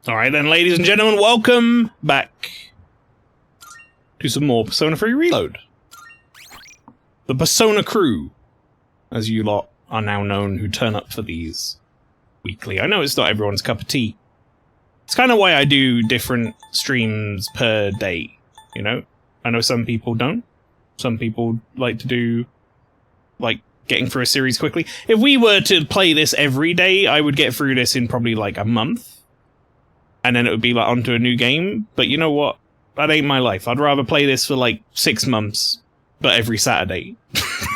Alright then, ladies and gentlemen, welcome back to some more Persona 3 Reload. The Persona crew, as you lot are now known who turn up for these weekly. I know it's not everyone's cup of tea. It's kind of why I do different streams per day, you know? I know some people don't. Some people like to do, like, getting through a series quickly. If we were to play this every day, I would get through this in probably, like, a month. And then it would be, like, onto a new game. But you know what? That ain't my life. I'd rather play this for, like, 6 months, but every Saturday.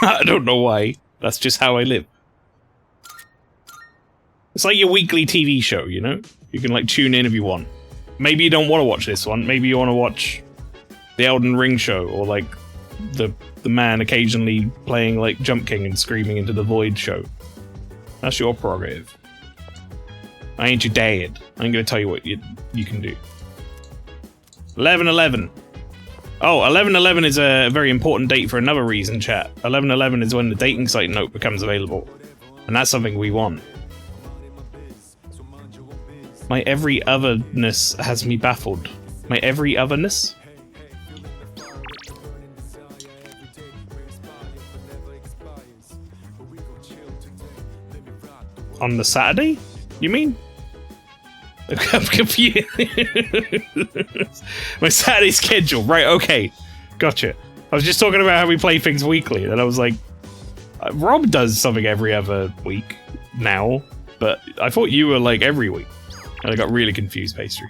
I don't know why. That's just how I live. It's like your weekly TV show, you know? You can, like, tune in if you want. Maybe you don't want to watch this one. Maybe you want to watch the Elden Ring show, or, like, the man occasionally playing, like, Jump King and screaming into the void show. That's your prerogative. I ain't your dad. I'm gonna tell you what you can do. 11/11. Oh, 11/11 is a very important date for another reason, chat. 11/11 is when the dating site note becomes available. And that's something we want. My every otherness has me baffled. My every otherness? On the Saturday? You mean? I'm confused. My Saturday schedule. Right, okay. Gotcha. I was just talking about how we play things weekly, and I was like, Rob does something every other week now, but I thought you were like every week. And I got really confused, Pastry.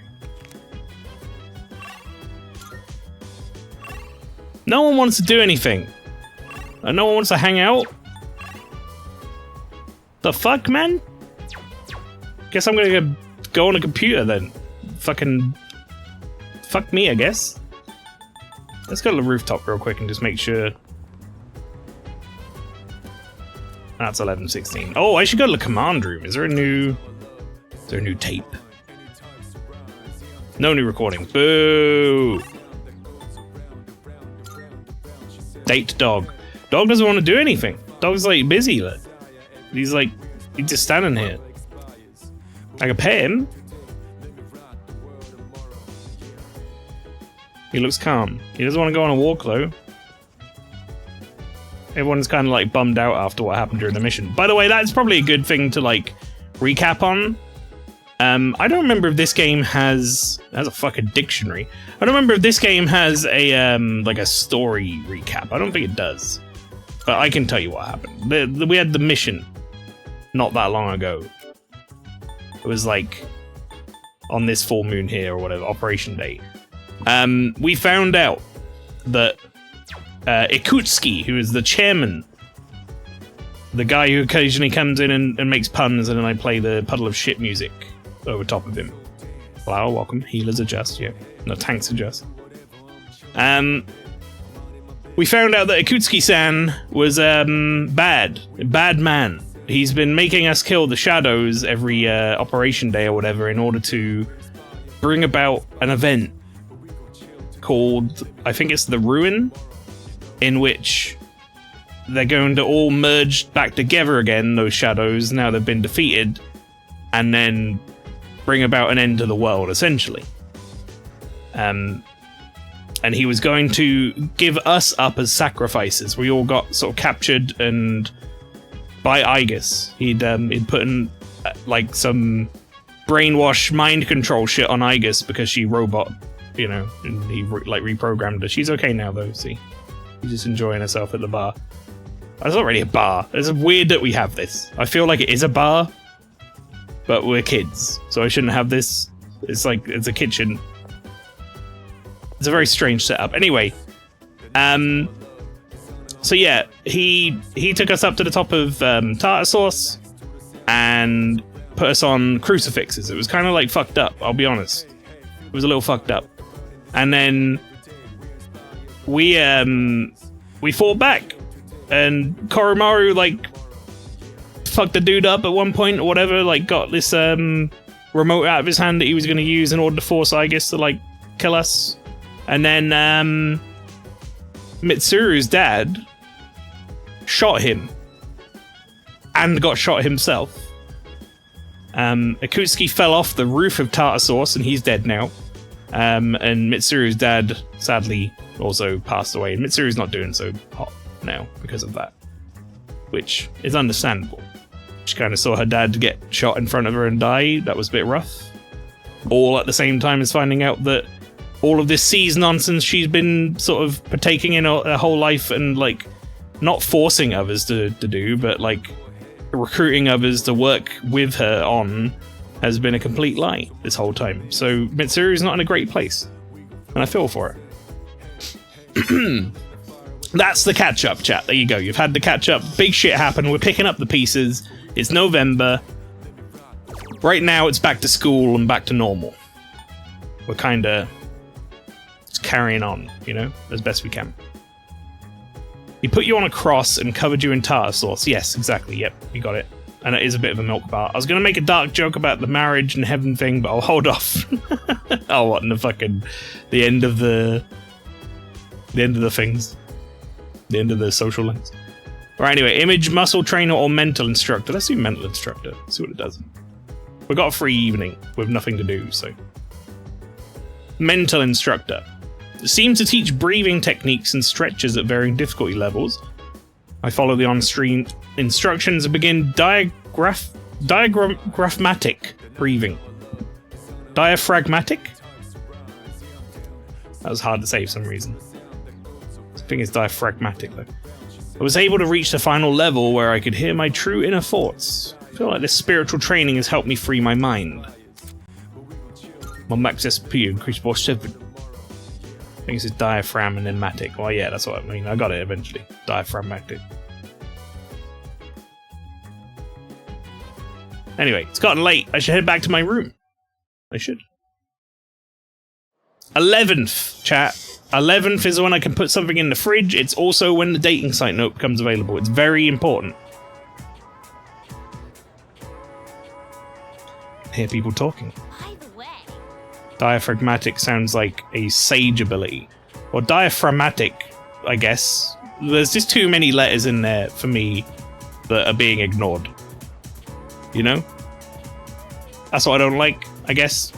No one wants to do anything. No one wants to hang out. The fuck, man? Guess I'm gonna go on a computer then. Fucking... Fuck me, I guess. Let's go to the rooftop real quick and just make sure... That's 11:16. Oh, I should go to the command room. Is there a new tape? No new recording. Boo! Date dog. Dog doesn't want to do anything. Dog's like busy. Like. He's just standing here. I can pet him. He looks calm. He doesn't want to go on a walk though. Everyone's kind of like bummed out after what happened during the mission. By the way, that's probably a good thing to like recap on. I don't remember if this game has a fucking dictionary. I don't remember if this game has a like a story recap. I don't think it does. But I can tell you what happened. We had the mission not that long ago. It was like on this full moon here or whatever, Operation Day. We found out that Ikutsuki, who is the chairman, the guy who occasionally comes in and makes puns, and then I play the puddle of shit music over top of him. Flower, welcome. Healers adjust, yeah. No, tanks adjust. We found out that Ikutsuki-san was bad man. He's been making us kill the shadows every Operation Day or whatever in order to bring about an event called, I think it's the Ruin, in which they're going to all merge back together again, those shadows, now they've been defeated, and then bring about an end to the world, essentially. And he was going to give us up as sacrifices. We all got sort of captured and by Aigis. He'd put in like some brainwash mind control shit on Aigis because she robot, you know, and he like reprogrammed her. She's okay now though, see? She's just enjoying herself at the bar. It's not really a bar. It's weird that we have this. I feel like it is a bar, but we're kids, so I shouldn't have this. It's like, it's a kitchen. It's a very strange setup. Anyway, so yeah, he took us up to the top of tartar sauce and put us on crucifixes. It was kind of like fucked up, I'll be honest. It was a little fucked up. And then we fought back, and Koromaru like fucked the dude up at one point or whatever, like got this remote out of his hand that he was going to use in order to force Aigis to like kill us. And then Mitsuru's dad shot him and got shot himself. Akutsuki fell off the roof of tartar sauce and he's dead now. And Mitsuru's dad, sadly, also passed away. And Mitsuru's not doing so hot now because of that, which is understandable. She kind of saw her dad get shot in front of her and die. That was a bit rough. All at the same time as finding out that all of this seas nonsense she's been sort of partaking in her whole life and, like, not forcing others to do, but, like, recruiting others to work with her on has been a complete lie this whole time. So Mitsuru's not in a great place, and I feel for her. That's the catch-up, chat. There you go. You've had the catch-up. Big shit happened. We're picking up the pieces. It's November. Right now, it's back to school and back to normal. We're kind of just carrying on, you know, as best we can. He put you on a cross and covered you in tartar sauce. Yes, exactly. Yep, you got it. And it is a bit of a milk bar. I was going to make a dark joke about the marriage and heaven thing, but I'll hold off. Oh, what in the fucking... The end of the things. The end of the social links. Right, anyway, image, muscle trainer, or mental instructor. Let's do mental instructor. See what it does. We've got a free evening with nothing to do, so... Mental instructor. Seems to teach breathing techniques and stretches at varying difficulty levels. I follow the on-screen instructions and begin diaphragmatic breathing. Diaphragmatic? That was hard to say for some reason. I think it's diaphragmatic though. I was able to reach the final level where I could hear my true inner thoughts. I feel like this spiritual training has helped me free my mind. My max SP increased by 7. I think it's diaphragm and then matic. Well, yeah, that's what I mean. I got it eventually. Diaphragmatic. Anyway, it's gotten late. I should head back to my room. I should. 11th, chat. 11th is when I can put something in the fridge. It's also when the dating site note becomes available. It's very important. I hear people talking. Diaphragmatic sounds like a sage ability. Or diaphragmatic, I guess. There's just too many letters in there for me that are being ignored. You know? That's what I don't like, I guess.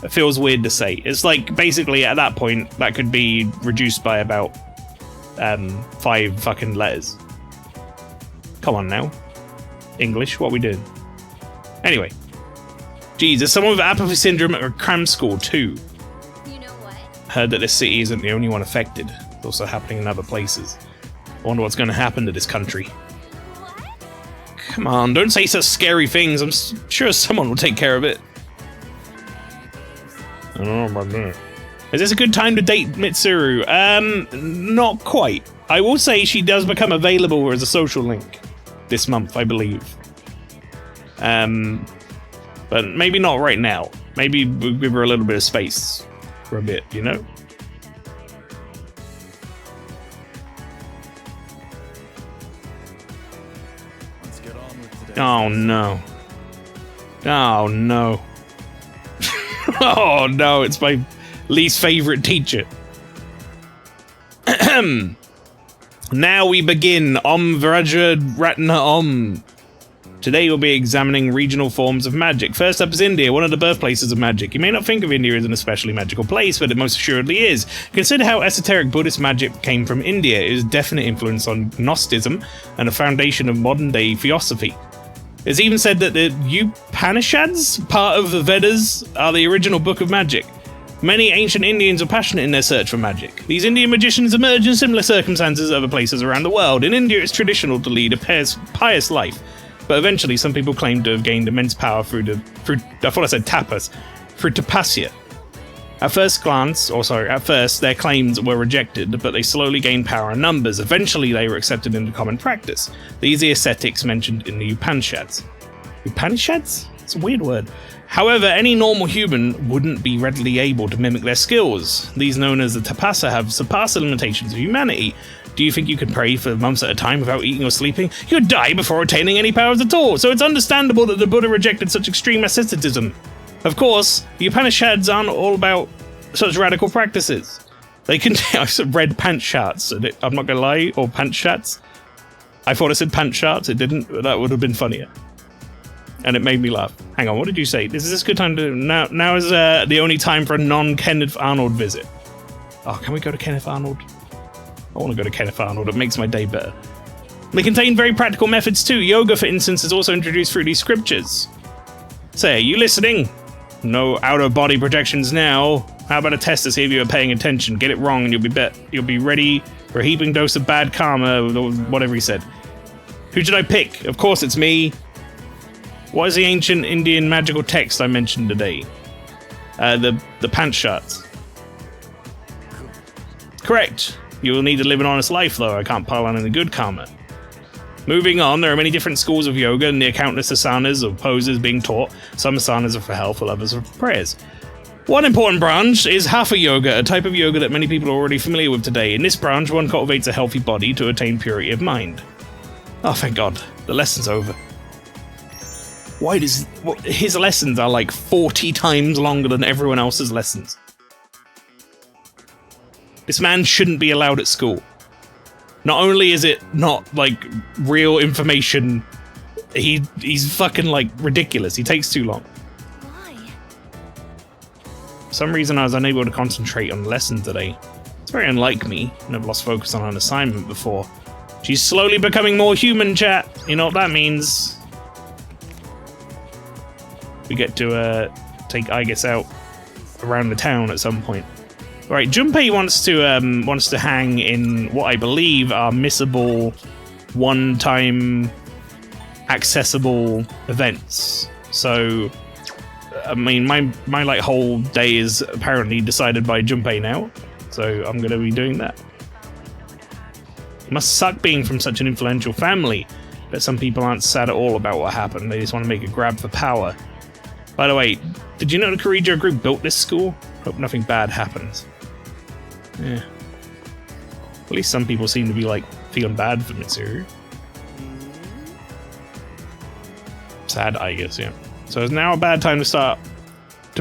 It feels weird to say. It's like, basically, at that point, that could be reduced by about 5 fucking letters. Come on now. English, what are we doing? Anyway. Geez, there's someone with apathy syndrome at a cram school too. You know what? Heard that this city isn't the only one affected. It's also happening in other places. I wonder what's going to happen to this country. What? Come on, don't say such scary things. I'm sure someone will take care of it. I don't know about that. Is this a good time to date Mitsuru? Not quite. I will say she does become available as a social link this month, I believe. But maybe not right now. Maybe we'll give her a little bit of space for a bit, you know? Let's get on with today. Oh no. Oh no. Oh no, it's my least favorite teacher. Now we begin. Om Vraja Ratna Om. Today we'll be examining regional forms of magic. First up is India, one of the birthplaces of magic. You may not think of India as an especially magical place, but it most assuredly is. Consider how esoteric Buddhist magic came from India. It is a definite influence on Gnosticism and a foundation of modern-day theosophy. It's even said that the Upanishads, part of the Vedas, are the original book of magic. Many ancient Indians were passionate in their search for magic. These Indian magicians emerged in similar circumstances other places around the world. In India, it's traditional to lead a pious life. But eventually, some people claim to have gained immense power through tapasya. At first, their claims were rejected, but they slowly gained power in numbers. Eventually, they were accepted into common practice. These are the ascetics mentioned in the Upanishads. Upanishads? It's a weird word. However, any normal human wouldn't be readily able to mimic their skills. These known as the tapasa have surpassed the limitations of humanity. Do you think you could pray for months at a time without eating or sleeping? You'd die before attaining any powers at all, so it's understandable that the Buddha rejected such extreme asceticism. Of course, the Upanishads aren't all about such radical practices. They contain red pant charts, I'm not gonna lie, or pant chats. I thought it said pant charts, it didn't, but that would have been funnier. And it made me laugh. Hang on, what did you say? Is this a good time to... Now is the only time for a non-Kenneth Arnold visit. Oh, can we go to Kenneth Arnold? I want to go to Kenneth Arnold. It makes my day better. They contain very practical methods too. Yoga, for instance, is also introduced through these scriptures. Say, are you listening? No out-of-body projections now. How about a test to see if you are paying attention? Get it wrong and you'll be ready for a heaping dose of bad karma, or whatever he said. Who should I pick? Of course it's me. What is the ancient Indian magical text I mentioned today? The Pancharts. Correct. You will need to live an honest life, though. I can't pile on any good karma. Moving on, there are many different schools of yoga and near countless asanas or poses being taught. Some asanas are for health, while others are for prayers. One important branch is Hatha yoga, a type of yoga that many people are already familiar with today. In this branch, one cultivates a healthy body to attain purity of mind. Oh, thank God. The lesson's over. Why does... his lessons are like 40 times longer than everyone else's lessons. This man shouldn't be allowed at school. Not only is it not, like, real information, he's fucking, like, ridiculous. He takes too long. Why? For some reason, I was unable to concentrate on the lesson today. It's very unlike me. Never lost focus on an assignment before. She's slowly becoming more human, chat. You know what that means. We get to take Aigis out around the town at some point. Right, Junpei wants to hang in what I believe are missable, one-time, accessible events. So, I mean, my like whole day is apparently decided by Junpei now. So I'm gonna be doing that. It must suck being from such an influential family, but some people aren't sad at all about what happened. They just want to make a grab for power. By the way, did you know the Kirijo group built this school? Hope nothing bad happens. Yeah. At least some people seem to be, like, feeling bad for Mitsuru. Sad, I guess, yeah. So it's now a bad time to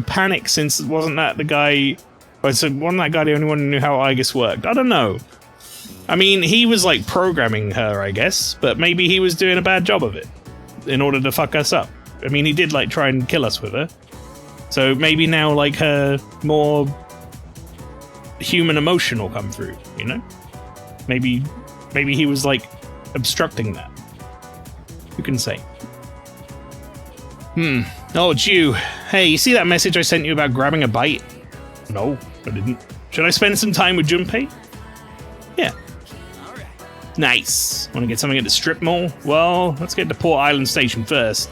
panic, since wasn't that the guy... Oh, so wasn't that guy the only one who knew how Aigis worked? I don't know. I mean, he was, like, programming her, I guess, but maybe he was doing a bad job of it in order to fuck us up. I mean, he did, like, try and kill us with her. So maybe now, like, her more human emotion will come through, you know? Maybe he was, like, obstructing that. Who can say? Oh, it's you. Hey, you see that message I sent you about grabbing a bite? No, I didn't. Should I spend some time with Junpei? Yeah. Nice. Want to get something at the strip mall? Well, let's get to Port Island Station first.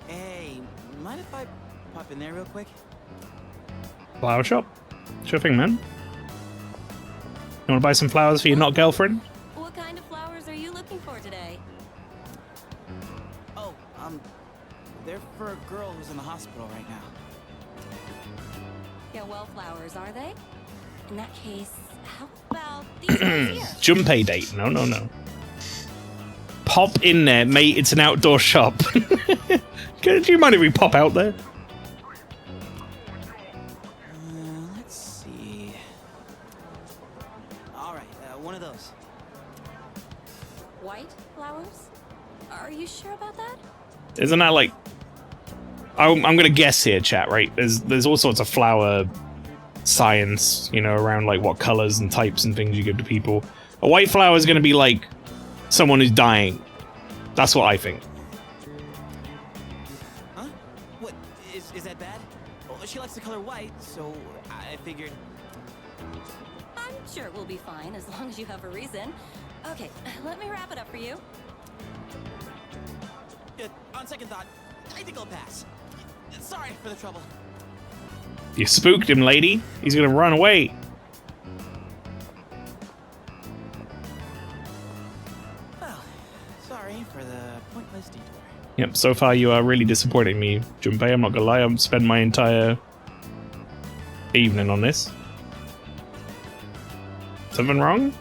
Hey, mind if I pop in there real quick? Flower shop? Sure thing, man. You want to buy some flowers for your not girlfriend? What kind of flowers are you looking for today? Oh, they're for a girl who's in the hospital right now. Yeah, well, flowers, are they? In that case, how about these ones here? Junpei date. No, no, no. Pop in there, mate. It's an outdoor shop. Do you mind if we pop out there? Let's see. All right, one of those. White flowers? Are you sure about that? Isn't that like... I'm gonna guess here, chat, right? There's all sorts of flower science, you know, around like what colors and types and things you give to people. A white flower is gonna be like someone who's dying. That's what I think. Huh? What? Is that bad? Well, she likes the color white, so I figured... I'm sure we'll be fine as long as you have a reason. Okay, let me wrap it up for you. On second thought, I think I'll pass. Sorry for the trouble. You spooked him, lady. He's gonna run away. Well, sorry for the pointless detour. Yep, so far you are really disappointing me, Junpei. I'm not gonna lie, I've spent my entire evening on this. Something wrong?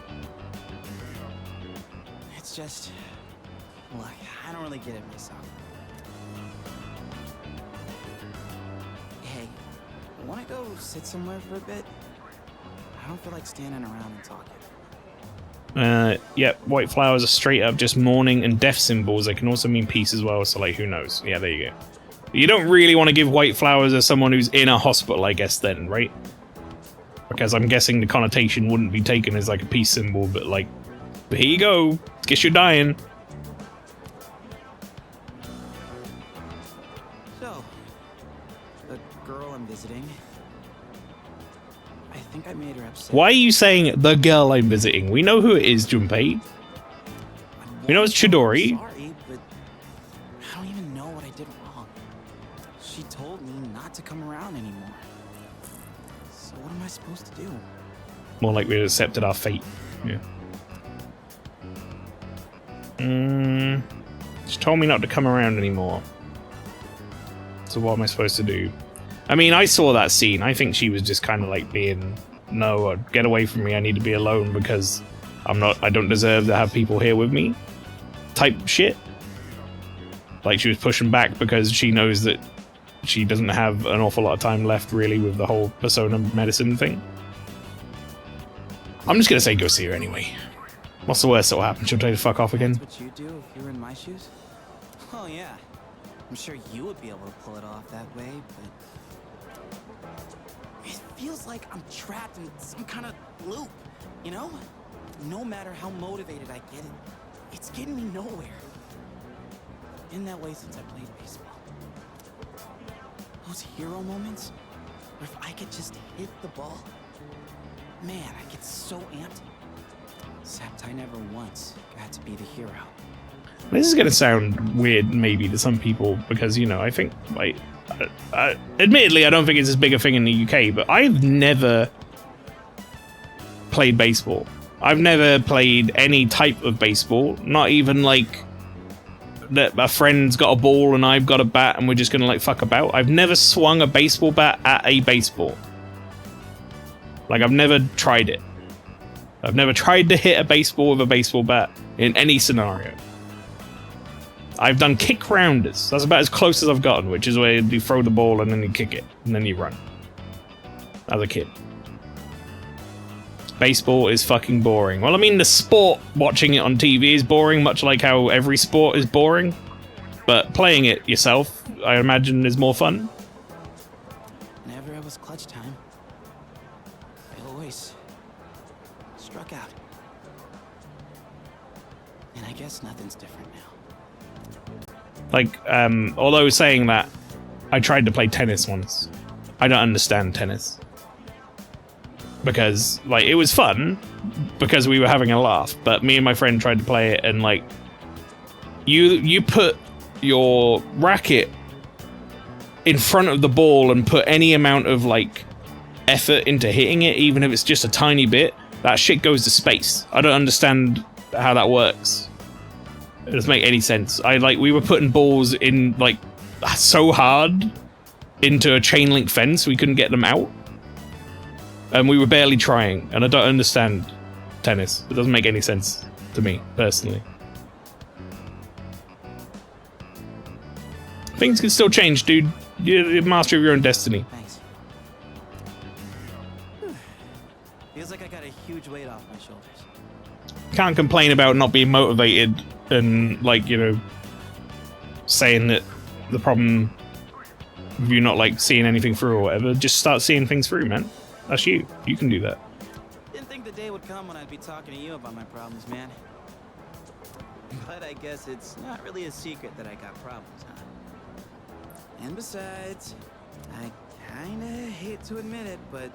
It's just... Look, I don't really get it myself. Hey, wanna go sit somewhere for a bit? I don't feel like standing around and talking. Yep, white flowers are straight up just mourning and death symbols. They can also mean peace as well, so like, who knows? Yeah, there you go. You don't really want to give white flowers to someone who's in a hospital, I guess, then, right? Because I'm guessing the connotation wouldn't be taken as like a peace symbol, but like, here you go, guess you're dying. So, the girl I'm visiting, I think I made her upset. Why are you saying the girl I'm visiting? We know who it is, Junpei. We know it's Chidori. Sorry, but I don't even know what I did wrong. She told me not to come around anymore. So what am I supposed to do? More like we accepted our fate. Yeah. She told me not to come around anymore. So what am I supposed to do? I mean, I saw that scene. I think she was just kind of like being, no, get away from me. I need to be alone because I don't deserve to have people here with me. Type shit. Like she was pushing back because she knows that she doesn't have an awful lot of time left really with the whole persona medicine thing. I'm just gonna say go see her anyway. What's the worst that'll happen? She'll tell you to fuck off again. That's what you do if you were in my shoes? Oh yeah. I'm sure you would be able to pull it off that way, but it feels like I'm trapped in some kind of loop, you know? No matter how motivated I get, it's getting me nowhere. Been that way since I played baseball. Those hero moments, where if I could just hit the ball, man, I get so amped. Except I never once got to be the hero. This is gonna sound weird maybe to some people because, you know, I think, like, admittedly I don't think it's as big a thing in the UK, but I've never played baseball. I've never played any type of baseball, not even like that a friend's got a ball and I've got a bat and we're just gonna like fuck about. I've never swung a baseball bat at a baseball. Like, I've never tried it. I've never tried to hit a baseball with a baseball bat in any scenario. I've done kick rounders. That's about as close as I've gotten, which is where you throw the ball and then you kick it and then you run. As a kid. Baseball is fucking boring. Well, I mean, the sport, watching it on TV is boring, much like how every sport is boring. But playing it yourself, I imagine, is more fun. Whenever it was clutch time, I always struck out. And I guess nothing's different now. Like, although saying that, I tried to play tennis once. I don't understand tennis. Because, like, it was fun, because we were having a laugh, but me and my friend tried to play it, and, like, you put your racket in front of the ball and put any amount of, like, effort into hitting it, even if it's just a tiny bit, that shit goes to space. I don't understand how that works. It doesn't make any sense. We were putting balls in, like, so hard into a chain link fence we couldn't get them out. And we were barely trying, and I don't understand tennis. It doesn't make any sense to me, personally. Things can still change, dude. You're master of your own destiny. Thanks. Feels like I got a huge weight off my shoulders. Can't complain about not being motivated and, like, you know, saying that the problem of you not, like, seeing anything through or whatever. Just start seeing things through, man. That's you. You can do that. Didn't think the day would come when I'd be talking to you about my problems, man. But I guess it's not really a secret that I got problems, huh? And besides, I kinda hate to admit it, but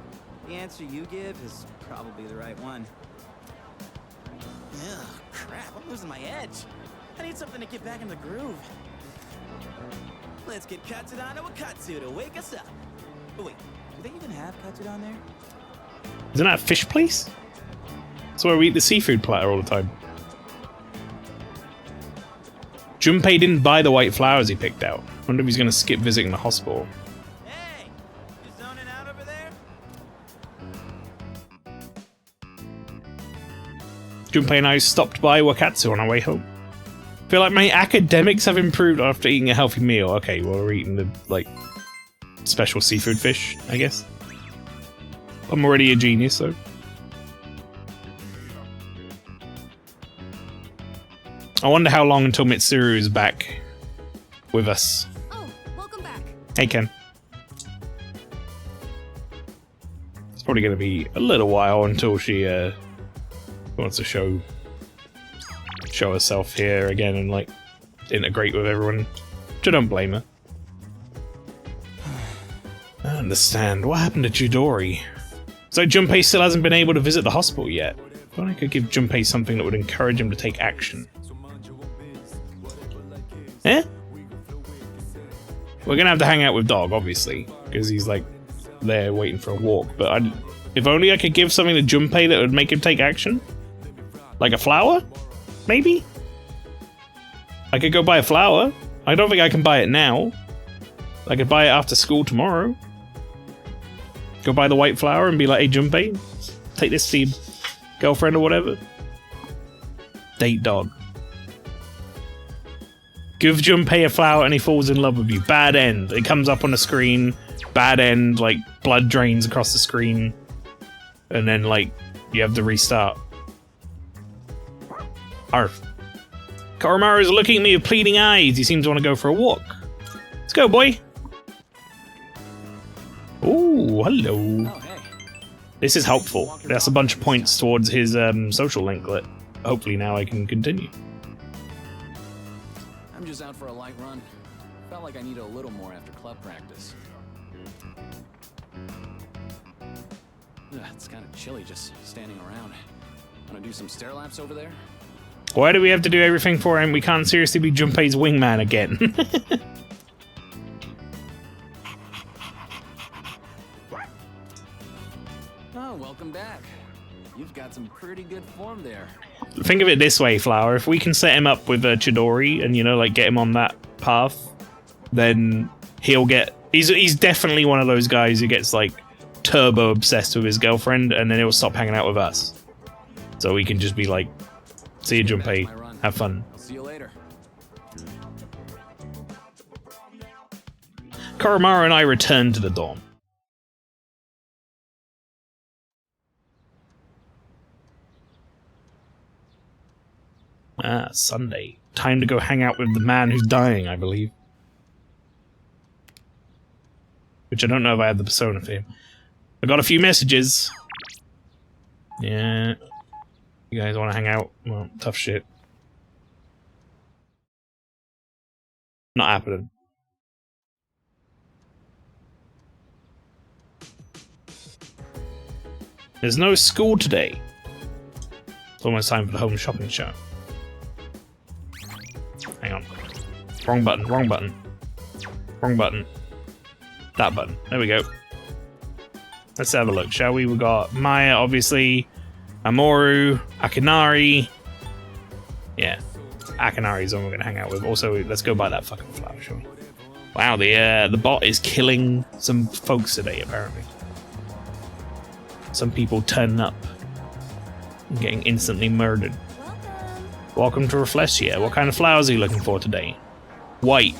the answer you give is probably the right one. Ugh, crap, I'm losing my edge. I need something to get back in the groove. Let's get Katsudan to a Katsu to wake us up. Oh wait, do they even have Katsudan there? Isn't that a fish place? That's where we eat the seafood platter all the time. Junpei didn't buy the white flowers he picked out. Wonder if he's gonna skip visiting the hospital. Hey, you zoning out over there? Junpei and I stopped by Wakatsu on our way home. Feel like my academics have improved after eating a healthy meal. Okay, well, we're eating the, like, special seafood fish, I guess. I'm already a genius, though. I wonder how long until Mitsuru is back with us. Oh, welcome back. Hey, Ken. It's probably going to be a little while until she wants to show herself here again and like integrate with everyone. Which I don't blame her. I don't understand. What happened to Chidori? So Junpei still hasn't been able to visit the hospital yet. I thought I could give Junpei something that would encourage him to take action. Eh? We're gonna have to hang out with Dog, obviously, because he's like there waiting for a walk. But if only I could give something to Junpei that would make him take action, like a flower, maybe. I could go buy a flower. I don't think I can buy it now. I could buy it after school tomorrow. Go buy the white flower and be like, "Hey, Junpei, take this to your girlfriend or whatever." Date Dog. Give Junpei a flower and he falls in love with you. Bad end. It comes up on the screen. Bad end, like blood drains across the screen. And then like you have to restart. Arf. Koromaru is looking at me with pleading eyes. He seems to want to go for a walk. Let's go, boy. Ooh, hello. Oh, hey. This is helpful. That's a bunch of points towards his social link that hopefully now I can continue. I'm just out for a light run. Felt like I needed a little more after club practice. Ugh, it's kind of chilly just standing around. Wanna do some stair laps over there? Why do we have to do everything for him? We can't seriously be Junpei's wingman again. Oh, welcome back. You've got some pretty good form there. Think of it this way, Flower. If we can set him up with Chidori and, you know, like get him on that path, then he'll get... He's definitely one of those guys who gets, like, turbo obsessed with his girlfriend and then he'll stop hanging out with us. So we can just be like, see you, Junpei. Have fun. I'll see you later. Koromaru and I return to the dorm. Ah, Sunday. Time to go hang out with the man who's dying, I believe. Which I don't know if I have the persona for him. I got a few messages. Yeah. You guys want to hang out? Well, tough shit. Not happening. There's no school today. It's almost time for the home shopping show. Hang on. Wrong button, wrong button. Wrong button. That button. There we go. Let's have a look, shall we? We got Maya, obviously. Amoru. Akinari. Yeah. Akinari's the one we're going to hang out with. Also, let's go buy that fucking flower, shall we? Wow, the bot is killing some folks today, apparently. Some people turning up and getting instantly murdered. Welcome to Reflexia. What kind of flowers are you looking for today? White.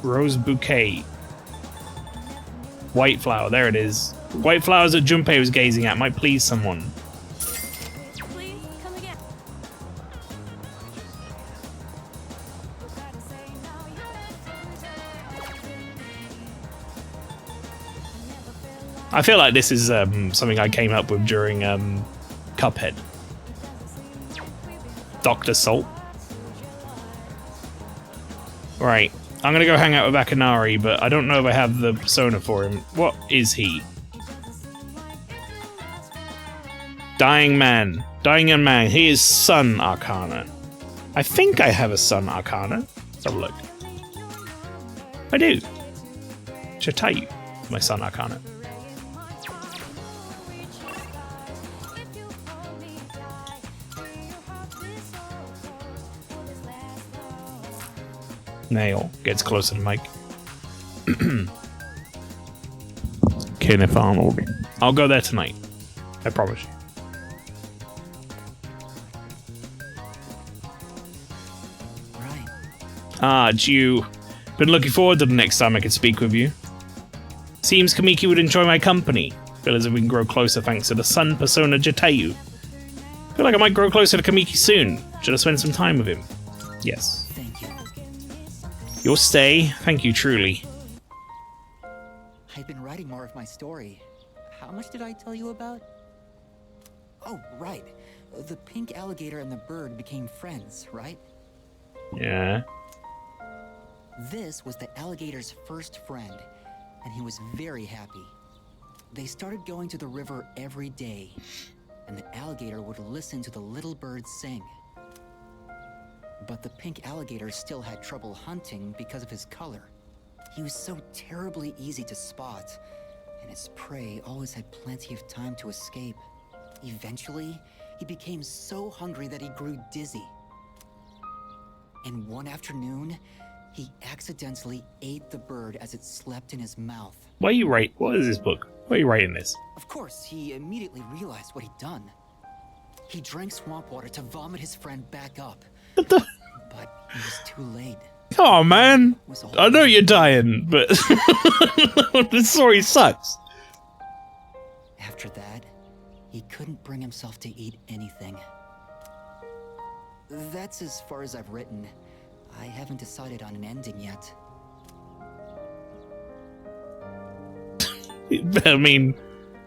Rose bouquet. White flower. There it is. White flowers that Junpei was gazing at might please someone. Please come again. I feel like this is something I came up with during Cuphead. Dr. Salt. Right. I'm gonna go hang out with Akinari, but I don't know if I have the persona for him. What is he? Dying man. Dying young man. He is Sun Arcana. I think I have a Sun Arcana. Let's have a look. I do. Should I tell you my Sun Arcana? Nail gets closer to Mike. Kenneth Arnold. I'll go there tonight. I promise you. Right. Ah, it's you. Been looking forward to the next time I could speak with you. Seems Kamiki would enjoy my company. Feel as if we can grow closer thanks to the Sun Persona Jatayu. I feel like I might grow closer to Kamiki soon. Should I spend some time with him? Yes. Thank you. Your stay. Thank you, truly. I've been writing more of my story. How much did I tell you about? Oh, right. The pink alligator and the bird became friends, right? Yeah. This was the alligator's first friend, and he was very happy. They started going to the river every day, and the alligator would listen to the little bird sing. But the pink alligator still had trouble hunting because of his color. He was so terribly easy to spot, and his prey always had plenty of time to escape. Eventually, he became so hungry that he grew dizzy. And one afternoon, he accidentally ate the bird as it slept in his mouth. Why are you write? What is this book? Why are you writing this? Of course, he immediately realized what he'd done. He drank swamp water to vomit his friend back up. What the? But it was too late. Oh man, I know you're dying, but this story sucks. After that, he couldn't bring himself to eat anything. That's as far as I've written. I haven't decided on an ending yet. I mean,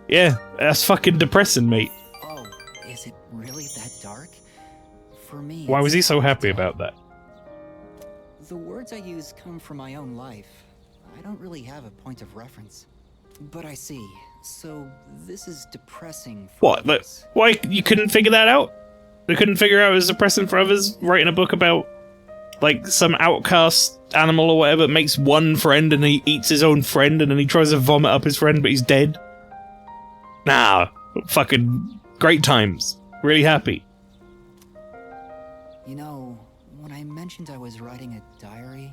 yeah, that's fucking depressing, mate. Oh, is it really that dark? For me, Why was he so happy it's- about that? The words I use come from my own life. I don't really have a point of reference. But I see. So this is depressing for What? Like, others. why you couldn't figure that out? They couldn't figure out it was depressing for others writing a book about like some outcast animal or whatever that makes one friend and he eats his own friend and then he tries to vomit up his friend but he's dead. Nah, fucking great times. Really happy. You know, when I mentioned I was writing a diary,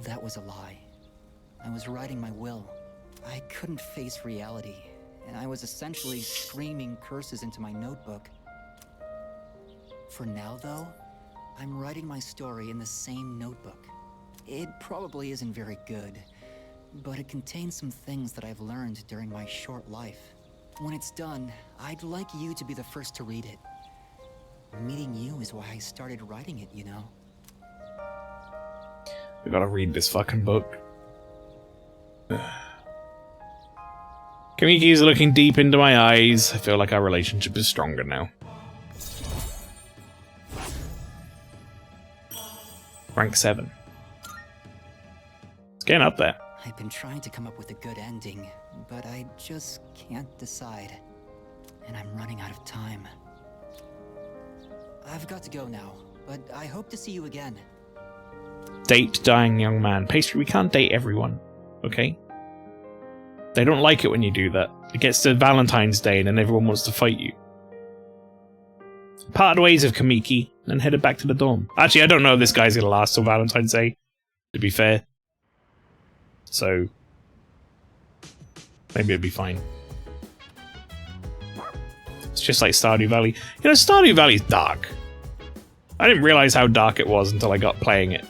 that was a lie. I was writing my will. I couldn't face reality, and I was essentially screaming curses into my notebook. For now, though, I'm writing my story in the same notebook. It probably isn't very good, but it contains some things that I've learned during my short life. When it's done, I'd like you to be the first to read it. Meeting you is why I started writing it, you know? We gotta read this fucking book. Kamiki's looking deep into my eyes. I feel like our relationship is stronger now. Rank 7. It's getting up there. I've been trying to come up with a good ending, but I just can't decide. And I'm running out of time. I've got to go now, but I hope to see you again. Date dying young man. Pastry, we can't date everyone, okay? They don't like it when you do that. It gets to Valentine's Day and then everyone wants to fight you. Parted ways with Kamiki, and headed back to the dorm. Actually, I don't know if this guy's gonna last till Valentine's Day, to be fair. So, maybe it'd be fine. It's just like Stardew Valley. You know, Stardew Valley's dark. I didn't realize how dark it was until I got playing it.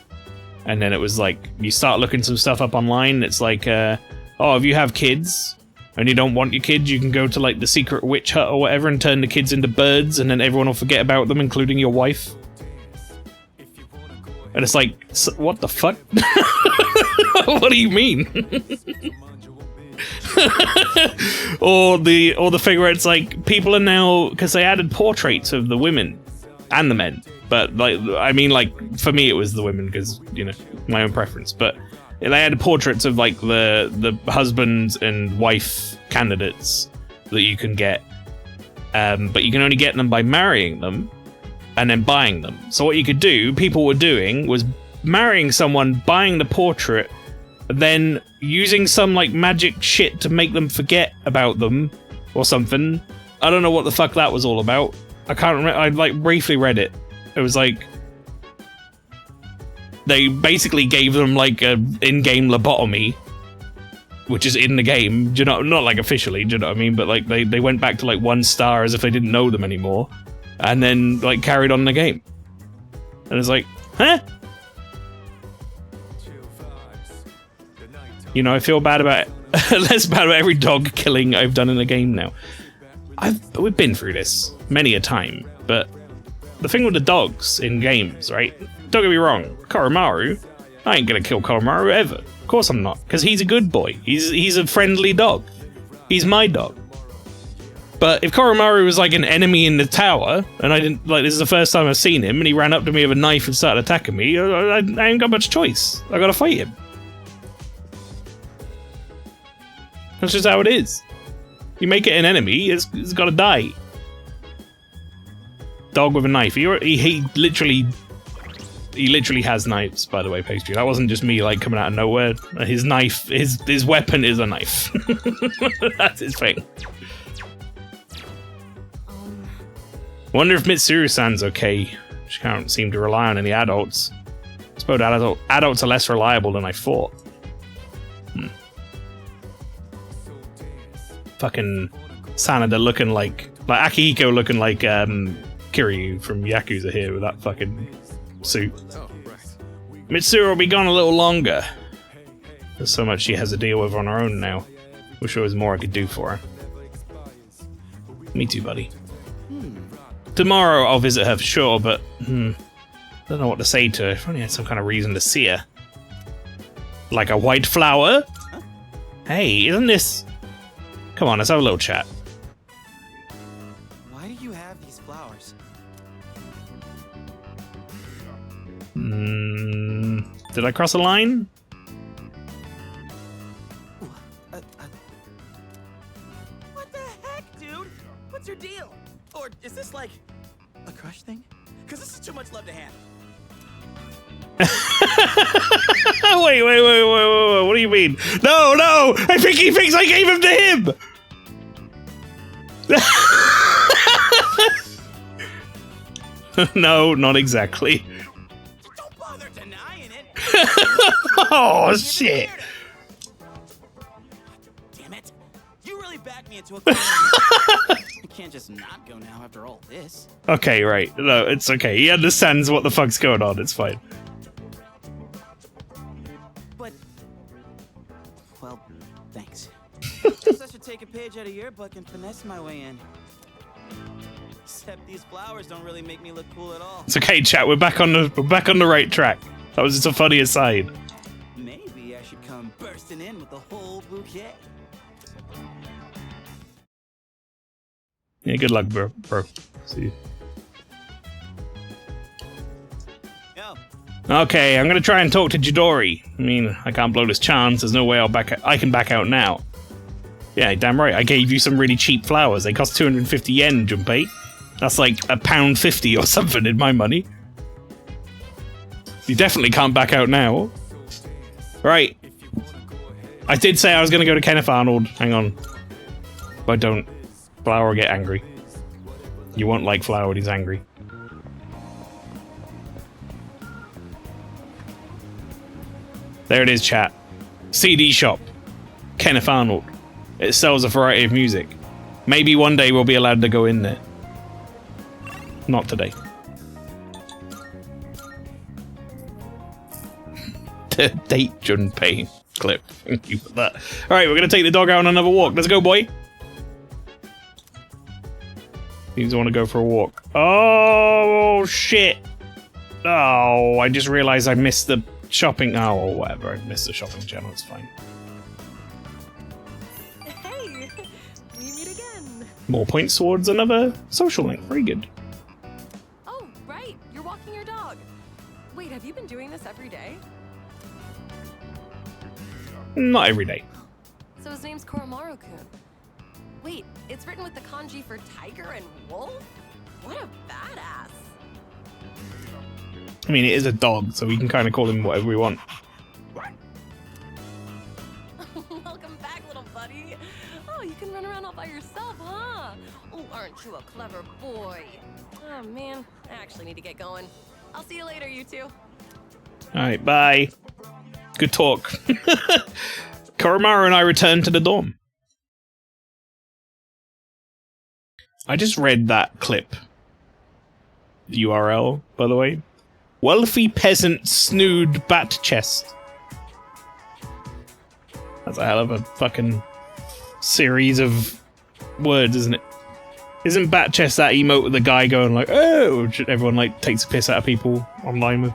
And then it was like, you start looking some stuff up online, it's like, oh, if you have kids, and you don't want your kids, you can go to like the secret witch hut or whatever and turn the kids into birds, and then everyone will forget about them, including your wife. And it's like, what the fuck? What do you mean? or the figure where it's like, people are now, because they added portraits of the women and the men. But like, I mean, like, for me it was the women because, you know, my own preference. But they had portraits of like the husband and wife candidates that you can get, but you can only get them by marrying them and then buying them. So what you could do, people were doing, was marrying someone, buying the portrait, then using some like magic shit to make them forget about them or something. I don't know what the fuck that was all about. I can't remember. I like briefly read it. It was like they basically gave them like a in-game lobotomy, which is in the game. Do you know, not like officially, do you know what I mean? But like they went back to like 1 star as if they didn't know them anymore, and then like carried on the game. And it's like, huh? You know, I feel bad about less bad about every dog killing I've done in the game now. we've been through this many a time, but the thing with the dogs in games, right? Don't get me wrong, Koromaru, I ain't gonna kill Koromaru ever. Of course I'm not, because he's a good boy. He's a friendly dog. He's my dog. But if Koromaru was like an enemy in the tower, and I didn't, like, this is the first time I've seen him, and he ran up to me with a knife and started attacking me, I ain't got much choice. I gotta fight him. That's just how it is. You make it an enemy, it's gotta die. Dog with a knife. He literally has knives, by the way, Pastry. That wasn't just me like coming out of nowhere. His knife, his weapon is a knife. That's his thing. Wonder if Mitsuru-san's okay. She can't seem to rely on any adults. I suppose adults are less reliable than I thought. Fucking Sanada looking like Akihiko looking like Kiryu from Yakuza here with that fucking suit. Mitsuru will be gone a little longer. There's so much she has to deal with on her own now. Wish there was more I could do for her. Me too, buddy. Tomorrow I'll visit her for sure, but don't know what to say to her. If only I had some kind of reason to see her. Like a white flower? Hey, isn't this... Come on, let's have a little chat. Why do you have these flowers? Did I cross a line? What the heck, dude? What's your deal? Or is this like a crush thing? Because this is too much love to handle. Wait, what do you mean? No! I think he thinks I gave him to him! No, not exactly. Don't bother denying it. Oh, shit. Damn it. You really backed me into a corner. I can't just not go now after all this. Okay, right. No, it's okay. He understands what the fuck's going on. It's fine. But, well, thanks. Guess I should take a page out of your book and finesse my way in. Except these flowers don't really make me look cool at all. It's okay, chat. We're back on the right track. That was just a funny aside. Maybe I should come bursting in with the whole bouquet. Yeah, good luck, bro. See you. Yo. Okay, I'm gonna try and talk to Jidori. I mean, I can't blow this chance. There's no way I can back out now. Yeah, damn right. I gave you some really cheap flowers. They cost 250 yen, Junpei. That's like £1.50 or something in my money. You definitely can't back out now. Right. I did say I was gonna go to Kenneth Arnold. Hang on. If I don't, Flower will get angry. You won't like Flower when he's angry. There it is, chat. CD shop. Kenneth Arnold. It sells a variety of music. Maybe one day we'll be allowed to go in there. Not today. Date Junpei clip. Thank you for that. Alright, we're gonna take the dog out on another walk. Let's go, boy. Seems to want to go for a walk. Oh, shit. Oh, I just realized I missed the shopping. Oh, or whatever. I missed the shopping channel. It's fine. Hey, we meet again. More points towards another social link. Very good. Oh, right. You're walking your dog. Wait, have you been doing this every day? Not every day. So his name's Koromaru-kun. Wait, it's written with the kanji for tiger and wolf? What a badass. I mean, it is a dog, so we can kind of call him whatever we want. Welcome back, little buddy. Oh, you can run around all by yourself, huh? Oh, aren't you a clever boy? Oh, man, I actually need to get going. I'll see you later, you two. Alright, bye. Good talk. Koromaru and I return to the dorm. I just read that clip. The URL, by the way. Wealthy peasant snood bat chest. That's a hell of a fucking series of words, isn't it? Isn't Bat Chest that emote with the guy going like, oh, everyone like takes a piss out of people online with?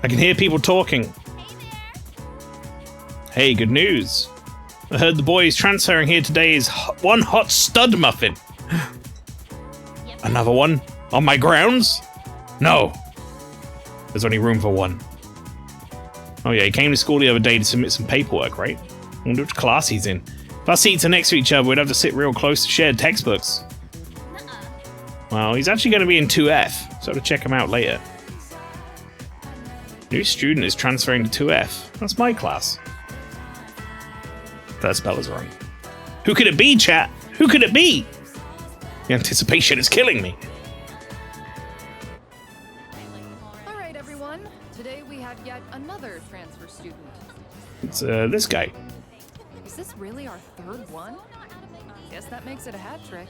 I can hear people talking. Hey, good news. I heard the boys transferring here today is one hot stud muffin. Another one? On my grounds? No. There's only room for one. Oh yeah, he came to school the other day to submit some paperwork, right? I wonder which class he's in. If our seats are next to each other, we'd have to sit real close to shared textbooks. Well, he's actually going to be in 2F, so to check him out later. New student is transferring to 2F. That's my class. That spell is wrong. Who could it be, chat? Who could it be? The anticipation is killing me. All right, everyone. Today we have yet another transfer student. It's this guy. Is this really our third one? Guess that makes it a hat trick.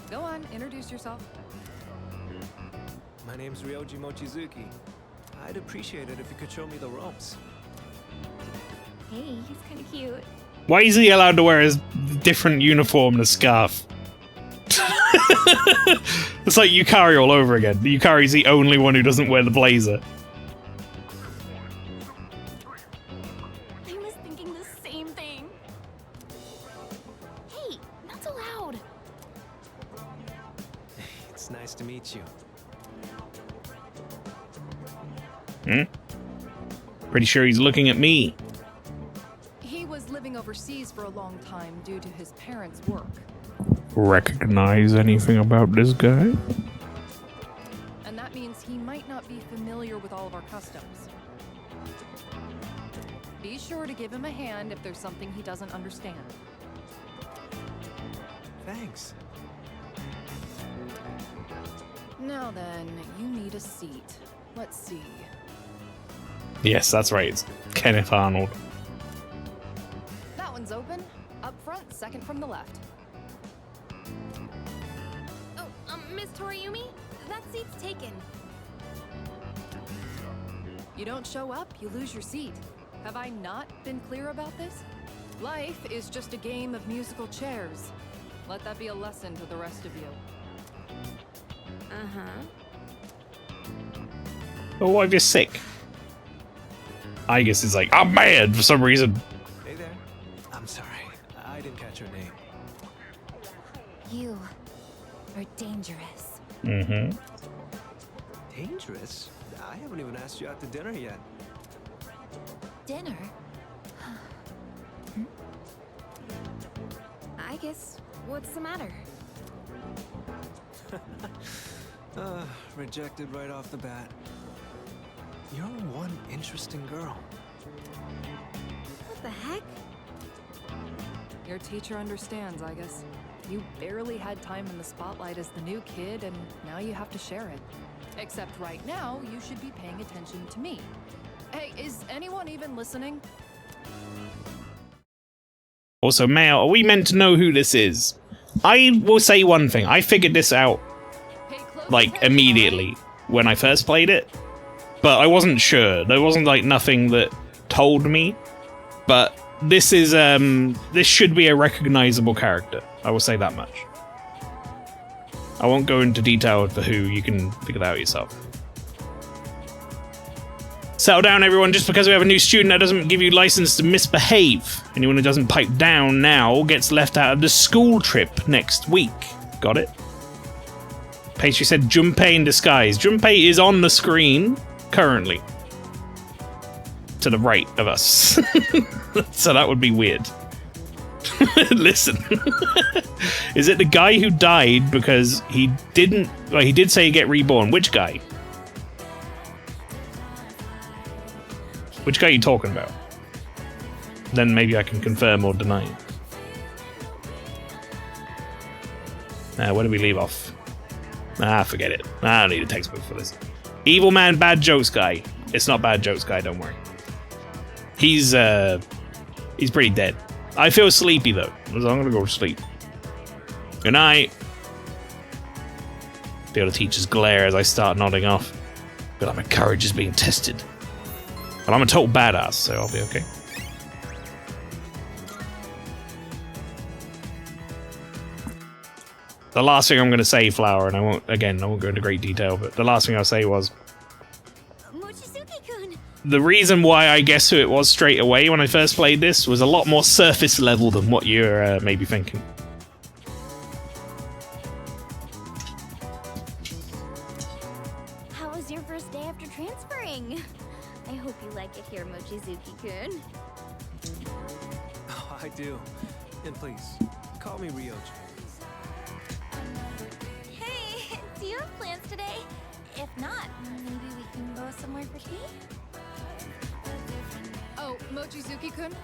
Go on, introduce yourself. My name's Ryoji Mochizuki. I'd appreciate it if you could show me the ropes. Hey, he's kind of cute. Why is he allowed to wear his different uniform and a scarf? It's like Yukari all over again. Yukari's the only one who doesn't wear the blazer. I was thinking the same thing. Hey, not so loud. It's nice to meet you. Pretty sure he's looking at me. He was living overseas for a long time due to his parents' work. Recognize anything about this guy? And that means he might not be familiar with all of our customs. Be sure to give him a hand if there's something he doesn't understand. Thanks. Now then, you need a seat. Let's see. Yes, that's right. It's Kenneth Arnold. That one's open. Up front, second from the left. Oh, Miss Toriumi, that seat's taken. You don't show up, you lose your seat. Have I not been clear about this? Life is just a game of musical chairs. Let that be a lesson to the rest of you. Oh, I'm just sick. I guess it's like, I'm mad for some reason. Hey there. I'm sorry. I didn't catch your name. You are dangerous. Mm-hmm. Dangerous? I haven't even asked you out to dinner yet. Dinner? I guess, what's the matter? Rejected right off the bat. You're one interesting girl. What the heck? Your teacher understands, I guess. You barely had time in the spotlight as the new kid, and now you have to share it. Except right now, you should be paying attention to me. Hey, is anyone even listening? Also, Mael, are we meant to know who this is? I will say one thing. I figured this out, Pay close like, attention, immediately when I first played it. But I wasn't sure. There wasn't, like, nothing that told me. But this is, this should be a recognizable character. I will say that much. I won't go into detail for who. You can figure that out yourself. Settle down, everyone. Just because we have a new student, that doesn't give you license to misbehave. Anyone who doesn't pipe down now gets left out of the school trip next week. Got it? Pastry said Junpei in disguise. Junpei is on the screen currently. To the right of us. So that would be weird. Listen. Is it the guy who died because he didn't... Well, he did say he'd get reborn. Which guy? Which guy are you talking about? Then maybe I can confirm or deny it. Where do we leave off? Forget it. I don't need a textbook for this. Evil man, bad jokes guy. It's not bad jokes guy, don't worry. He's pretty dead. I feel sleepy though, so I'm gonna go to sleep. Good night. Feel the teacher's glare as I start nodding off. Feel like my courage is being tested. But I'm a total badass, so I'll be okay. the last thing I'm going to say, Flower, and I won't go into great detail, but the last thing I'll say was Mochizuki-kun! the reason why I guessed who it was straight away when I first played this was a lot more surface level than what you're maybe thinking. How was your first day after transferring? I hope you like it here, Mochizuki-kun. Oh, I do. And please, call me Ryoji. Hey, do you have plans today? If not, maybe we can go somewhere for tea? Oh, Mochizuki-kun?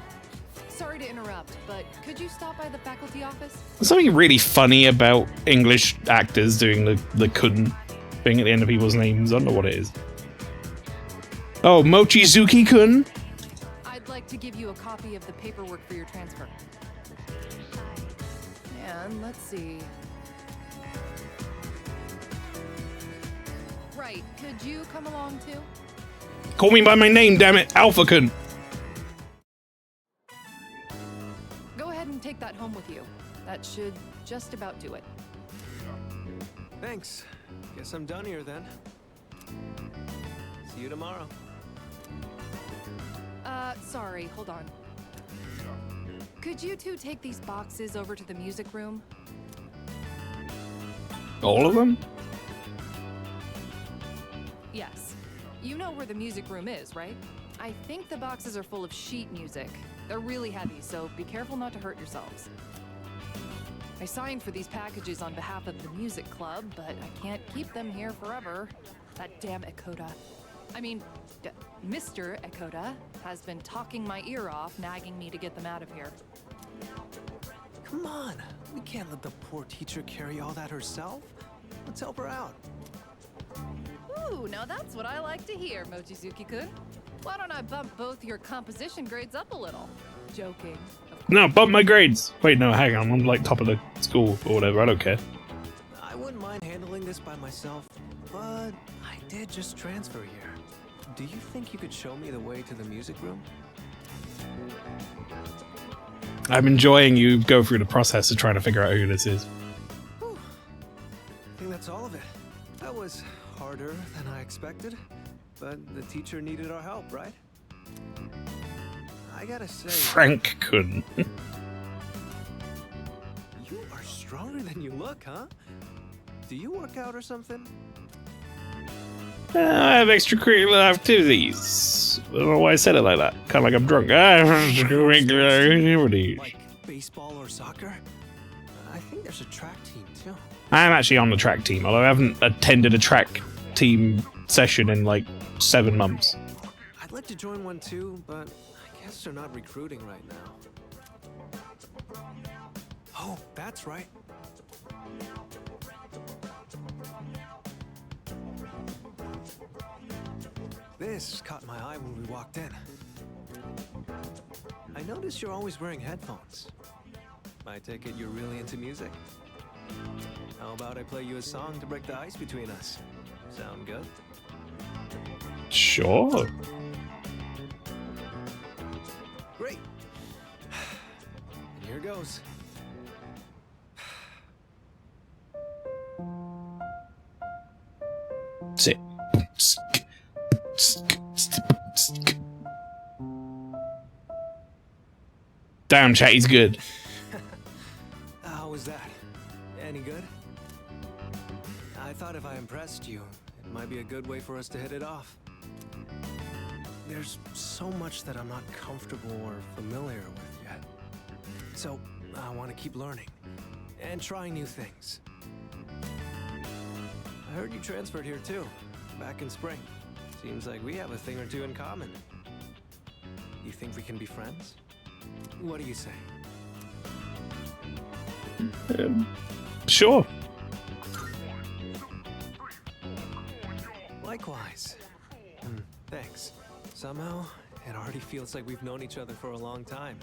Sorry to interrupt, but could you stop by the faculty office? There's something really funny about English actors doing the kun thing at the end of people's names. I don't know what it is. Oh, Mochizuki-kun? I'd like to give you a copy of the paperwork for your transfer. And let's see. Right, could you come along too? Call me by my name, damn it, Alpha-kun. Go ahead and take that home with you. That should just about do it. Thanks. Guess I'm done here then. See you tomorrow. Sorry, hold on. Could you two take these boxes over to the music room? All of them? Yes. You know where the music room is, right? I think the boxes are full of sheet music. They're really heavy, so be careful not to hurt yourselves. I signed for these packages on behalf of the music club, but I can't keep them here forever. That damn Ekoda. I mean, Mr. Ekoda has been talking my ear off, nagging me to get them out of here. Come on. We can't let the poor teacher carry all that herself. Let's help her out. Ooh, now that's what I like to hear, Mochizuki-kun. Why don't I bump both your composition grades up a little? Joking. No, bump my grades. Wait, no, hang on. I'm like top of the school or whatever. I don't care. I wouldn't mind handling this by myself, but I did just transfer here. Do you think you could show me the way to the music room? I'm enjoying you go through the process of trying to figure out who this is. Whew. I think that's all of it. That was harder than I expected, but the teacher needed our help, right? I gotta say... Frank couldn't. You are stronger than you look, huh? Do you work out or something? I have extracurricular activities. I don't know why I said it like that. Kind of like I'm drunk. I have extracurricular activities. Like baseball or soccer? I think there's a track team, too. I'm actually on the track team, although I haven't attended a track team session in like 7 months. I'd like to join one too, but I guess they're not recruiting right now. Oh, that's right. This caught my eye when we walked in. I noticed you're always wearing headphones. I take it you're really into music? How about I play you a song to break the ice between us? Sound good? Sure. Great. And here goes. Sit. Damn, Chatty's good. How was that? Any good? I thought if I impressed you, it might be a good way for us to hit it off. There's so much that I'm not comfortable or familiar with yet. So, I want to keep learning and trying new things. I heard you transferred here too, back in spring. Seems like we have a thing or two in common. You think we can be friends? What do you say? Sure. Likewise. Thanks. Somehow, it already feels like we've known each other for a long time.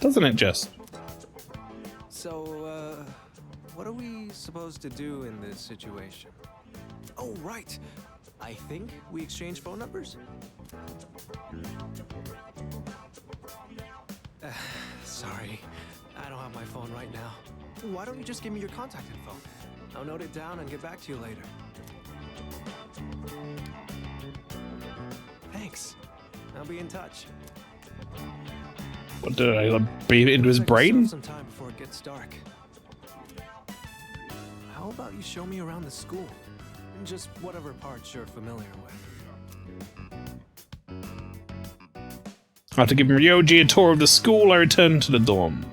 Doesn't it just? So, what are we supposed to do in this situation? Oh, right. I think we exchange phone numbers? Sorry, I don't have my phone right right now. Why don't you just give me your contact info? I'll note it down and get back to you later. Thanks. I'll be in touch. What did I beam it into his brain? Some time before it gets dark. How about you show me around the school? Just whatever parts you're familiar with. After giving Ryoji a tour of the school, I returned to the dorm.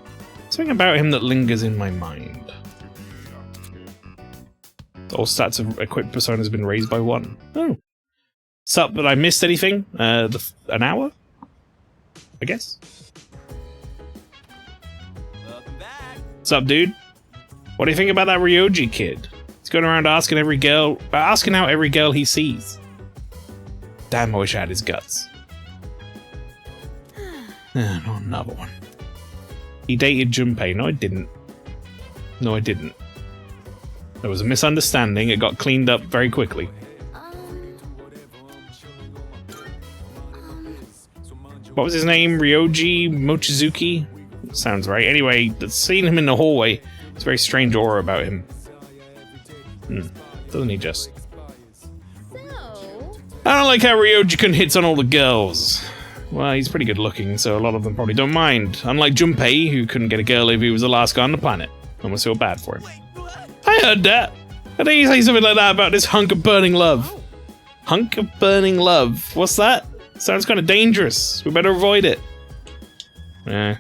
Something about him that lingers in my mind. All stats of equipped persona has been raised by 1. Oh. Sup, but I missed anything? An hour? I guess. Welcome back. Sup, dude? What do you think about that Ryoji kid? He's going around asking out every girl he sees. Damn, I wish I had his guts. Not another one. He dated Junpei. No, I didn't. No, I didn't. There was a misunderstanding. It got cleaned up very quickly. What was his name? Ryoji Mochizuki? Sounds right. Anyway, seeing him in the hallway, it's a very strange aura about him. Doesn't he just? I don't like how Ryoji-kun hits on all the girls. Well, he's pretty good looking, so a lot of them probably don't mind. Unlike Junpei, who couldn't get a girl if he was the last guy on the planet. And was feel bad for him. I heard that. I think you say something like that about this hunk of burning love. Hunk of burning love. What's that? Sounds kind of dangerous. We better avoid it. Yeah.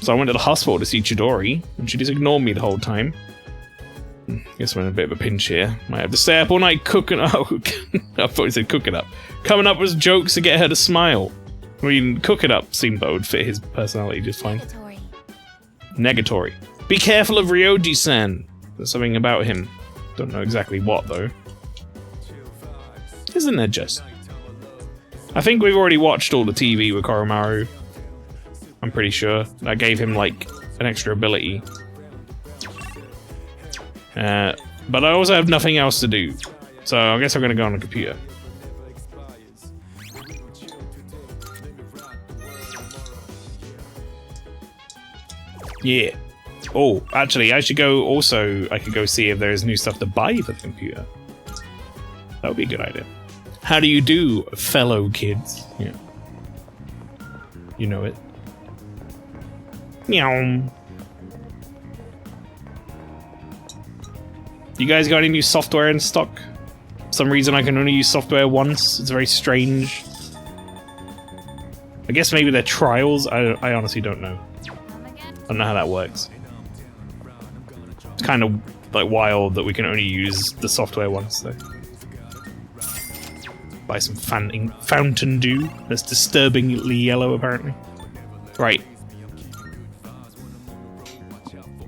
So I went to the hospital to see Chidori, and she just ignored me the whole time. Guess we're in a bit of a pinch here. Might have to stay up all night cooking. Oh, I thought he said cooking up. Coming up with jokes to get her to smile. I mean, cooking up seemed that would fit his personality just fine. Negatory. Be careful of Ryoji-san. There's something about him. Don't know exactly what, though. Isn't there just? I think we've already watched all the TV with Koromaru. I'm pretty sure. That gave him, like, an extra ability. But I also have nothing else to do. So I guess I'm gonna go on the computer. Yeah. Oh, actually, I should go also... I could go see if there is new stuff to buy for the computer. That would be a good idea. How do you do, fellow kids? Yeah. You know it. Meow. You guys got any new software in stock? For some reason I can only use software once. It's very strange. I guess maybe they're trials. I honestly don't know. I don't know how that works. It's kind of like wild that we can only use the software once though. Buy some Fountain Dew. That's disturbingly yellow apparently. Right.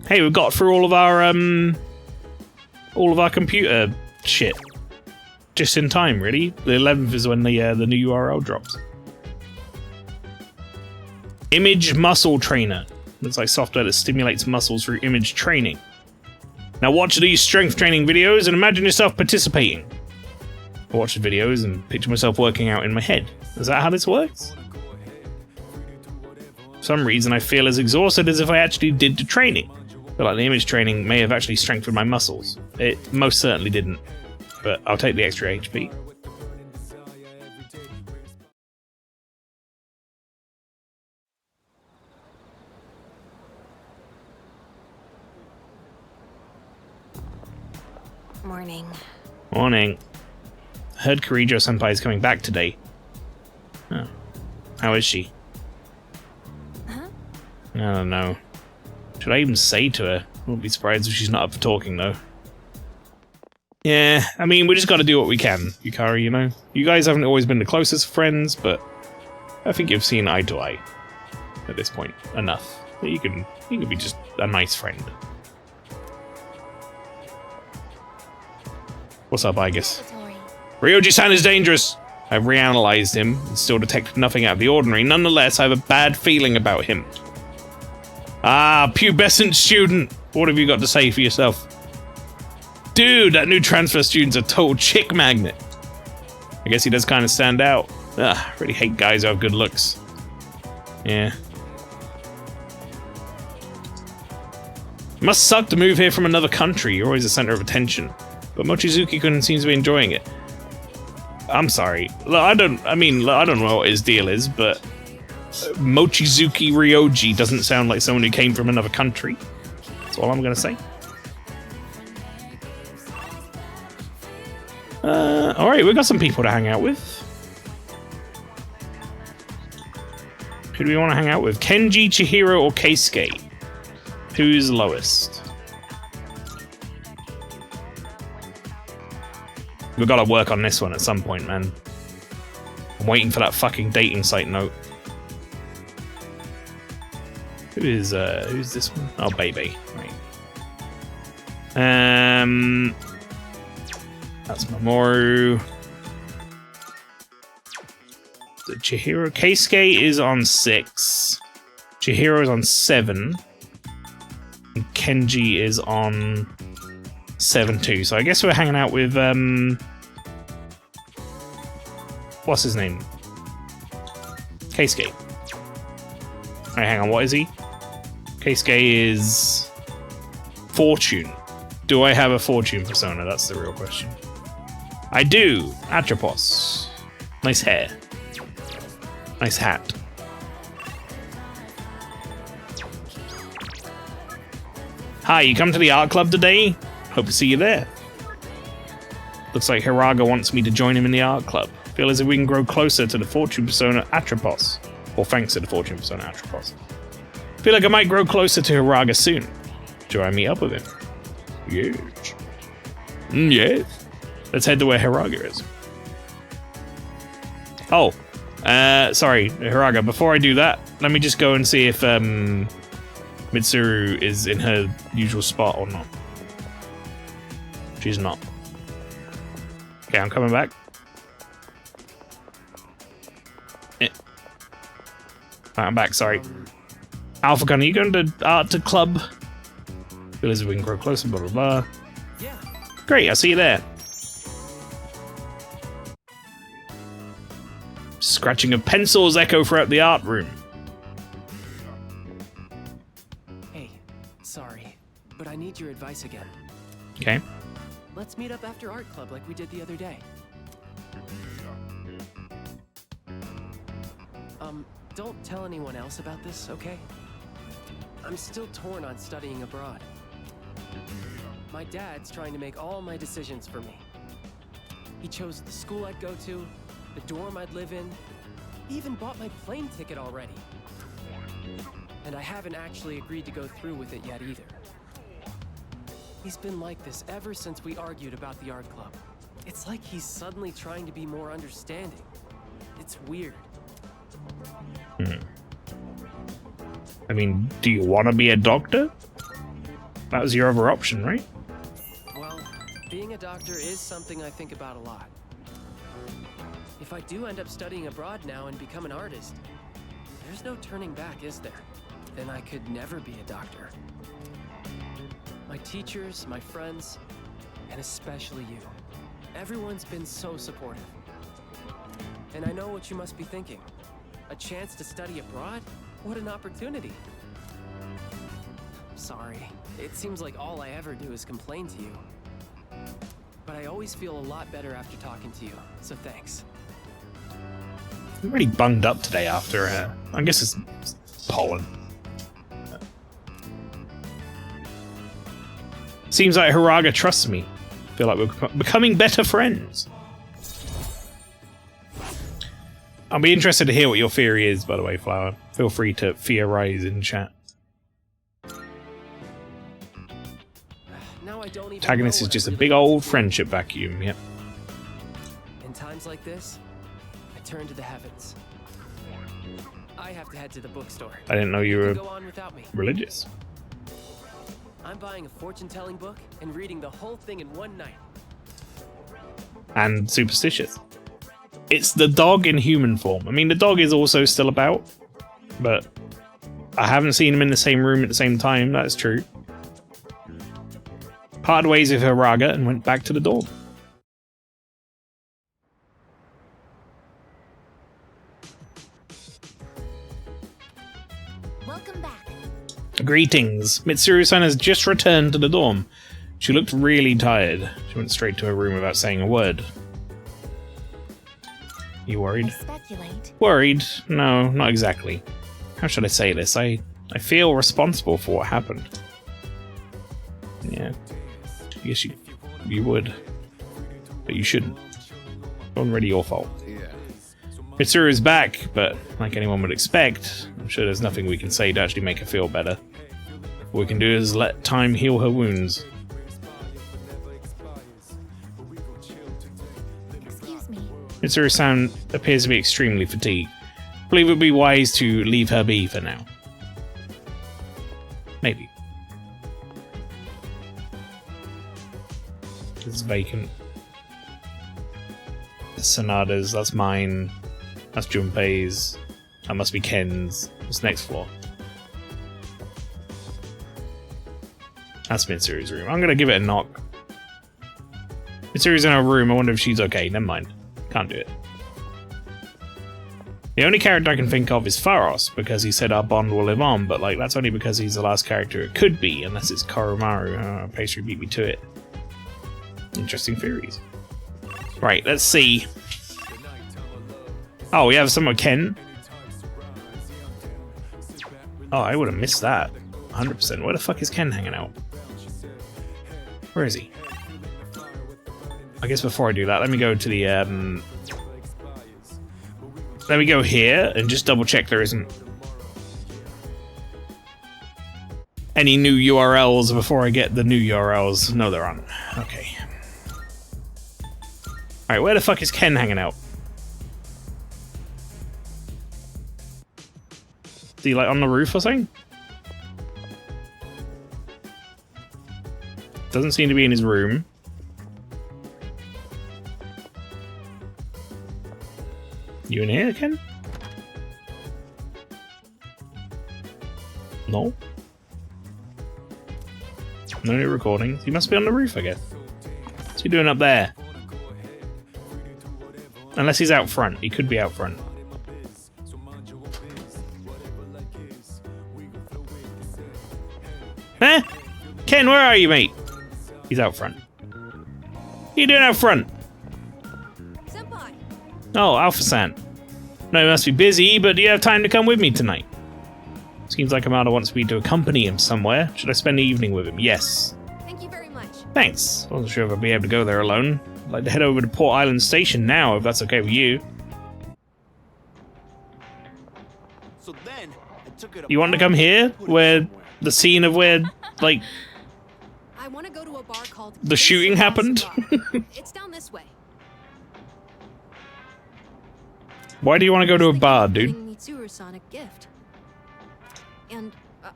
Hey, we've got through all of our computer shit. Just in time, really. The 11th is when the new URL drops. Image Muscle Trainer. Looks like software that stimulates muscles through image training. Now watch these strength training videos and imagine yourself participating. I watch the videos and picture myself working out in my head. Is that how this works? For some reason I feel as exhausted as if I actually did the training. I feel like the image training may have actually strengthened my muscles. It most certainly didn't, but I'll take the extra HP. Morning. Morning. Heard Kirijo-senpai is coming back today. Oh. How is she? Huh? I don't know. Should I even say to her? I wouldn't be surprised if she's not up for talking, though. Yeah, I mean, we just gotta do what we can, Yukari, you know? You guys haven't always been the closest friends, but I think you've seen eye to eye at this point. Enough. You can be just a nice friend. What's up, Igus? Ryoji-san is dangerous! I've reanalyzed him and still detected nothing out of the ordinary. Nonetheless, I have a bad feeling about him. Ah, pubescent student! What have you got to say for yourself? Dude, that new transfer student's a total chick magnet. I guess he does kind of stand out. Ugh, really hate guys who have good looks. Yeah. Must suck to move here from another country. You're always the center of attention. But Mochizuki-kun seems to be enjoying it. I'm sorry. Look, I don't know what his deal is, but Mochizuki Ryoji doesn't sound like someone who came from another country. That's all I'm gonna say. Alright, we've got some people to hang out with. Who do we want to hang out with? Kenji, Chihiro, or Keisuke? Who's lowest? We've got to work on this one at some point, man. I'm waiting for that fucking dating site note. Who's this one? Oh, baby. Right. That's Mamoru. The Chihiro. Keisuke is on 6. Chihiro is on 7. And Kenji is on 7 too. So I guess we're hanging out with what's his name? Keisuke. Alright, hang on, what is he? Keisuke is Fortune. Do I have a Fortune persona? That's the real question. I do. Atropos. Nice hair. Nice hat. Hi, you come to the art club today? Hope to see you there. Looks like Hiraga wants me to join him in the art club. Feel as if we can grow closer to the Fortune persona Atropos. Or thanks to the Fortune persona Atropos. Feel like I might grow closer to Hiraga soon. Do I meet up with him? Yes. Yes. Let's head to where Hiraga is. Oh. Sorry, Hiraga, before I do that, let me just go and see if Mitsuru is in her usual spot or not. She's not. Okay, I'm coming back. Right, I'm back, sorry. Alpha Gun, are you going to art to club? Feel as if we can grow closer, blah blah blah. Yeah. Great, I'll see you there. Scratching of pencils echo throughout the art room. Hey, sorry, but I need your advice again. Okay. Let's meet up after art club like we did the other day. Don't tell anyone else about this, okay? I'm still torn on studying abroad. My dad's trying to make all my decisions for me. He chose the school I'd go to, the dorm I'd live in, he even bought my plane ticket already. And I haven't actually agreed to go through with it yet either. He's been like this ever since we argued about the art club. It's like he's suddenly trying to be more understanding. It's weird. I mean, do you want to be a doctor? That was your other option, right? Well, being a doctor is something I think about a lot. If I do end up studying abroad now and become an artist, there's no turning back, is there? Then I could never be a doctor. My teachers, my friends, and especially you. Everyone's been so supportive. And I know what you must be thinking. A chance to study abroad? What an opportunity. Sorry, it seems like all I ever do is complain to you. But I always feel a lot better after talking to you, so thanks. I'm really bunged up today after, I guess it's pollen. Seems like Hiraga trusts me. Feel like we're becoming better friends. I'll be interested to hear what your theory is, by the way, Flower. Feel free to theorize in chat. Now I don't even Antagonist know is what just I a really big want old to do. friendship vacuum, yep. In times like this, I turn to the heavens. I have to head to the bookstore. I didn't know you You were can go on without me. religious. I'm buying a fortune-telling book and reading the whole thing in one night. And superstitious. It's the dog in human form. I mean, the dog is also still about, but I haven't seen him in the same room at the same time, that's true. Parted ways with Hiraga and went back to the dorm. Welcome back. Greetings. Mitsuru-san has just returned to the dorm. She looked really tired. She went straight to her room without saying a word. You worried? Speculate. Worried? No, not exactly. How should I say this? I feel responsible for what happened. Yeah. I guess you would. But you shouldn't. It wasn't really your fault. Mitsuru is back, but like anyone would expect, I'm sure there's nothing we can say to actually make her feel better. All we can do is let time heal her wounds. Excuse me. Mitsuru-san appears to be extremely fatigued. I believe it would be wise to leave her be for now. Maybe. It's vacant. Sanada's, that's mine. That's Junpei's. That must be Ken's. What's next floor? That's Mitsuru's room. I'm gonna give it a knock. Mitsuru's in her room. I wonder if she's okay. Never mind. Can't do it. The only character I can think of is Pharos, because he said our bond will live on, but like that's only because he's the last character it could be, unless it's Koromaru. Pastry beat me to it. Interesting theories. Right, let's see. Oh, we have someone Ken. Oh, I would have missed that. 100%. Where the fuck is Ken hanging out? Where is he? I guess before I do that, let me go to the let me go here and just double check there isn't any new URLs before I get the new URLs. No, there aren't. Okay. Alright, where the fuck is Ken hanging out? Is he like on the roof or something? Doesn't seem to be in his room. You in here, Ken? No? No new recordings. He must be on the roof, I guess. What's he doing up there? Unless he's out front. He could be out front. Huh? Ken, where are you, mate? He's out front. What are you doing out front? Senpai. Oh, Alpha-san. No, he must be busy, but do you have time to come with me tonight? Seems like Amada wants me to accompany him somewhere. Should I spend the evening with him? Yes. Thank you very much. Thanks. Wasn't sure if I'd be able to go there alone. I'd like to head over to Port Island Station now, if that's okay with you. So then, I took it You want to come here? Where the scene of where, like, I want to go to a bar called the shooting happened? It's down this way. Why do you want to go to a bar, dude? Giving Mitsuru-san a gift. And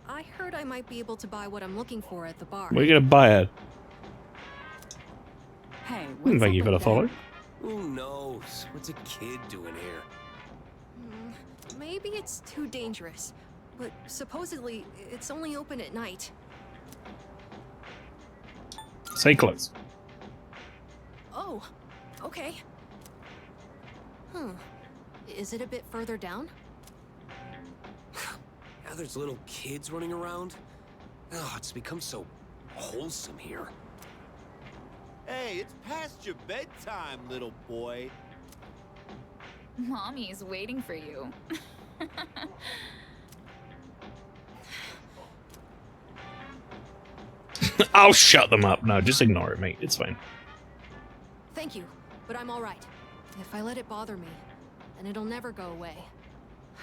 I heard I might be able to buy what I'm looking for at the bar. What are you going to buy her? Hey, Thank you for the follow. Who knows? What's a kid doing here? Maybe it's too dangerous, but supposedly it's only open at night. Say close. Oh, okay. Is it a bit further down? Now there's little kids running around. Oh, it's become so wholesome here. Hey, it's past your bedtime, little boy. Mommy's waiting for you. I'll shut them up. No, just ignore it, mate. It's fine. Thank you, but I'm all right. If I let it bother me, then it'll never go away.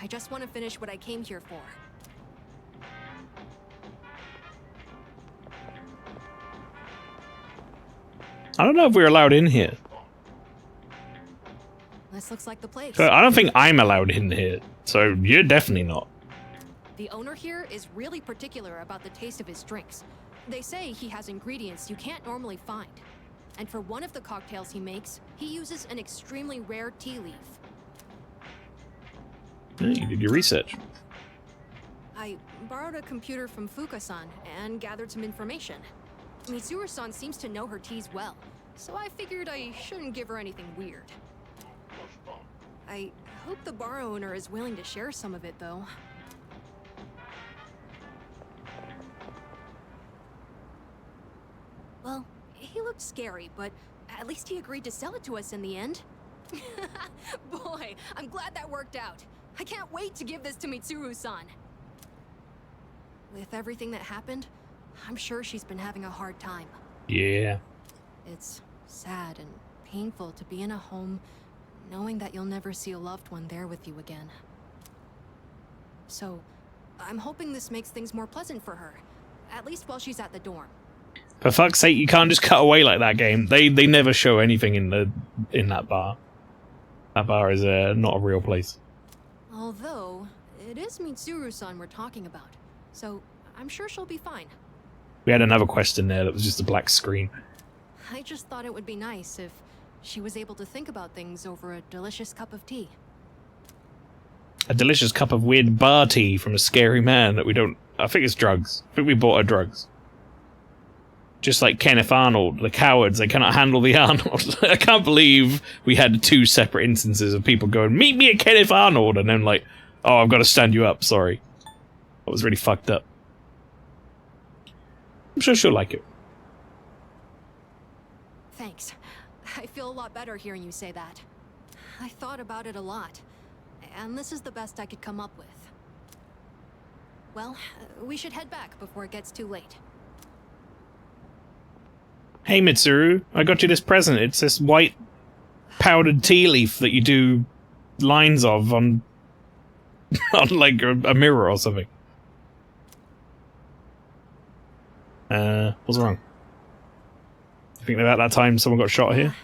I just want to finish what I came here for. I don't know if we're allowed in here. This looks like the place. I don't think I'm allowed in here, so you're definitely not. The owner here is really particular about the taste of his drinks. They say he has ingredients you can't normally find. And for one of the cocktails he makes, he uses an extremely rare tea leaf. Yeah, you did your research. I borrowed a computer from Fuka-san and gathered some information. Mitsuru-san seems to know her teas well, so I figured I shouldn't give her anything weird. I hope the bar owner is willing to share some of it, though. looked scary, but at least he agreed to sell it to us in the end. Boy, I'm glad that worked out. I can't wait to give this to Mitsuru-san. With everything that happened, I'm sure she's been having a hard time. Yeah. It's sad and painful to be in a home knowing that you'll never see a loved one there with you again. So, I'm hoping this makes things more pleasant for her, at least while she's at the dorm. For fuck's sake, you can't just cut away like that, game. They never show anything in that bar. That bar is not a real place. Although, it is Mitsuru-san we're talking about, so I'm sure she'll be fine. We had another quest in there that was just a black screen. I just thought it would be nice if she was able to think about things over a delicious cup of tea. A delicious cup of weird bar tea from a scary man that we don't... I think it's drugs. I think we bought her drugs. Just like Kenneth Arnold, the cowards, they cannot handle the Arnold. I can't believe we had 2 separate instances of people going, meet me at Kenneth Arnold, and then like, oh, I've got to stand you up, sorry. That was really fucked up. I'm sure she'll like it. Thanks. I feel a lot better hearing you say that. I thought about it a lot, and this is the best I could come up with. Well, we should head back before it gets too late. Hey Mitsuru, I got you this present. It's this white powdered tea leaf that you do lines of on like a mirror or something. What's wrong? You think about that time someone got shot here?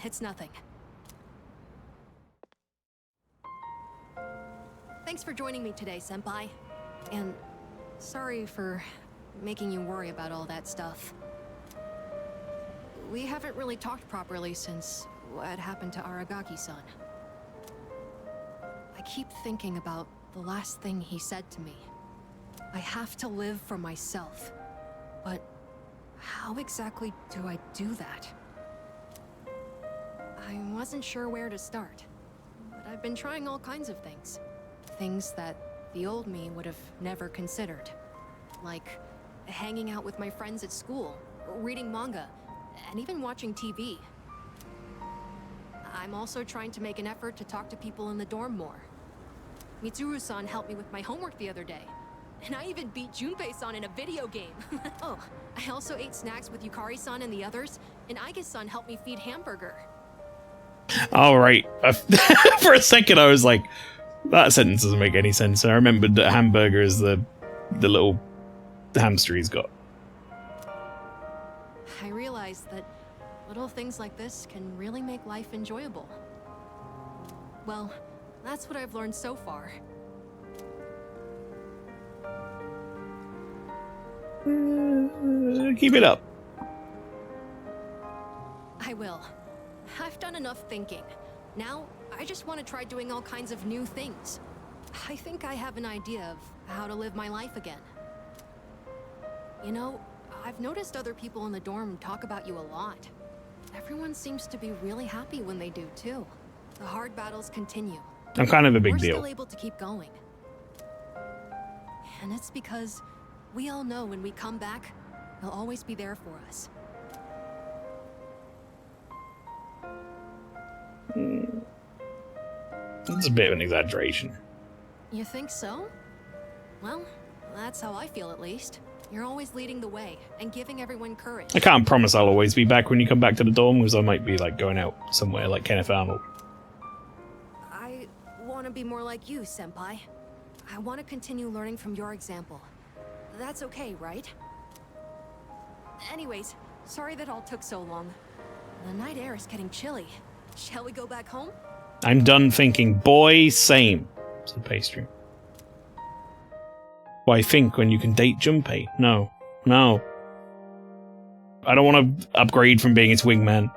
It's nothing. Thanks for joining me today, Senpai. And sorry for making you worry about all that stuff. We haven't really talked properly since what happened to Aragaki-san. I keep thinking about the last thing he said to me. I have to live for myself. But how exactly do I do that? I wasn't sure where to start, but I've been trying all kinds of things. Things that the old me would have never considered. Like hanging out with my friends at school, reading manga, and even watching TV. I'm also trying to make an effort to talk to people in the dorm more. Mitsuru-san helped me with my homework the other day. And I even beat Junpei-san in a video game. Oh, I also ate snacks with Yukari-san and the others, and Aige-san helped me feed Hamburger. All right. For a second, I was like, that sentence doesn't make any sense. I remembered that Hamburger is the little hamster he's got. I realized that little things like this can really make life enjoyable. Well, that's what I've learned so far. Keep it up. I will. I've done enough thinking. Now, I just want to try doing all kinds of new things. I think I have an idea of how to live my life again. You know, I've noticed other people in the dorm talk about you a lot. Everyone seems to be really happy when they do, too. The hard battles continue. I'm kind of a big We're deal. still able to keep going. And it's because we all know when we come back, they'll always be there for us. That's a bit of an exaggeration. You think so? Well, that's how I feel at least. You're always leading the way and giving everyone courage. I can't promise I'll always be back when you come back to the dorm, because I might be like going out somewhere like Kenneth Arnold. I want to be more like you, Senpai. I want to continue learning from your example. That's okay, right? Anyways, sorry that all took so long. The night air is getting chilly. Shall we go back home? I'm done thinking. Boy, same. Said Pastry. Why think when you can date Junpei? No. No. I don't want to upgrade from being its wingman.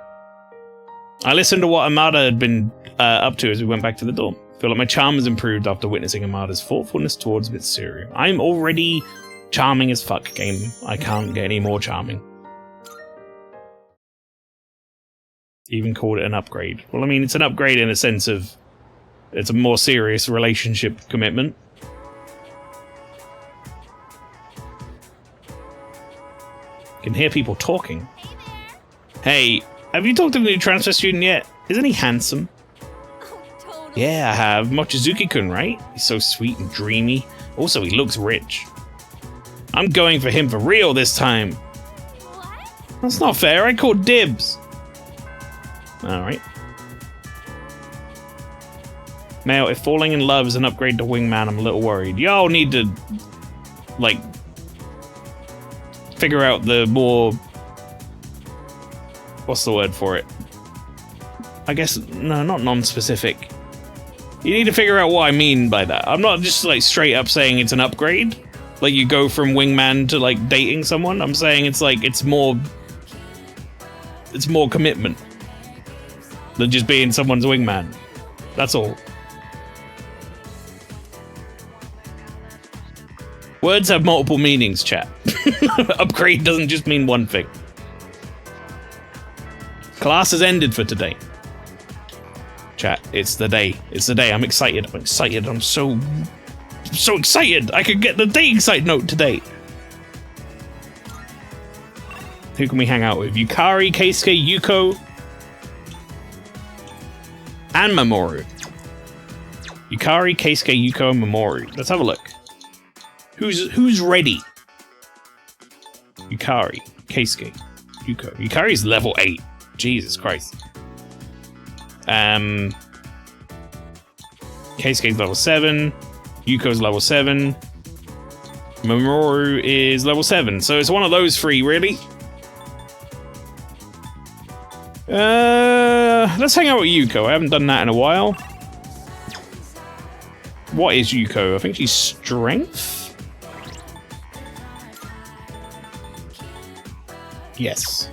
I listened to what Amada had been up to as we went back to the dorm. I feel like my charm has improved after witnessing Amada's thoughtfulness towards Mitsuru. I'm already charming as fuck, game. I can't get any more charming. Even called it an upgrade. Well, I mean, it's an upgrade in a sense of it's a more serious relationship commitment. You can hear people talking. Hey, have you talked to the new transfer student yet? Isn't he handsome? Oh, totally. Yeah, I have. Mochizuki-kun, right? He's so sweet and dreamy. Also, he looks rich. I'm going for him for real this time. What? That's not fair. I called dibs. Alright. Mael, if falling in love is an upgrade to wingman, I'm a little worried. Y'all need to, like, figure out the more... What's the word for it? I guess, no, not non-specific. You need to figure out what I mean by that. I'm not just, like, straight up saying it's an upgrade. Like, you go from wingman to, like, dating someone. I'm saying it's, like, it's more commitment than just being someone's wingman. That's all. Words have multiple meanings, chat. Upgrade doesn't just mean one thing. Class has ended for today. Chat, it's the day. It's the day. I'm excited. I'm excited. I'm so excited. I could get the dating site note today. Who can we hang out with? Yukari, Keisuke, Yuko, and Mamoru. Yukari, Keisuke, Yuko, and Mamoru. Let's have a look. Who's ready? Yukari, Keisuke, Yuko. Yukari's level 8. Jesus Christ. Keisuke's level 7. Yuko's level 7. Mamoru is level 7. So it's one of those three, really. Let's hang out with Yuko. I haven't done that in a while. What is Yuko? I think she's strength? Yes.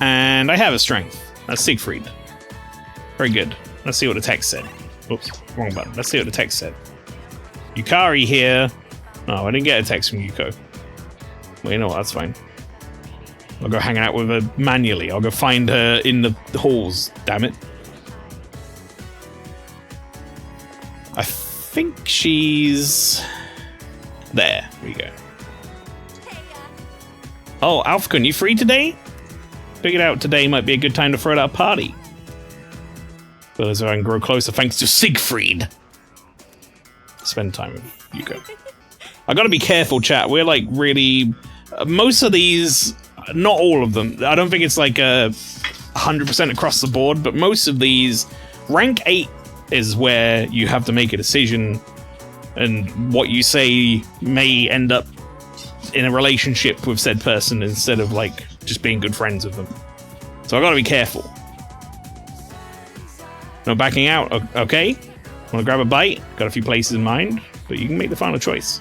And I have a strength. That's Siegfried. Very good. Let's see what the text said. Oops, wrong button. Let's see what the text said. Yukari here. Oh, I didn't get a text from Yuko. Well, you know what? That's fine. I'll go hang out with her manually. I'll go find her in the halls. Damn it. I think she's... there. There we go. Oh, Alpha-kun, you free today? Figured out today might be a good time to throw out a party. So I can grow closer thanks to Siegfried. Spend time with Yuko. I gotta be careful, chat. We're like really... most of these, not all of them. I don't think it's like 100% across the board, but most of these, rank 8 is where you have to make a decision, and what you say may end up in a relationship with said person instead of like just being good friends with them. So I gotta be careful. No backing out, okay? Wanna grab a bite? Got a few places in mind, but you can make the final choice.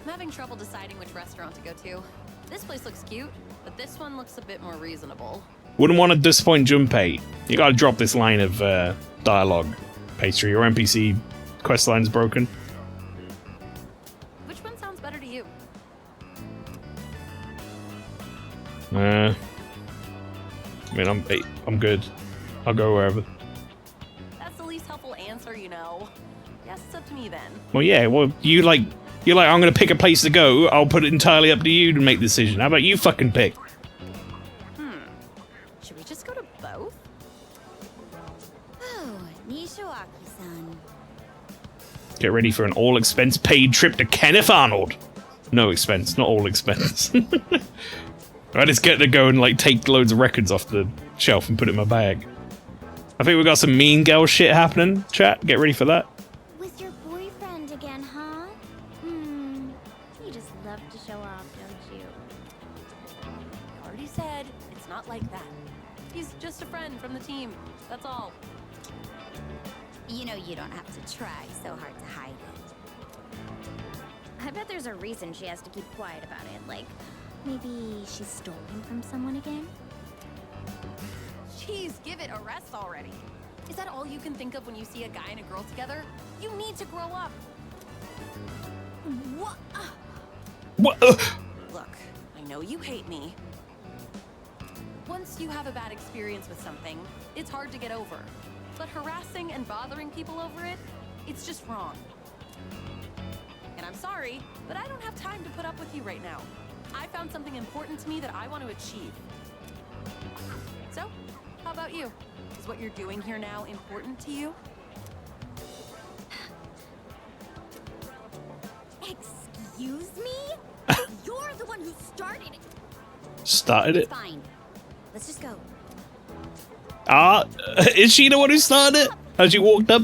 I'm having trouble deciding which restaurant to go to. This place looks cute, but this one looks a bit more reasonable. Wouldn't want to disappoint Junpei. You gotta drop this line of dialogue. Pastry, your NPC quest line's broken. Which one sounds better to you? I mean, I'm good. I'll go wherever. That's the least helpful answer, you know. Guess it's up to me then. Well, yeah. Well, you're like, I'm gonna pick a place to go. I'll put it entirely up to you to make the decision. How about you fucking pick? Should we just go to both? Oh, Nishiwaki-san. Get ready for an all-expense-paid trip to Kenneth Arnold. No expense, not all expense. I just get to go and like take loads of records off the shelf and put it in my bag. I think we got some mean girl shit happening. Chat, get ready for that. With your boyfriend again, huh? You just love to show off, don't you? I already said it's not like that. He's just a friend from the team. That's all. You know you don't have to try so hard to hide it. I bet there's a reason she has to keep quiet about it. Like, maybe she's stolen from someone again? Jeez, give it a rest already. Is that all you can think of when you see a guy and a girl together? You need to grow up. What? What? Look, I know you hate me. Once you have a bad experience with something, it's hard to get over. But harassing and bothering people over it, it's just wrong. And I'm sorry, but I don't have time to put up with you right now. I found something important to me that I want to achieve. So, how about you? Is what you're doing here now important to you? Excuse me? You're the one who started it. Started it? Fine. Let's just go. Ah, is she the one who started it? As you walked up,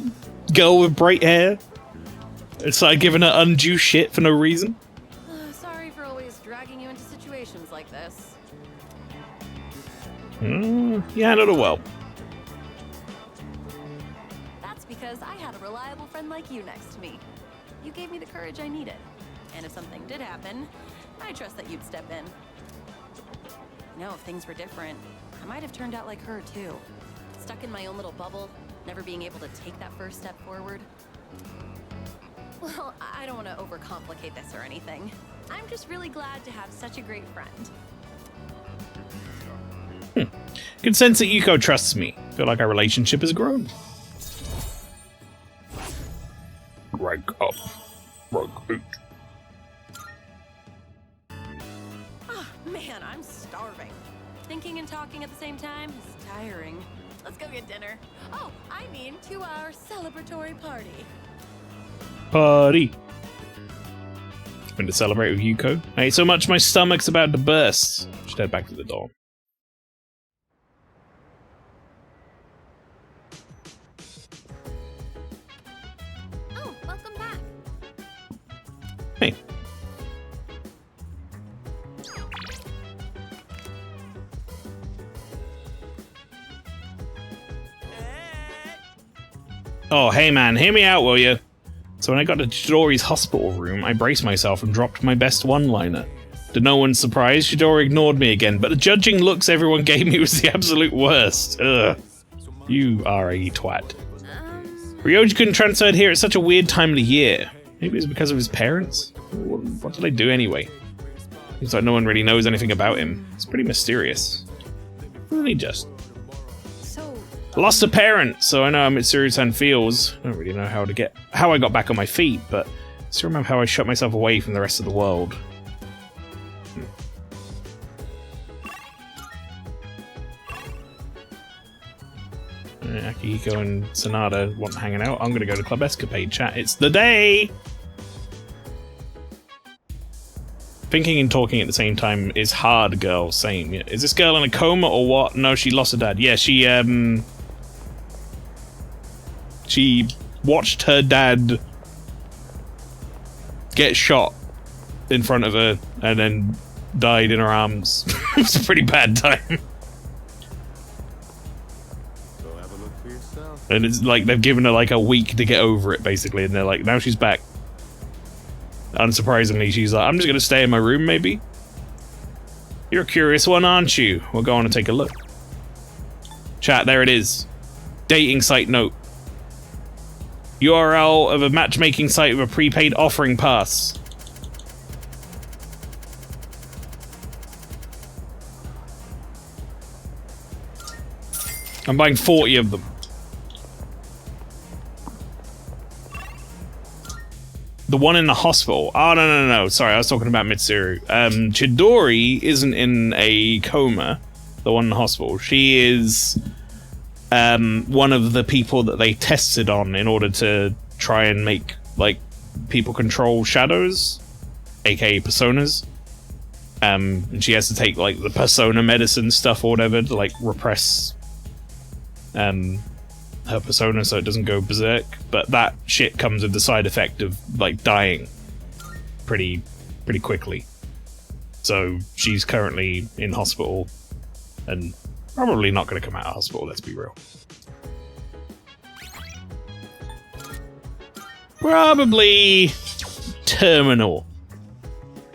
girl with bright hair, and started giving her undue shit for no reason. Sorry for always dragging you into situations like this. Yeah, not a well. That's because I had a reliable friend like you next to me. You gave me the courage I needed. And if something did happen, I trust that you'd step in. You know, if things were different, I might have turned out like her too. Stuck in my own little bubble, never being able to take that first step forward. Well, I don't want to overcomplicate this or anything. I'm just really glad to have such a great friend. Can sense that Yuko trusts me. Feel like our relationship has grown. Rank up. Rank 8. Oh, man, I'm starving. Thinking and talking at the same time is tiring. Let's go get dinner. Oh, I mean to our celebratory party. Party. Going to celebrate with Yuko. I ate so much my stomach's about to burst. Should head back to the door. Oh, welcome back. Hey. Oh, hey man, hear me out, will you? So when I got to Chidori's hospital room, I braced myself and dropped my best one-liner. To no one's surprise, Chidori ignored me again, but the judging looks everyone gave me was the absolute worst. Ugh. You are a twat. Ryoji-kun transferred here at such a weird time of the year. Maybe it's because of his parents? What did they do anyway? Seems like no one really knows anything about him. It's pretty mysterious. Really just. Lost a parent, so I know how Mitsuru-san feels. I don't really know how I got back on my feet, but I still remember how I shut myself away from the rest of the world. Akihiko and Sanada want hanging out. I'm gonna go to Club Escapade chat. It's the day! Thinking and talking at the same time is hard, girl. Same. Yeah. Is this girl in a coma or what? No, she lost her dad. Yeah, she watched her dad get shot in front of her and then died in her arms. It was a pretty bad time. Go have a look for yourself. And it's like they've given her like a week to get over it, basically, and they're like, now she's back. Unsurprisingly, she's like, I'm just gonna stay in my room, maybe? You're a curious one, aren't you? We'll go on and take a look. Chat, there it is. Dating site note. URL of a matchmaking site with a prepaid offering pass. I'm buying 40 of them. The one in the hospital. Oh, no. Sorry, I was talking about Mitsuru. Chidori isn't in a coma. The one in the hospital. She is one of the people that they tested on in order to try and make, like, people control shadows, aka personas. And she has to take, like, the persona medicine stuff or whatever to, like, repress her persona so it doesn't go berserk, but that shit comes with the side effect of, like, dying pretty quickly. So she's currently in hospital and probably not going to come out of hospital, let's be real. Probably terminal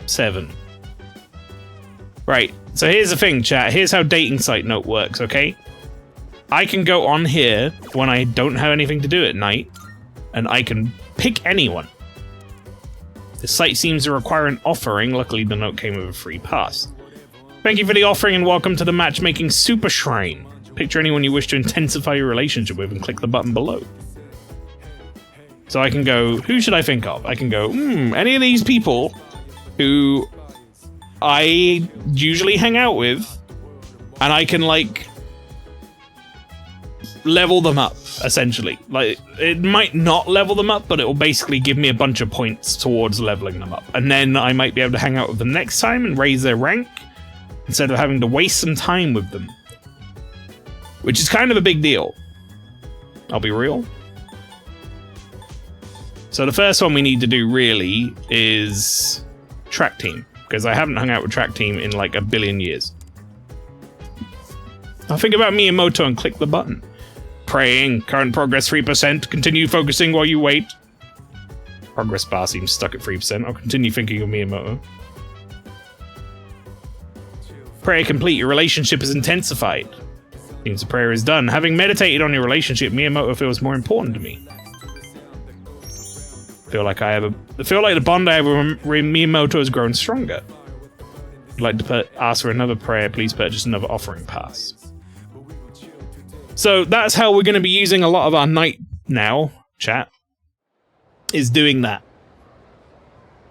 7. Right, so here's the thing, chat. Here's how dating site note works, okay? I can go on here when I don't have anything to do at night, and I can pick anyone. The site seems to require an offering. Luckily, the note came with a free pass. Thank you for the offering and welcome to the matchmaking super shrine. Picture anyone you wish to intensify your relationship with and click the button below. So I can go, who should I think of? I can go, any of these people who I usually hang out with, and I can like level them up, essentially. Like, it might not level them up, but it will basically give me a bunch of points towards leveling them up. And then I might be able to hang out with them next time and raise their rank, instead of having to waste some time with them. Which is kind of a big deal. I'll be real. So the first one we need to do, really, is Track Team. Because I haven't hung out with Track Team in like a billion years. I'll think about Miyamoto and click the button. Praying. Current progress 3%. Continue focusing while you wait. Progress bar seems stuck at 3%. I'll continue thinking of Miyamoto. Prayer complete. Your relationship is intensified. Means the prayer is done. Having meditated on your relationship, Miyamoto feels more important to me. I feel like the bond I have with Miyamoto has grown stronger. I'd like to ask for another prayer. Please purchase another offering pass. So that's how we're going to be using a lot of our night now, chat, is doing that.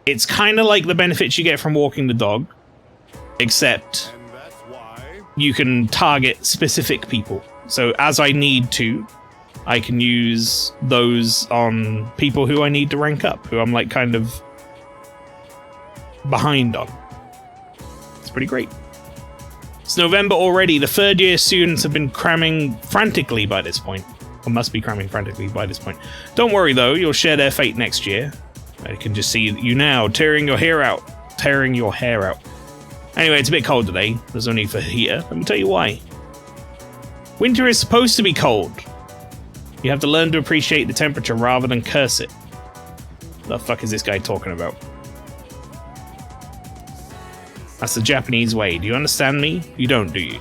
It's kind of like the benefits you get from walking the dog, except you can target specific people. So as I need to, I can use those on people who I need to rank up, who I'm like kind of behind on. It's pretty great. It's November already. The third year students have been cramming frantically by this point. Or must be cramming frantically by this point. Don't worry though, you'll share their fate next year. I can just see you now, tearing your hair out. Anyway, it's a bit cold today. There's no need for heater. Let me tell you why. Winter is supposed to be cold. You have to learn to appreciate the temperature rather than curse it. The fuck is this guy talking about? That's the Japanese way. Do you understand me? You don't, do you?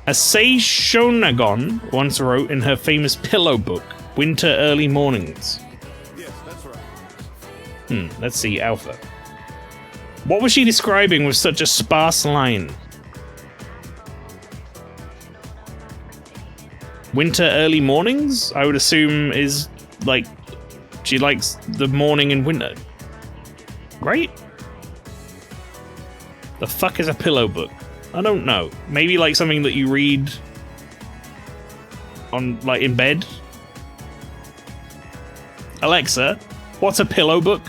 As Sei Shonagon once wrote in her famous pillow book, Winter Early Mornings. Yes, that's right. Let's see, Alpha. What was she describing with such a sparse line? Winter Early Mornings? I would assume is, like, she likes the morning in winter. Right? The fuck is a pillow book? I don't know. Maybe like something that you read on, like, in bed? Alexa, what's a pillow book?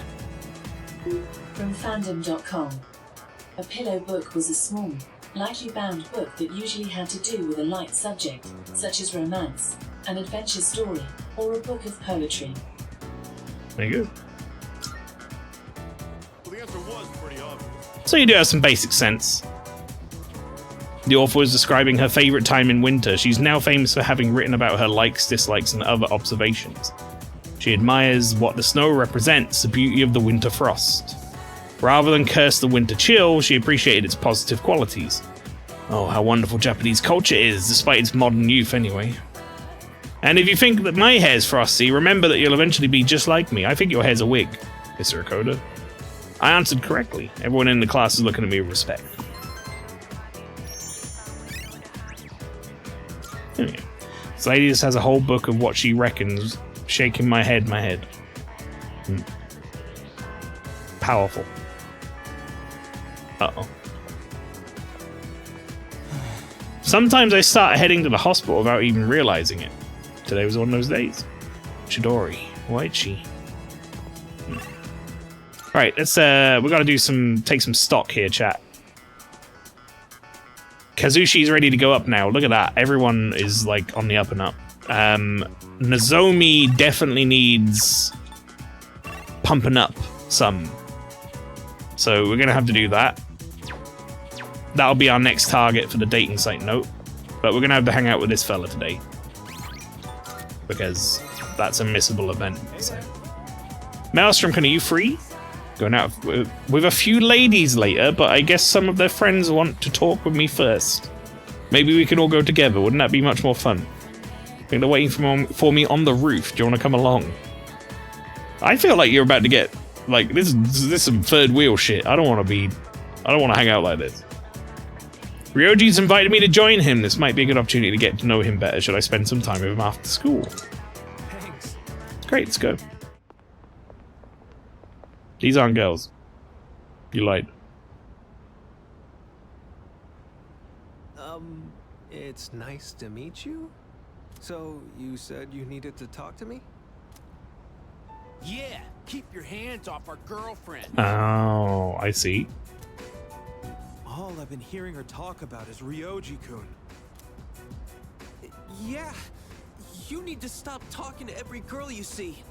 From fandom.com. A pillow book was a small, lightly bound book that usually had to do with a light subject, such as romance, an adventure story, or a book of poetry. There you go. Well, the answer was pretty obvious. So you do have some basic sense. The author was describing her favourite time in winter. She's now famous for having written about her likes, dislikes, and other observations. She admires what the snow represents, the beauty of the winter frost. Rather than curse the winter chill, she appreciated its positive qualities. Oh, how wonderful Japanese culture is, despite its modern youth anyway. And if you think that my hair's frosty, remember that you'll eventually be just like me. I think your hair's a wig, Mr. Akoda. I answered correctly. Everyone in the class is looking at me with respect. There we go. This lady just has a whole book of what she reckons, shaking my head. Powerful. Uh-oh. Sometimes I start heading to the hospital without even realizing it. Today was one of those days. Chidori. Why'd she? Right, let's we gotta take some stock here, chat. Kazushi's ready to go up now. Look at that. Everyone is like on the up and up. Nozomi definitely needs pumping up some. So we're gonna have to do that. That'll be our next target for the dating site note. But we're gonna have to hang out with this fella today. Because that's a missable event. So. Maelstrom, are you free? Going out with a few ladies later, but I guess some of their friends want to talk with me first. Maybe we can all go together. Wouldn't that be much more fun? I think they're waiting for me on the roof. Do you want to come along? I feel like you're about to get like this is some third wheel shit. I don't want to hang out like this. Ryoji's invited me to join him. This might be a good opportunity to get to know him better. Should I spend some time with him after school? Thanks. Great, let's go. These aren't girls. You lied. It's nice to meet you. So, you said you needed to talk to me? Yeah, keep your hands off our girlfriend. Oh, I see. All I've been hearing her talk about is Ryoji-kun. Yeah, you need to stop talking to every girl you see.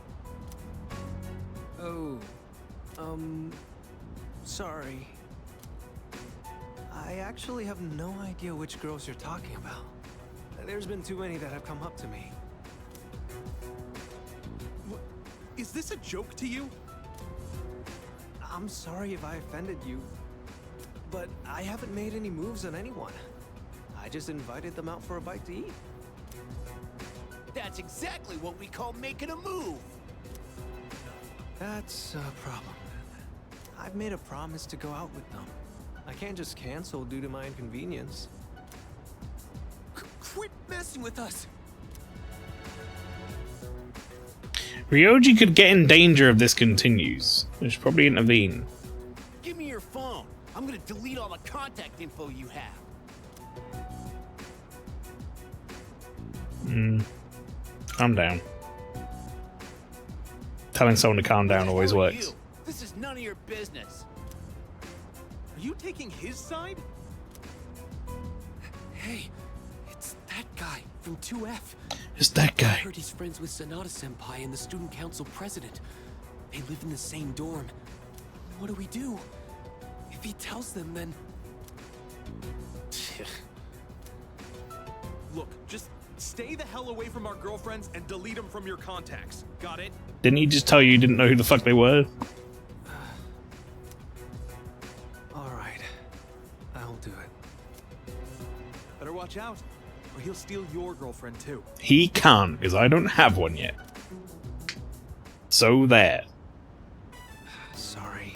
Oh, sorry. I actually have no idea which girls you're talking about. There's been too many that have come up to me. Is this a joke to you? I'm sorry if I offended you, but I haven't made any moves on anyone. I just invited them out for a bite to eat. That's exactly what we call making a move. That's a problem. I've made a promise to go out with them. I can't just cancel due to my inconvenience. Quit messing with us! Ryoji could get in danger if this continues. We should probably intervene. Give me your phone. I'm gonna delete all the contact info you have. Calm down. Telling someone to calm down always Who are works. you? This is none of your business. Are you taking his side? Hey, it's that guy from 2F. It's that I guy. heard he's friends with Sonata-senpai and the student council president. They live in the same dorm. What do we do? If he tells them, then... Look, just stay the hell away from our girlfriends and delete them from your contacts. Got it? Didn't he just tell you didn't know who the fuck they were? Alright. I'll do it. Better watch out, or he'll steal your girlfriend too. He can't, because I don't have one yet. So there. Sorry.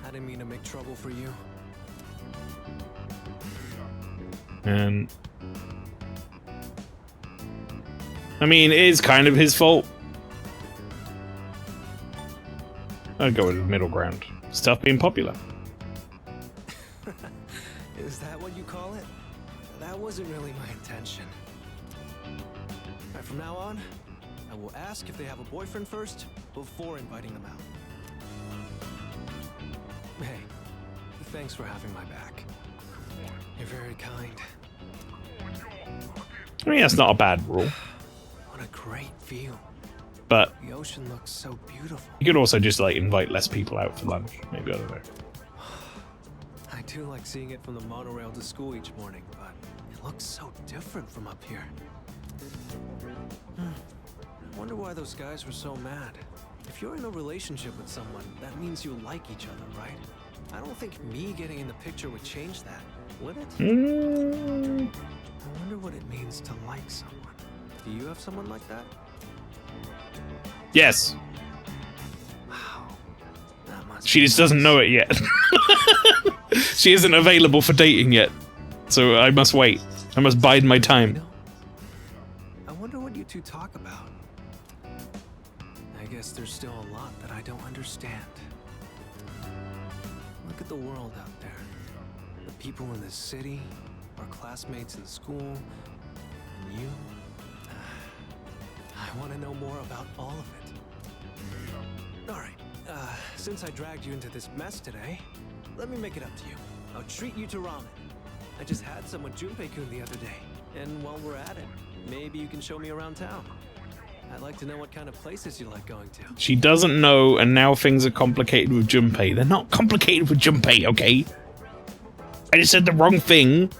I didn't mean to make trouble for you. And I mean, it is kind of his fault. I'd go with the middle ground. Stuff being popular. Is that what you call it? That wasn't really my intention. Alright, from now on, I will ask if they have a boyfriend first, before inviting them out. Hey, thanks for having my back. You're very kind. I mean, that's not a bad rule. What a great view. But The ocean looks so beautiful. you could also just like invite less people out for lunch. Maybe, I don't know. I do like seeing it from the monorail to school each morning, but it looks so different from up here. I wonder why those guys were so mad. If you're in a relationship with someone, that means you like each other, right? I don't think me getting in the picture would change that, would it? I wonder what it means to like someone. Do you have someone like that? Yes. Wow. That must She be just doesn't nice. know it yet. She isn't available for dating yet. So I must wait. I must bide my You time. know, I wonder what you two talk about. I guess there's still a lot that I don't understand. Look at the world out there. The people in this city, our classmates in school, and you. I want to know more about all of it. Alright, since I dragged you into this mess today, let me make it up to you. I'll treat you to ramen. I just had some with Junpei-kun the other day. And while we're at it, maybe you can show me around town. I'd like to know what kind of places you like going to. She doesn't know, and now things are complicated with Junpei. They're not complicated with Junpei, okay? I just said the wrong thing,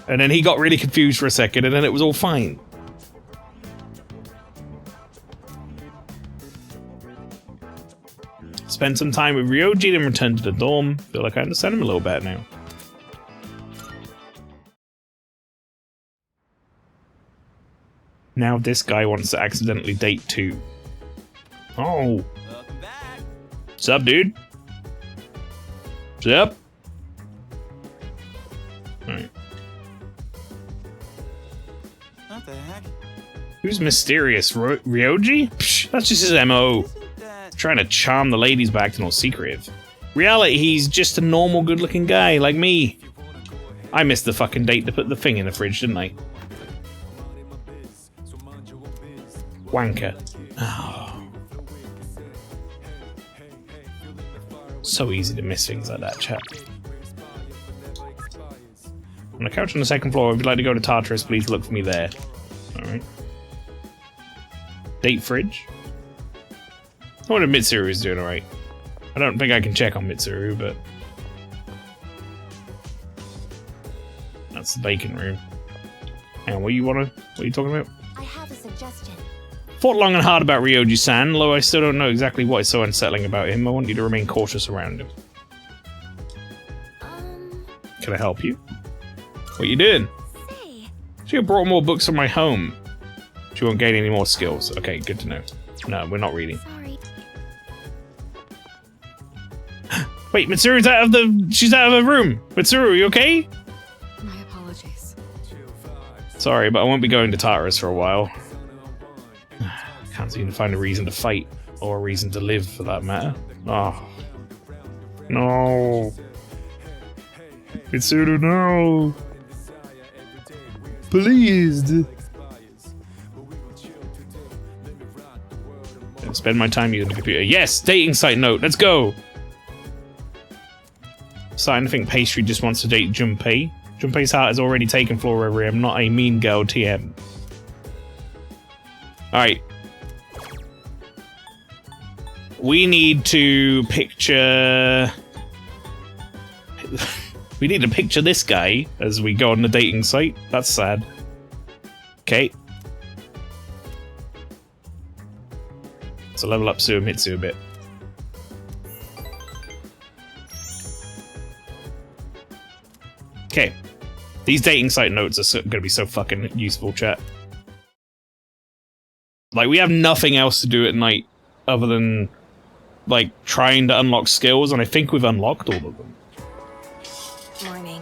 and then he got really confused for a second, and then it was all fine. Spend some time with Ryoji, then return to the dorm. Feel like I understand him a little better now. Now this guy wants to accidentally date too. Oh. Welcome back. What's up, dude? What's up? Alright. What the heck? Who's mysterious? Ryoji? Psh, that's just his MO. Isn't that... Trying to charm the ladies by acting all secretive. Reality, he's just a normal, good-looking guy like me. If you wanna go I missed the fucking date to put the thing in the fridge, didn't I? Wanker. Oh. So easy to miss things like that, chat. On the couch on the second floor, if you'd like to go to Tartarus, please look for me there. Alright. Date fridge. I wonder if Mitsuru is doing alright. I don't think I can check on Mitsuru, but... That's the bacon room. And what are you talking about? I have a suggestion. Thought long and hard about Ryoji-san, though I still don't know exactly what is so unsettling about him. I want you to remain cautious around him. Can I help you? What you doing? Say. She brought more books from my home. She won't gain any more skills. Okay, good to know. No, we're not reading. Sorry. Wait, Mitsuru's she's out of her room. Mitsuru, you okay? My apologies. Sorry, but I won't be going to Tartarus for a while. Can't seem to find a reason to fight, or a reason to live for that matter. Oh. No. Mitsuru, no. Please. Spend my time using the computer. Yes, dating site note. Let's go. Starting to think Pastry just wants to date Junpei. Junpei's heart has already taken floor over him. Not a mean girl, TM. Alright. We need to picture... we need to picture this guy as we go on the dating site. That's sad. Okay. So level up Suamitsu a bit. Okay. These dating site notes are going to be so fucking useful, chat. Like, we have nothing else to do at night other than, like, trying to unlock skills, and I think we've unlocked all of them. Morning.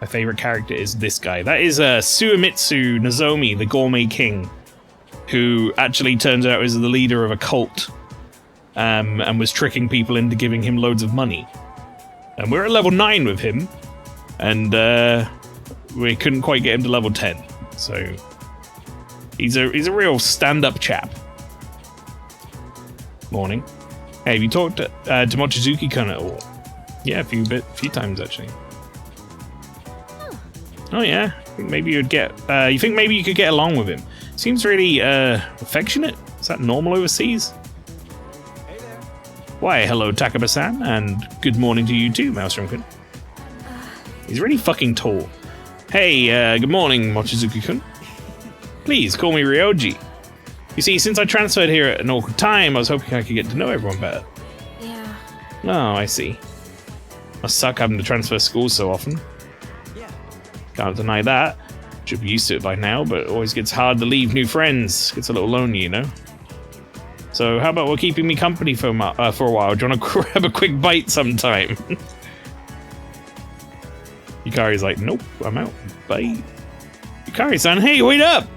My favorite character is this guy. That is Suamitsu Nozomi, the Gourmet King, who actually turns out is the leader of a cult, and was tricking people into giving him loads of money. And we're at level 9 with him, and we couldn't quite get him to level 10. So he's a real stand-up chap. Morning. Hey, have you talked to Mochizuki-kun at all? Yeah, a few times actually. Oh yeah, I think maybe you'd get. You think maybe you could get along with him? Seems really affectionate. Is that normal overseas? Hey there. Why, hello Takaba-san, and good morning to you too, Maelstrom-kun. He's really fucking tall. Hey, good morning, Mochizuki-kun. Please call me Ryoji. You see, since I transferred here at an awkward time, I was hoping I could get to know everyone better. Yeah. Oh, I see. Must suck having to transfer schools so often. Yeah. Can't deny that. Should be used to it by now, but it always gets hard to leave new friends. Gets a little lonely, you know? So how about we're keeping me company for a while? Do you want to grab a quick bite sometime? Yukari's like, nope, I'm out. Bye. Yukari-san, hey, wait up!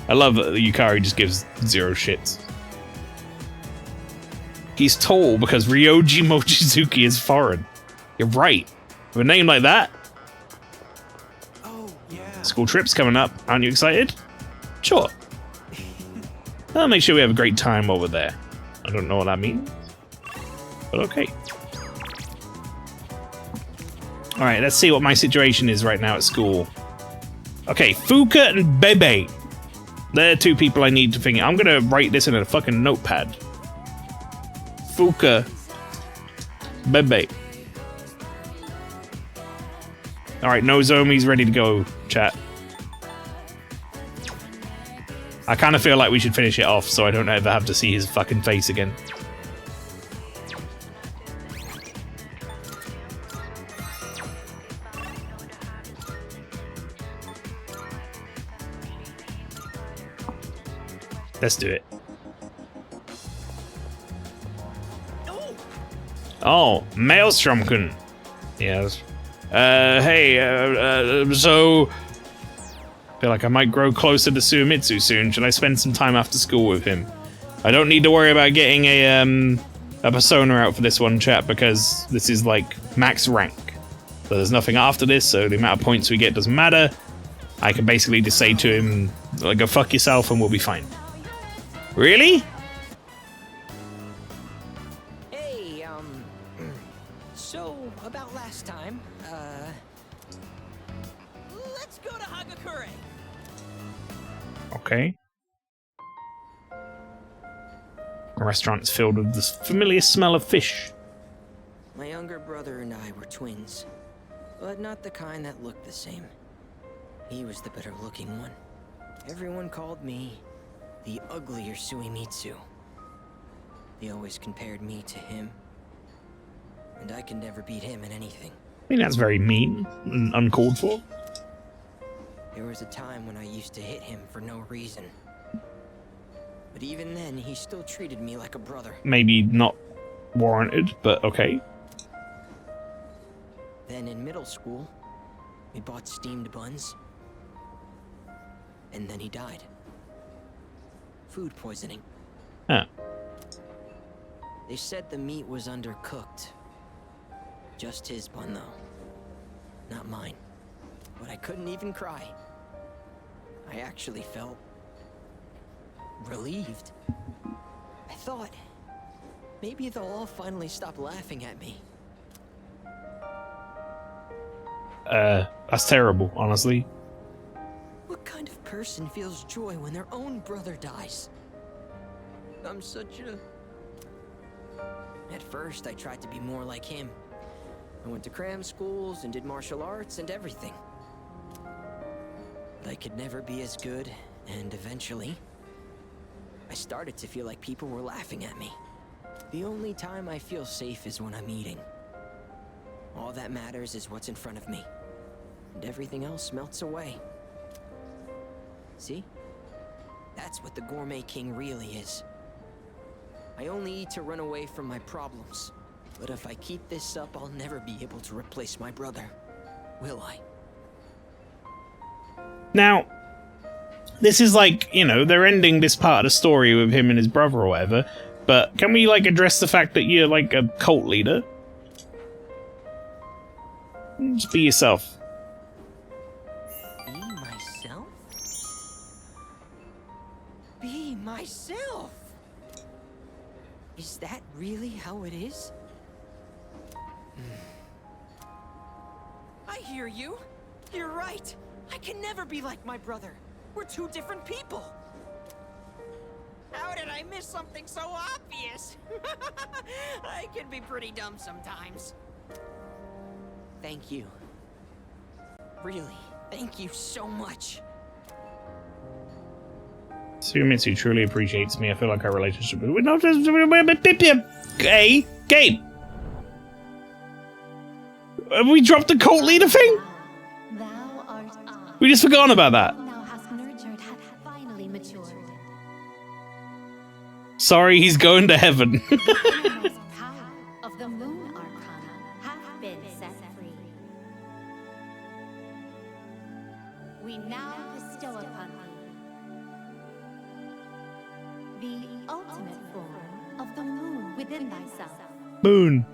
I love that Yukari just gives zero shits. He's tall because Ryoji Mochizuki is foreign. You're right. With a name like that? Oh, yeah. School trip's coming up. Aren't you excited? Sure. I'll make sure we have a great time over there. I don't know what that means, but okay. Alright, let's see what my situation is right now at school. Okay, Fuka and Bebe. They're two people I need to think. I'm gonna write this in a fucking notepad. Fuka. Bebe. Alright, Nozomi's ready to go, chat. I kind of feel like we should finish it off so I don't ever have to see his fucking face again. Let's do it. Oh, Maelstrom-kun. Yes. Hey, so... I feel like I might grow closer to Suamitsu soon. Should I spend some time after school with him? I don't need to worry about getting a persona out for this one, chat, because this is, like, max rank. So there's nothing after this, so the amount of points we get doesn't matter. I can basically just say to him, like, go fuck yourself and we'll be fine. Really? Hey, so about last time, let's go to Hagakure. Okay. The restaurant is filled with this familiar smell of fish. My younger brother and I were twins, but not the kind that looked the same. He was the better looking one. Everyone called me the uglier Suimitsu. They always compared me to him, and I could never beat him in anything. I mean, that's very mean and uncalled for. There was a time when I used to hit him for no reason. But even then, he still treated me like a brother. Maybe not warranted, but okay. Then in middle school, we bought steamed buns. And then he died. Food poisoning. Huh. They said the meat was undercooked. Just his bun, though. Not mine. But I couldn't even cry. I actually felt relieved. I thought maybe they'll all finally stop laughing at me. That's terrible, honestly. What kind of person feels joy when their own brother dies? I'm such a... At first, I tried to be more like him. I went to cram schools and did martial arts and everything. But I could never be as good, and eventually, I started to feel like people were laughing at me. The only time I feel safe is when I'm eating. All that matters is what's in front of me, and everything else melts away. See? That's what the Gourmet King really is. I only eat to run away from my problems. But if I keep this up, I'll never be able to replace my brother. Will I? Now, this is like, you know, they're ending this part of the story with him and his brother or whatever, but can we, like, address the fact that you're, like, a cult leader? Just be yourself. Be myself? Be myself? Is that really how it is? I hear you. You're right. I can never be like my brother. We're two different people. How did I miss something so obvious? I can be pretty dumb sometimes. Thank you. Really, thank you so much. Suimitsu truly appreciates me. I feel like our relationship is not just Hey, Gabe. Have we dropped the cult leader thing? Thou art We just forgotten about that. Thou hast nurtured, hath finally matured. Sorry, he's going to heaven. The power of the moon arcana hath been set free. We now bestow upon thee the ultimate form of the moon within thyself. Moon.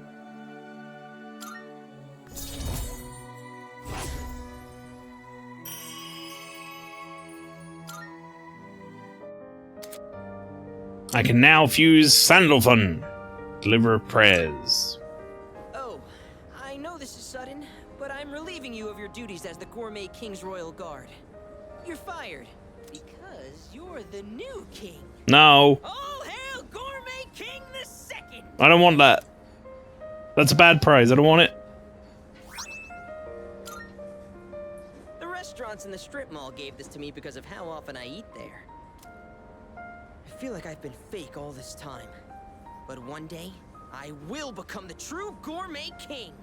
I can now fuse Sandalphon. Deliver prayers. Oh, I know this is sudden, but I'm relieving you of your duties as the Gourmet King's Royal Guard. You're fired, because you're the new king. No. All hail Gourmet King the Second! I don't want that. That's a bad prize. I don't want it. The restaurants in the strip mall gave this to me because of how often I eat there. I feel like I've been fake all this time. But one day, I will become the true Gourmet King.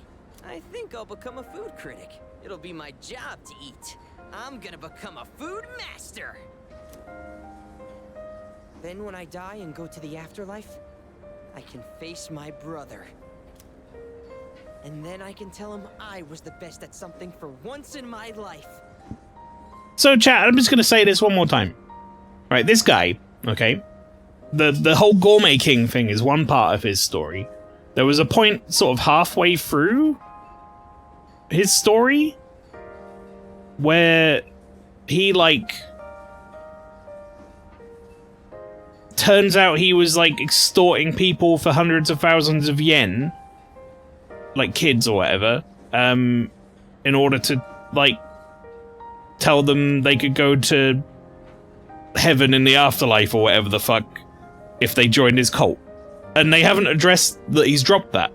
I think I'll become a food critic. It'll be my job to eat. I'm gonna become a food master. Then when I die and go to the afterlife, I can face my brother. And then I can tell him I was the best at something for once in my life. So, chat, I'm just going to say this one more time. Right, this guy, okay, the whole Gourmet King thing is one part of his story. There was a point sort of halfway through his story where he like turns out he was like extorting people for hundreds of thousands of yen, like kids or whatever, in order to like tell them they could go to heaven in the afterlife or whatever the fuck if they joined his cult. And they haven't addressed that he's dropped that.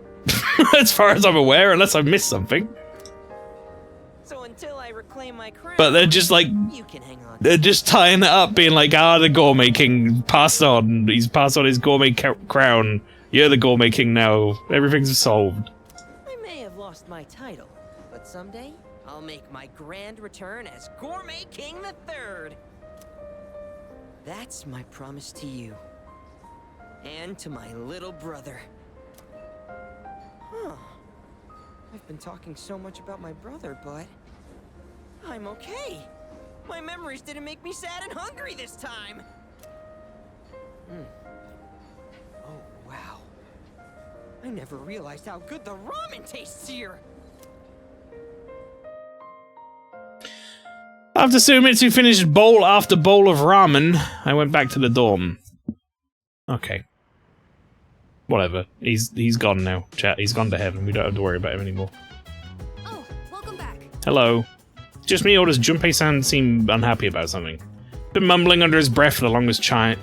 As far as I'm aware, unless I've missed something. So until I reclaim my crown, But they're just like, you can hang on. they're just tying it up, being like, the Gourmet King passed on. He's passed on his gourmet crown. You're the Gourmet King now. Everything's solved. I may have lost my title, but someday I'll make my grand return as Gourmet King III. That's my promise to you. And to my little brother. Huh. I've been talking so much about my brother, but I'm okay. My memories didn't make me sad and hungry this time. Oh, wow. I never realized how good the ramen tastes here. After Sumitsu finished bowl after bowl of ramen, I went back to the dorm. Okay. Whatever. He's gone now, chat. He's gone to heaven. We don't have to worry about him anymore. Oh, welcome back. Hello. Just me, or does Junpei-san seem unhappy about something? Been mumbling under his breath for the longest time.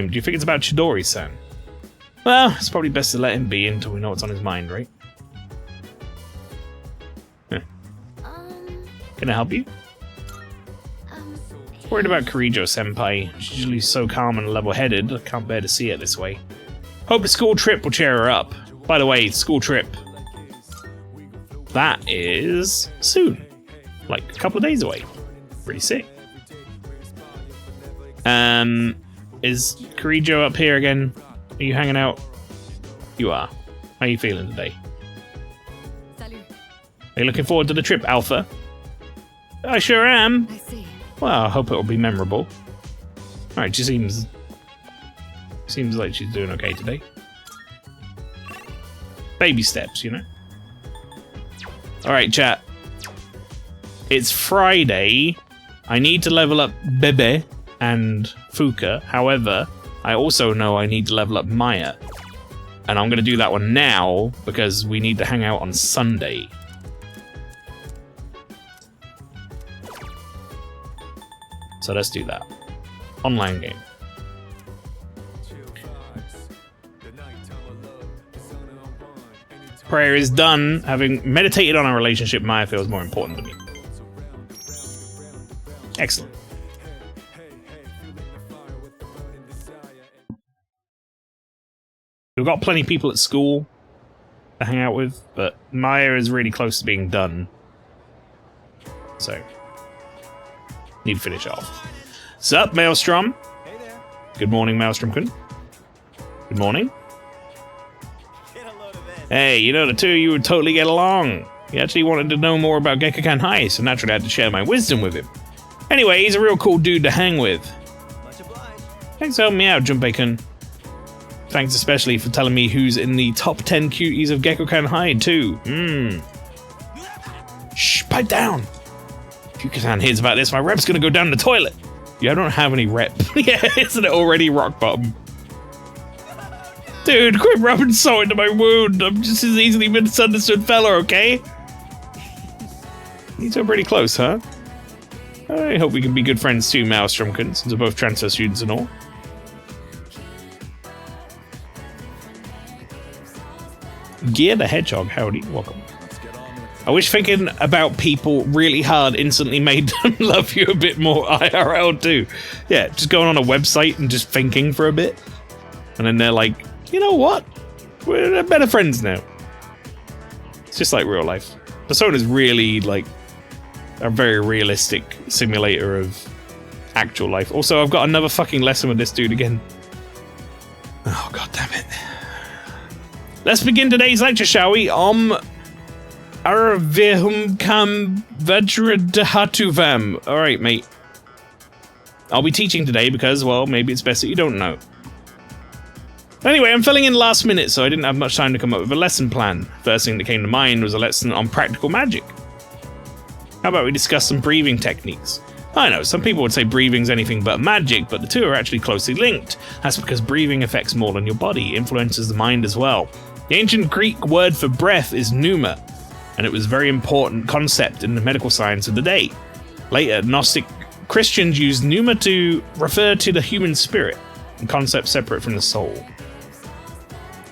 Do you think it's about Chidori-san? Well, it's probably best to let him be until we know what's on his mind, right? Can I help you? Worried about Kirijo-senpai. She's usually so calm and level-headed, I can't bear to see it this way. Hope the school trip will cheer her up. By the way, school trip. That is soon. Like a couple of days away. Pretty sick. Is Kirijo up here again? Are you hanging out? You are. How are you feeling today? Salut. Are you looking forward to the trip, Alpha? I sure am. I see. Well, I hope it will be memorable. Alright, she seems like she's doing okay today. Baby steps, you know? Alright, chat. It's Friday. I need to level up Bebe and Fuka. However, I also know I need to level up Maya. And I'm going to do that one now because we need to hang out on Sunday. So let's do that. Online game. Prayer is done. Having meditated on our relationship, Maya feels more important to me. Excellent. We've got plenty of people at school to hang out with, but Maya is really close to being done. So, need to finish off. Sup, Maelstrom? Hey there. Good morning, Maelstrom-kun. Good morning. Get a load of this. Hey, you know, the two of you would totally get along. He actually wanted to know more about Gekkokan High, so naturally I had to share my wisdom with him. Anyway, he's a real cool dude to hang with. Much obliged. Thanks for helping me out, Junpei-kun. Thanks especially for telling me who's in the top 10 cuties of Gekkokan High, too. Shh, pipe down. If Yuka-san hears about this, my rep's gonna go down the toilet. Yeah, I don't have any rep. Yeah, isn't it already rock bottom? Dude, quit rubbing salt into my wound. I'm just as easily misunderstood fella, okay? These are pretty close, huh? I hope we can be good friends too, Maelstrom-kun, since we're both transfer students and all. Gear the Hedgehog, howdy, welcome. I wish thinking about people really hard instantly made them love you a bit more IRL too. Yeah, just going on a website and just thinking for a bit. And then they're like, you know what? We're better friends now. It's just like real life. Persona's really like a very realistic simulator of actual life. Also, I've got another fucking lesson with this dude again. Oh, god damn it. Let's begin today's lecture, shall we? Arvihum kam vajradhatuvam. Alright, mate. I'll be teaching today because, well, maybe it's best that you don't know. Anyway, I'm filling in last minute, so I didn't have much time to come up with a lesson plan. First thing that came to mind was a lesson on practical magic. How about we discuss some breathing techniques? I know, some people would say breathing's anything but magic, but the two are actually closely linked. That's because breathing affects more than your body, influences the mind as well. The ancient Greek word for breath is pneuma, and it was a very important concept in the medical science of the day. Later, Gnostic Christians used pneuma to refer to the human spirit, a concept separate from the soul.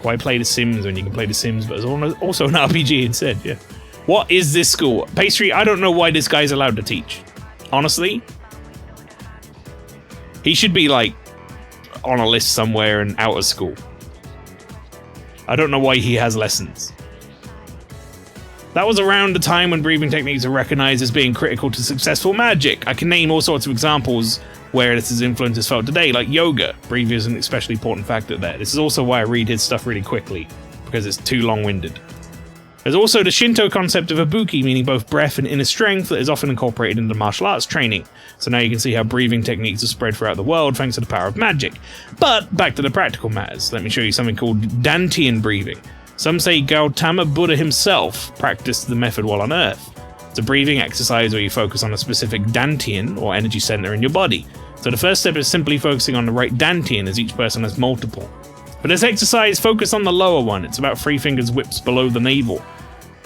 Why play The Sims when you can play The Sims, but there's also an RPG instead, yeah. What is this school? Pastry, I don't know why this guy's allowed to teach. Honestly, he should be like on a list somewhere and out of school. I don't know why he has lessons. That was around the time when breathing techniques are recognized as being critical to successful magic. I can name all sorts of examples where this influence is felt today, like yoga. Breathing is an especially important factor there. This is also why I read his stuff really quickly, because it's too long-winded. There's also the Shinto concept of ibuki, meaning both breath and inner strength, that is often incorporated into martial arts training. So now you can see how breathing techniques are spread throughout the world thanks to the power of magic. But back to the practical matters. Let me show you something called Dantian breathing. Some say Gautama Buddha himself practiced the method while on Earth. It's a breathing exercise where you focus on a specific Dantian, or energy center in your body. So the first step is simply focusing on the right Dantian, as each person has multiple. For this exercise, focus on the lower one. It's about 3 fingers whips below the navel.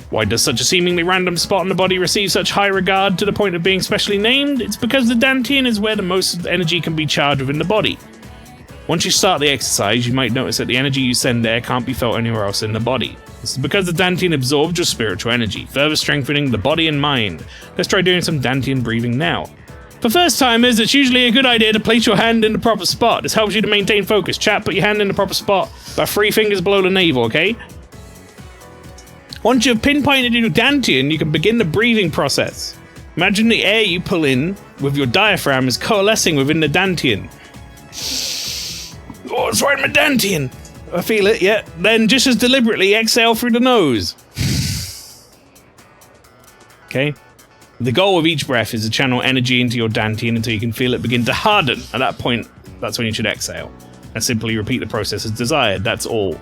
Why does such a seemingly random spot in the body receive such high regard to the point of being specially named? It's because the Dantian is where the most energy can be charged within the body. Once you start the exercise, you might notice that the energy you send there can't be felt anywhere else in the body. This is because the Dantian absorbs your spiritual energy, further strengthening the body and mind. Let's try doing some Dantian breathing now. For first timers, it's usually a good idea to place your hand in the proper spot. This helps you to maintain focus. Chat, put your hand in the proper spot, about 3 fingers below the navel, okay? Once you've pinpointed your Dantian, you can begin the breathing process. Imagine the air you pull in with your diaphragm is coalescing within the Dantian. Oh, it's right in my Dantian. I feel it, yeah. Then just as deliberately exhale through the nose. Okay? The goal of each breath is to channel energy into your Dantian until you can feel it begin to harden. At that point, that's when you should exhale. And simply repeat the process as desired, that's all.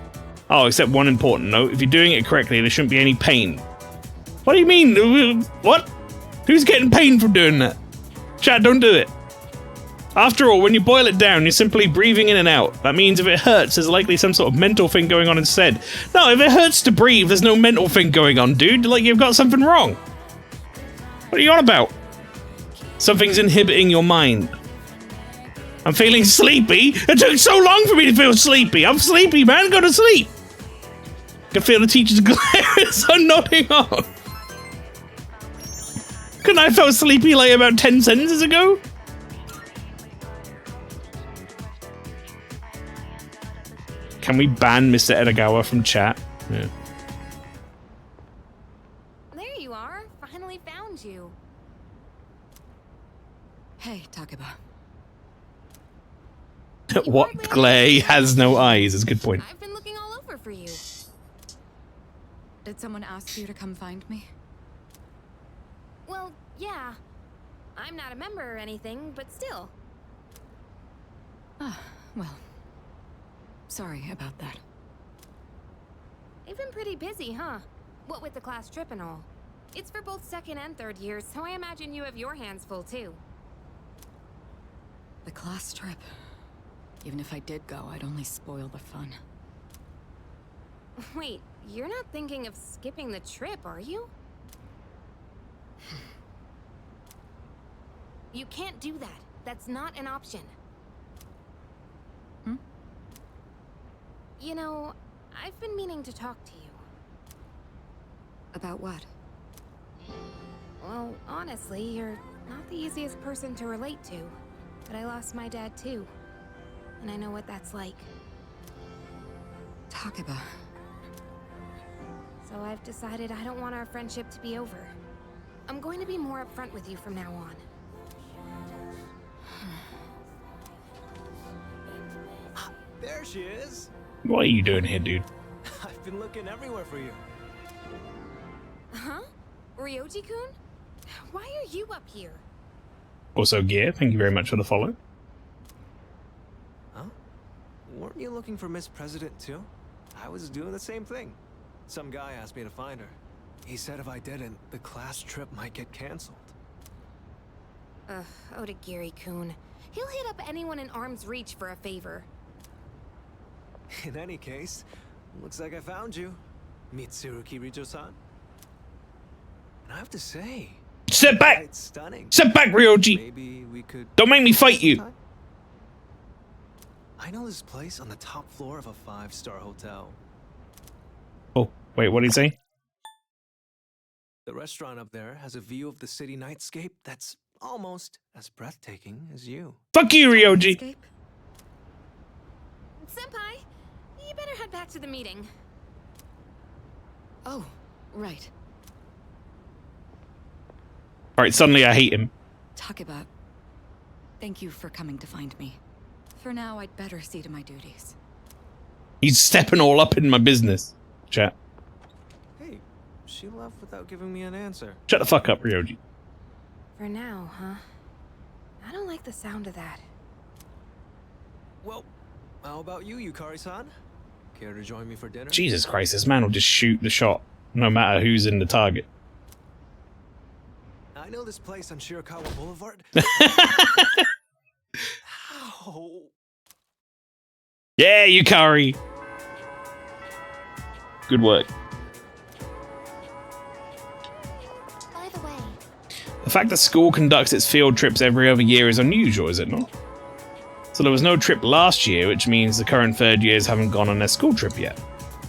Oh, except one important note, if you're doing it correctly, there shouldn't be any pain. What do you mean? What? Who's getting pain from doing that? Chat, don't do it. After all, when you boil it down, you're simply breathing in and out. That means if it hurts, there's likely some sort of mental thing going on instead. No, if it hurts to breathe, there's no mental thing going on, dude. Like you've got something wrong. What are you on about? Something's inhibiting your mind. I'm feeling sleepy. It took so long for me to feel sleepy. I'm sleepy, man. Go to sleep. I can feel the teacher's glare as I'm nodding off. Couldn't I felt sleepy like about 10 sentences ago? Can we ban Mr. Edagawa from chat? Yeah. There you are. Finally found you. Hey, Takeba. What glare has no eyes is a good point. I've been looking all over for you. Did someone ask you to come find me? Well, yeah. I'm not a member or anything, but still. Ah, well. Sorry about that. You've been pretty busy, huh? What with the class trip and all. It's for both second and third years, so I imagine you have your hands full too. The class trip. Even if I did go, I'd only spoil the fun. Wait, you're not thinking of skipping the trip, are you? You can't do that. That's not an option. Hmm? You know, I've been meaning to talk to you. About what? Well, honestly, you're not the easiest person to relate to. But I lost my dad too. And I know what that's like. Takeba. So I've decided I don't want our friendship to be over. I'm going to be more upfront with you from now on. There she is. What are you doing here, dude? I've been looking everywhere for you. Huh? Ryoji-kun? Why are you up here? Also, Gear, thank you very much for the follow. Huh? Weren't you looking for Miss President too? I was doing the same thing. Some guy asked me to find her. He said if I didn't, the class trip might get canceled. Odagiri-kun. He'll hit up anyone in arm's reach for a favor. In any case, looks like I found you, Mitsuru Kirijo-san. And I have to say, Step back! it's stunning. Step back, Ryoji! Maybe we could... Don't make me fight you! I know this place on the top floor of a 5-star hotel. Oh, wait, what did he say? The restaurant up there has a view of the city nightscape that's almost as breathtaking as you. Fuck you, Ryoji! Senpai, you better head back to the meeting. Oh, right. Alright, suddenly I hate him. Takeba, thank you for coming to find me. For now, I'd better see to my duties. He's stepping all up in my business. Chat. Hey, she left without giving me an answer. Shut the fuck up, Ryoji. For now, huh? I don't like the sound of that. Well, how about you, Yukari-san? Care to join me for dinner? Jesus Christ, this man will just shoot the shot, no matter who's in the target. I know this place on Shirakawa Boulevard. Ow. Yeah, Yukari! Good work. By the way, The fact that school conducts its field trips every other year is unusual, is it not? So there was no trip last year, which means the current third years haven't gone on their school trip yet.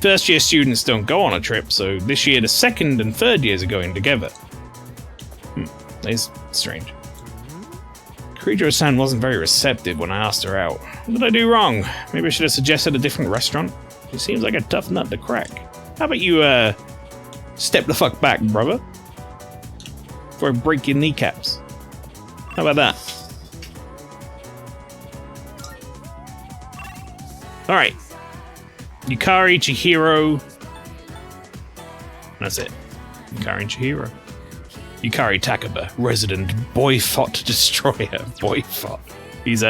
First year students don't go on a trip, so this year the second and third years are going together. That is strange. Kirijo-san wasn't very receptive when I asked her out. What did I do wrong? Maybe I should have suggested a different restaurant? She seems like a tough nut to crack. How about you, step the fuck back, brother? Before I break your kneecaps. How about that? Alright. Yukari, Chihiro. That's it. Yukari and Chihiro. Yukari Takeba, resident boyfot destroyer. Boyfot. He's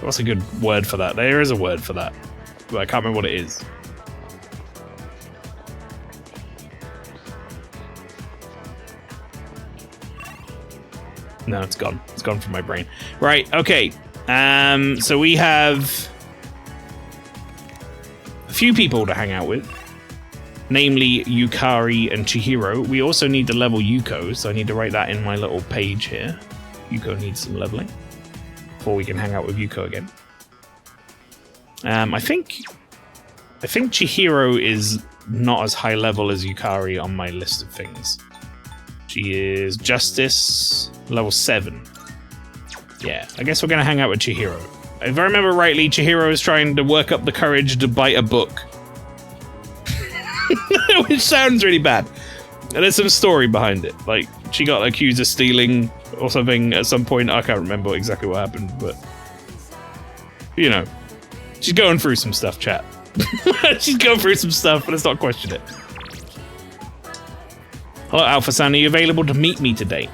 what's a good word for that? There is a word for that, but I can't remember what it is. No, it's gone. It's gone from my brain. Right, okay. So we have a few people to hang out with. Namely, Yukari and Chihiro. We also need to level Yuko, so I need to write that in my little page here. Yuko needs some leveling before we can hang out with Yuko again. I think Chihiro is not as high level as Yukari on my list of things. She is Justice level 7. Yeah, I guess we're gonna hang out with Chihiro. If I remember rightly, Chihiro is trying to work up the courage to bite a book. Which sounds really bad. And there's some story behind it. Like, she got accused of stealing or something at some point. I can't remember exactly what happened, but... You know. She's going through some stuff, chat. She's going through some stuff, but let's not question it. Hello, Alpha-san. Are you available to meet me today?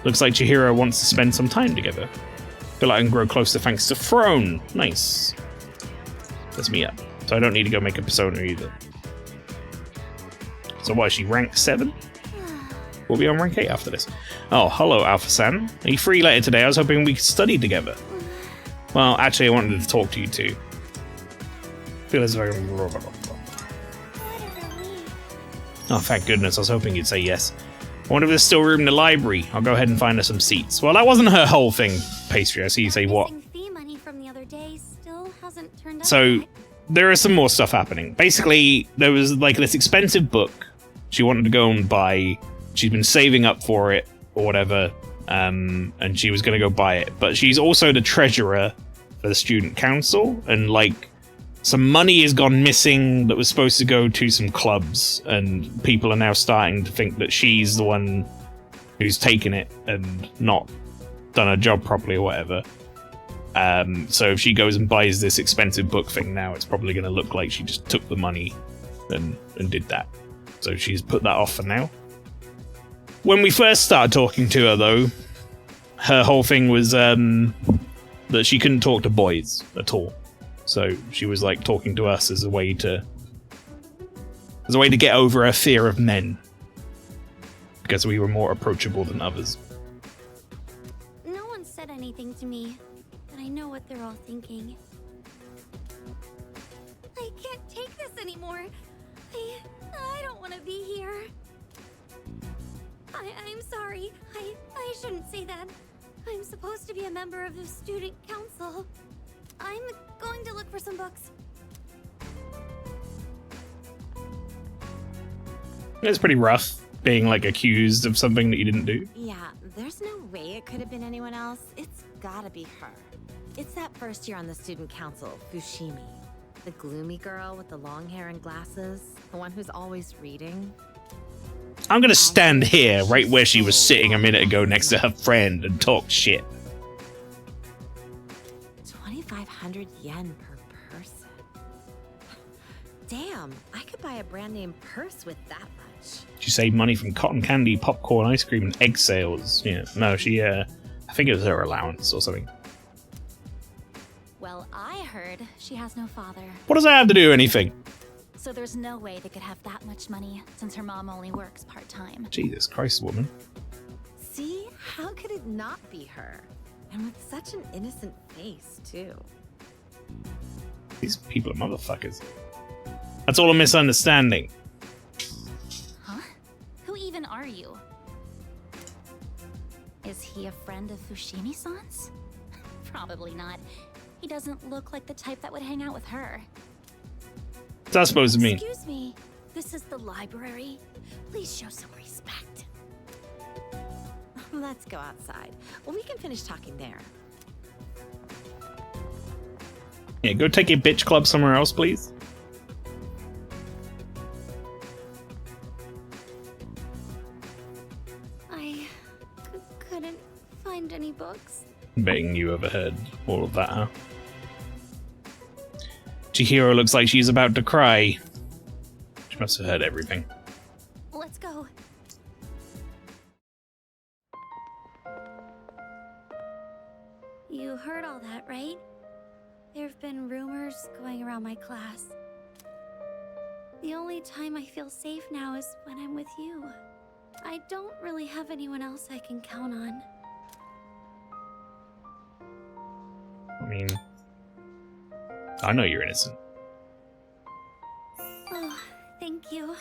Looks like Chihiro wants to spend some time together. Feel like I can grow closer thanks to Throne. Nice. Let's meet up. So I don't need to go make a persona either. So what, is she rank 7? We'll be on rank 8 after this. Oh, hello, Alpha-san. Are you free later today? I was hoping we could study together. Well, actually, I wanted to talk to you too. Feel as though oh, thank goodness. I was hoping you'd say yes. I wonder if there's still room in the library. I'll go ahead and find her some seats. Well, that wasn't her whole thing, Pastry. I see you say what. fee money from the other day still hasn't turned up So, yet. there is some more stuff happening. Basically, there was like this expensive book she wanted to go and buy. She's been saving up for it or whatever, and she was going to go buy it. But she's also the treasurer for the student council, and like some money has gone missing that was supposed to go to some clubs, and people are now starting to think that she's the one who's taken it and not done her job properly or whatever. So if she goes and buys this expensive book thing now, it's probably going to look like she just took the money and did that. So she's put that off for now. When we first started talking to her, though, her whole thing was that she couldn't talk to boys at all. So she was like talking to us as a way to As a way to get over her fear of men. Because we were more approachable than others. No one said anything to me, but I know what they're all thinking. I can't take this anymore. I don't want to be here. I'm sorry. I shouldn't say that. I'm supposed to be a member of the student council. I'm going to look for some books. It's pretty rough being like accused of something that you didn't do. Yeah, there's no way it could have been anyone else. It's gotta be her. It's that first year on the student council, Fushimi. The gloomy girl with the long hair and glasses. The one who's always reading. I'm gonna stand here, right where she was sitting a minute ago next to her friend and talk shit. 2,500 yen per person. Damn, I could buy a brand name purse with that much. She saved money from cotton candy, popcorn, ice cream, and egg sales. Yeah, no, she, I think it was her allowance or something. Well, I heard she has no father. What does that have to do with anything? So there's no way they could have that much money since her mom only works part-time. Jesus Christ, woman. See? How could it not be her? And with such an innocent face, too. These people are motherfuckers. That's all a misunderstanding. Huh? Who even are you? Is he a friend of Fushimi-san's? Probably not. He doesn't look like the type that would hang out with her. What's that supposed to mean? Excuse me, this is the library. Please show some respect. Let's go outside. Well, we can finish talking there. Yeah, go take your bitch club somewhere else, please. I couldn't find any books. Betting you overheard all of that, huh? Chihiro looks like she's about to cry. She must have heard everything. Let's go. You heard all that, right? There have been rumors going around my class. The only time I feel safe now is when I'm with you. I don't really have anyone else I can count on. I mean, I know you're innocent. Oh, thank you.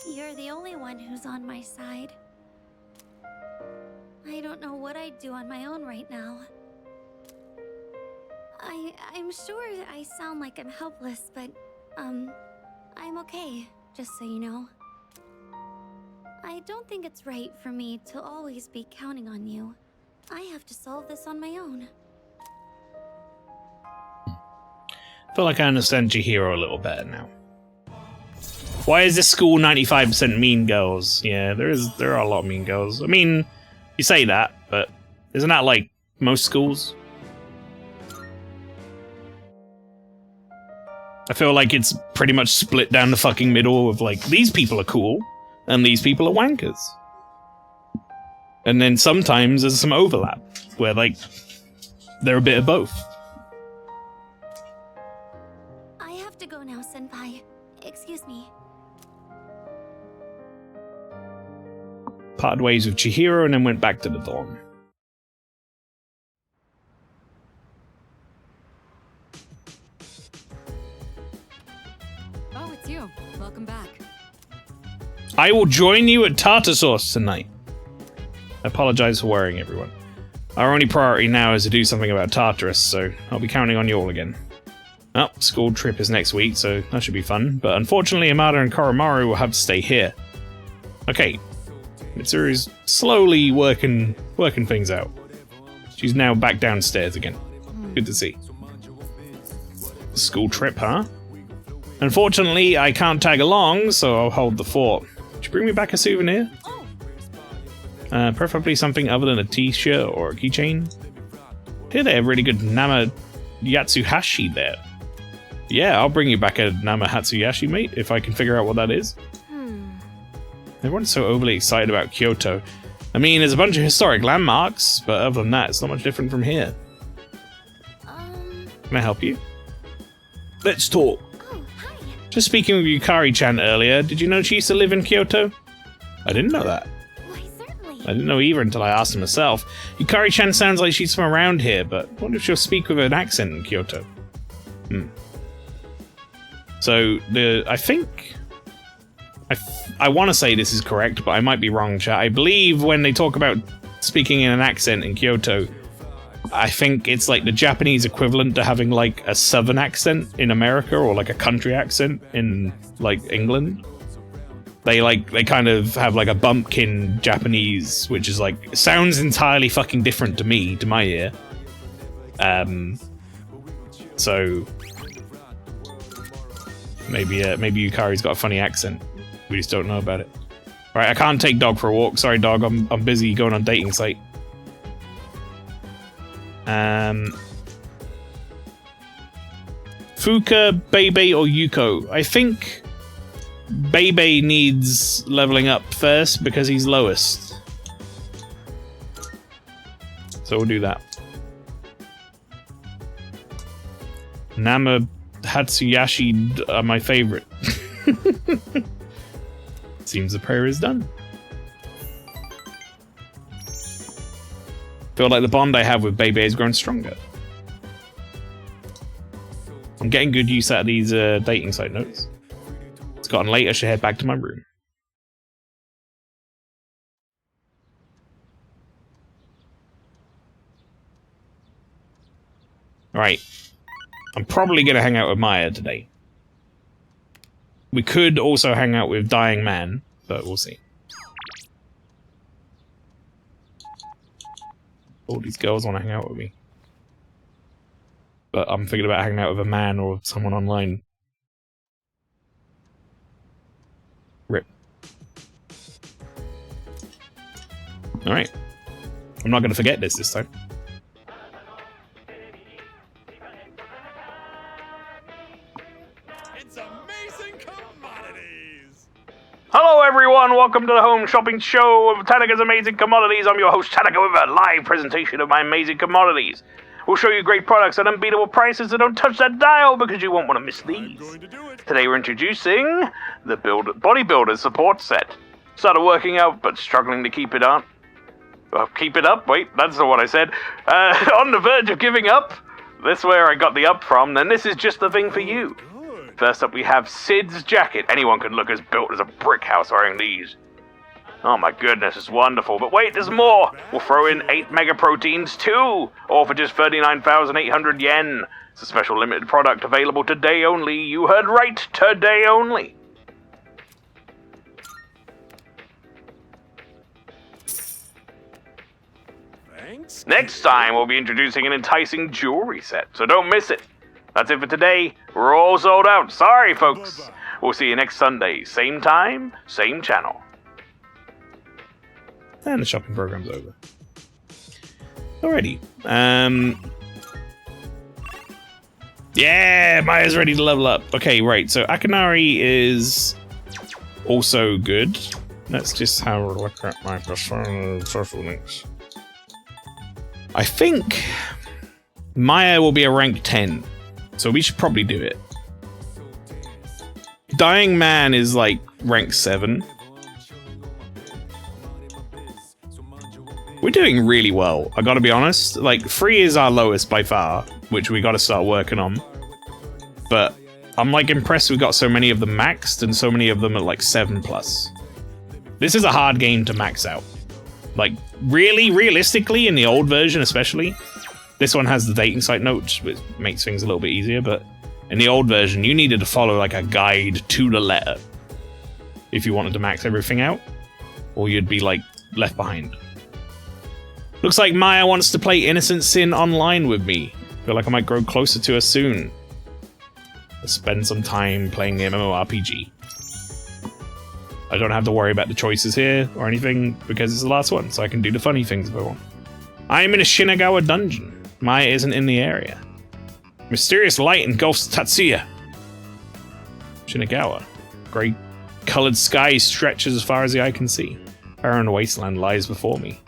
You're the only one who's on my side. I don't know what I'd do on my own right now. I'm sure I sound like I'm helpless, but, I'm okay, just so you know. I don't think it's right for me to always be counting on you. I have to solve this on my own. I feel like I understand Chihiro a little better now. Why is this school 95% mean girls? Yeah, there are a lot of mean girls. I mean, you say that, but isn't that like most schools? I feel like it's pretty much split down the fucking middle of like, these people are cool, and these people are wankers. And then sometimes there's some overlap, where like, they're a bit of both. I have to go now, Senpai. Excuse me. Parted ways with Chihiro and then went back to the dorm. Oh, it's you. Welcome back. I will join you at Tartar Sauce tonight. I apologize for worrying everyone. Our only priority now is to do something about Tartarus, so I'll be counting on you all again. Oh, school trip is next week, so that should be fun, but unfortunately Amada and Koromaru will have to stay here. Okay, Mitsuru's slowly working things out. She's now back downstairs again. Good to see. School trip, huh? Unfortunately, I can't tag along, so I'll hold the fort. Would you bring me back a souvenir? Preferably something other than a t-shirt or a keychain. I hear they have really good Nama Yatsuhashi there. Yeah, I'll bring you back a Nama Hatsuyashi, mate, if I can figure out what that is. Everyone's so overly excited about Kyoto. I mean, there's a bunch of historic landmarks, but other than that, it's not much different from here. Can I help you? Let's talk. Oh, hi. Just speaking with Yukari-chan earlier, did you know she used to live in Kyoto? I didn't know that. Why, certainly. I didn't know either until I asked her myself. Yukari-chan sounds like she's from around here, but what if she'll speak with an accent in Kyoto? So, I want to say this is correct, but I might be wrong, chat. I believe when they talk about speaking in an accent in Kyoto, I think it's like the Japanese equivalent to having like a southern accent in America or like a country accent in like England. They kind of have like a bumpkin Japanese, which is like sounds entirely fucking different to me, to my ear. So maybe Yukari's got a funny accent. We just don't know about it. Right, I can't take dog for a walk. Sorry, dog. I'm busy going on dating site. Fuka, Bebe, or Yuko? I think Bebe needs leveling up first because he's lowest. So we'll do that. Nama Hatsuyashi are my favorite. Seems the prayer is done. Feel like the bond I have with Bebe has grown stronger. I'm getting good use out of these dating site notes. It's gotten late, I should head back to my room. Alright. I'm probably going to hang out with Maya today. We could also hang out with Dying Man, but we'll see. All these girls want to hang out with me. But I'm thinking about hanging out with a man or someone online. Rip. Alright. I'm not going to forget this time. Hello everyone, welcome to the home shopping show of Tanaka's Amazing Commodities. I'm your host Tanaka with a live presentation of my amazing commodities. We'll show you great products at unbeatable prices, so don't touch that dial because you won't want to miss these. Today we're introducing the Bodybuilder Support Set. Started working out but struggling to keep it up. Keep it up? Wait, that's not what I said. On the verge of giving up? That's where I got the up from, then this is just the thing for you. First up, we have Sid's jacket. Anyone could look as built as a brick house wearing these. Oh my goodness, it's wonderful. But wait, there's more. We'll throw in 8 mega proteins too, all for just 39,800 yen. It's a special limited product available today only. You heard right, today only. Thanks. Next time, we'll be introducing an enticing jewelry set, so don't miss it. That's it for today. We're all sold out. Sorry, folks. Bye-bye. We'll see you next Sunday. Same time, same channel. And the shopping program's over. Alrighty. Yeah, Maya's ready to level up. Okay, right. So Akinari is also good. Let's just have a look at my performance. I think Maya will be a rank 10. So we should probably do it. Dying Man is like rank 7. We're doing really well, I gotta be honest. Like, 3 is our lowest by far, which we gotta start working on. But I'm like impressed we got so many of them maxed and so many of them at like 7+. This is a hard game to max out. Like, really, realistically, in the old version especially. This one has the dating site notes, which makes things a little bit easier, but in the old version, you needed to follow like a guide to the letter if you wanted to max everything out, or you'd be like left behind. Looks like Maya wants to play Innocent Sin online with me. Feel like I might grow closer to her soon. Let's spend some time playing the MMORPG. I don't have to worry about the choices here or anything because it's the last one, so I can do the funny things if I want. I am in a Shinagawa dungeon. Maya isn't in the area. Mysterious light engulfs Tatsuya. Shinagawa. Grey colored sky stretches as far as the eye can see. Barren wasteland lies before me.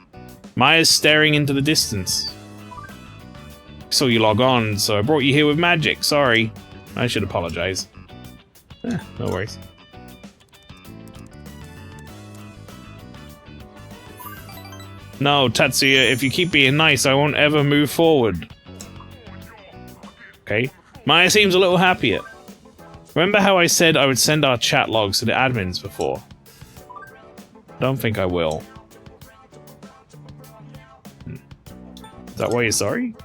Maya's staring into the distance. I saw you log on, so I brought you here with magic. Sorry. I should apologize. No worries. No, Tatsuya, if you keep being nice, I won't ever move forward. Okay. Maya seems a little happier. Remember how I said I would send our chat logs to the admins before? Don't think I will. Is that why you're sorry?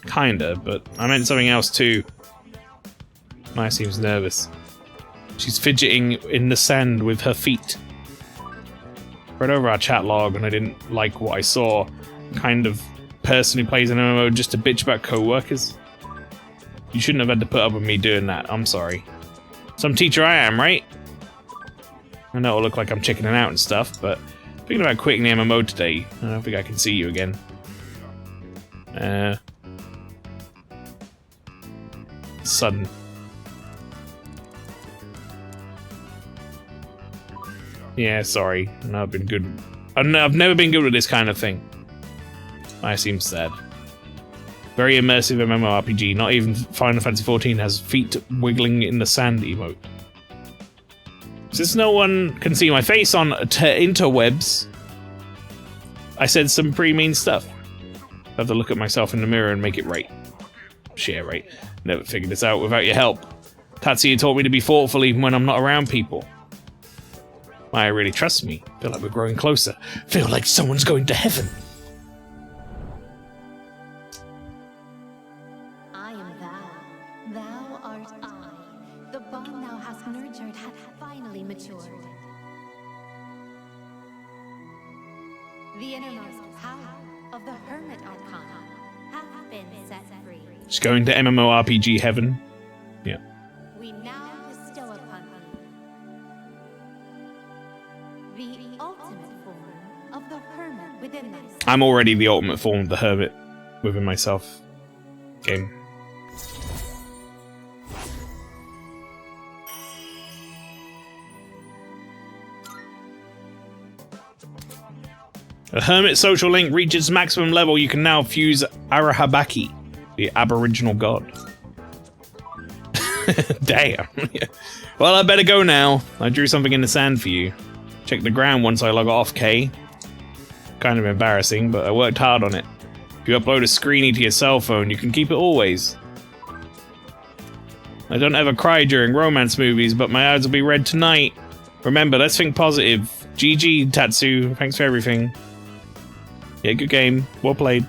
Kinda, but I meant something else too. Maya seems nervous. She's fidgeting in the sand with her feet. Read over our chat log and I didn't like what I saw. Kind of person who plays an MMO just to bitch about co-workers. You shouldn't have had to put up with me doing that. I'm sorry. Some teacher I am, right? I know it'll look like I'm chickening out and stuff, but thinking about quitting the MMO today, I don't think I can see you again. Sudden. Yeah, sorry. No, I've been good. I've never been good with this kind of thing. I seem sad. Very immersive MMORPG. Not even Final Fantasy XIV has feet wiggling in the sand emote. Since no one can see my face on interwebs, I said some pretty mean stuff. I have to look at myself in the mirror and make it right. Share right. Never figured this out without your help. Tatsuya taught me to be thoughtful even when I'm not around people. Maya really trusts me. Feel like we're growing closer. Feel like someone's going to heaven. I am thou. Thou art I. The bond thou hast nurtured hath finally matured. The innermost power of the hermit arcana hath been set free. Just going to MMORPG heaven. Yeah. We now bestow upon thee the ultimate form of the hermit within thyself. I'm already the ultimate form of the hermit within myself. Game. A hermit social link reaches maximum level. You can now fuse Arahabaki, the Aboriginal god. Damn. Well, I better go now. I drew something in the sand for you. Check the ground once I log off, Kay. Kind of embarrassing, but I worked hard on it. If you upload a screenie to your cell phone, you can keep it always. I don't ever cry during romance movies, but my eyes will be red tonight. Remember, let's think positive. GG, Tatsu. Thanks for everything. Yeah, good game. Well played.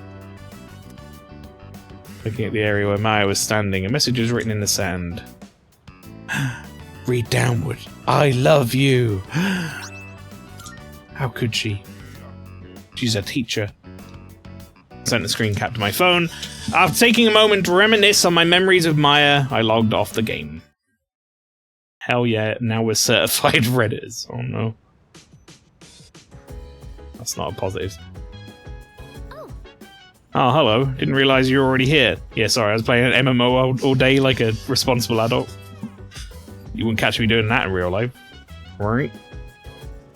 Looking at the area where Maya was standing, a message was written in the sand. Read downward. I love you. How could she? She's a teacher. Sent a screen cap to my phone. After taking a moment to reminisce on my memories of Maya, I logged off the game. Hell yeah, now we're certified Redditors. Oh no. That's not a positive. Oh, hello. Didn't realize you were already here. Yeah, sorry, I was playing an MMO all day like a responsible adult. You wouldn't catch me doing that in real life. Right?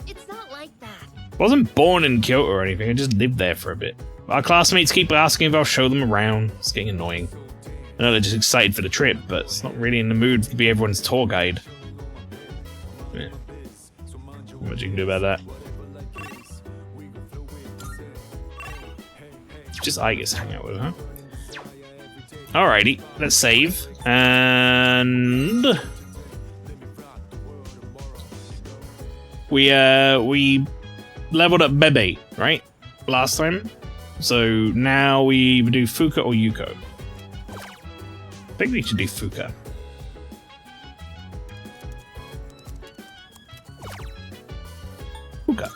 It's not like that. I wasn't born in Kyoto or anything, I just lived there for a bit. Our classmates keep asking if I'll show them around. It's getting annoying. I know they're just excited for the trip, but it's not really in the mood to be everyone's tour guide. Yeah. Not much you can do about that. Just I guess hang out with her. Alrighty, let's save. And we leveled up Bebe, right? Last time. So now we either do Fuka or Yuko. I think we should do Fuka. Fuka.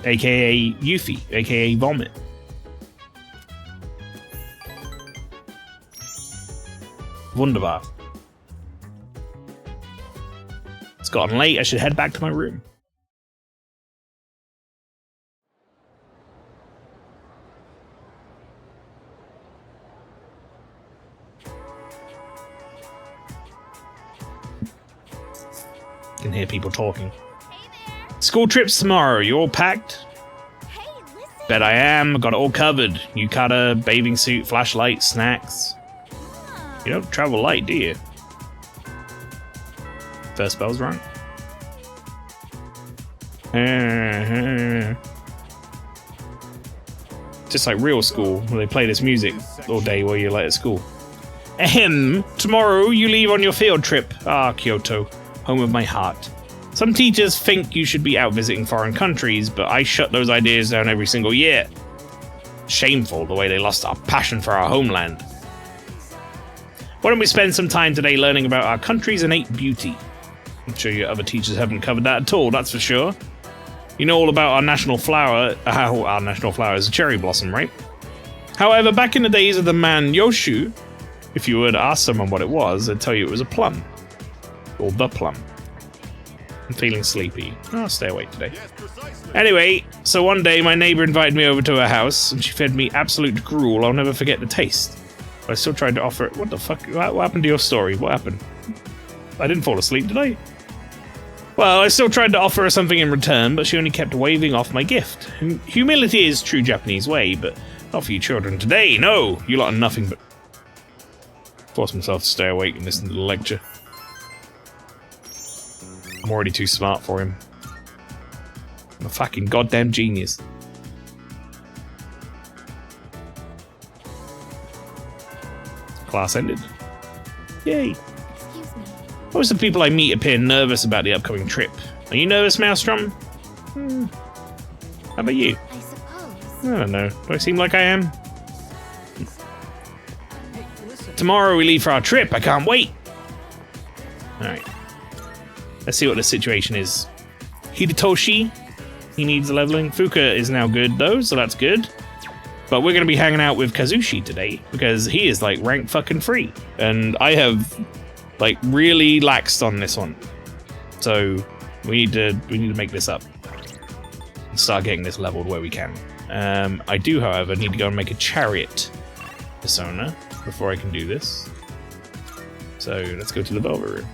AKA Yuffie, AKA Vomit. Wunderbar. It's gotten late, I should head back to my room. I can hear people talking. School trips tomorrow, you all packed? Hey, listen! Bet I am. Got it all covered. Yukata, bathing suit, flashlight, snacks. You don't travel light, do you? First spell's wrong. Just like real school, where they play this music all day while you're late at school. Ahem. Tomorrow you leave on your field trip. Ah, Kyoto, home of my heart. Some teachers think you should be out visiting foreign countries, but I shut those ideas down every single year. Shameful the way they lost our passion for our homeland. Why don't we spend some time today learning about our country's innate beauty? I'm sure your other teachers haven't covered that at all, that's for sure. You know all about our national flower. Our national flower is a cherry blossom, right? However, back in the days of the man Yoshu, if you were to ask someone what it was, they'd tell you it was a plum. Or the plum. I'm feeling sleepy. I'll stay awake today. Anyway, so one day my neighbor invited me over to her house, and she fed me absolute gruel I'll never forget the taste. But I still tried to offer it. What the fuck? What happened to your story? What happened? I didn't fall asleep, did I? Well, I still tried to offer her something in return, but she only kept waving off my gift. Humility is true Japanese way, but not for you children today. No, you lot are nothing but... Force myself to stay awake and listen to the lecture. I'm already too smart for him. I'm a fucking goddamn genius. Class ended. Yay. Most of the people I meet appear nervous about the upcoming trip. Are you nervous, Maelstrom? How about you? I suppose. I don't know. Do I seem like I am? Tomorrow we leave for our trip. I can't wait. Alright. Let's see what the situation is. Hidetoshi. He needs a leveling. Fuka is now good though, so that's good. But we're going to be hanging out with Kazushi today because he is like rank fucking 3. And I have like really laxed on this one. So we need to make this up. And start getting this leveled where we can. I do, however, need to go and make a chariot persona before I can do this. So let's go to the Velvet Room.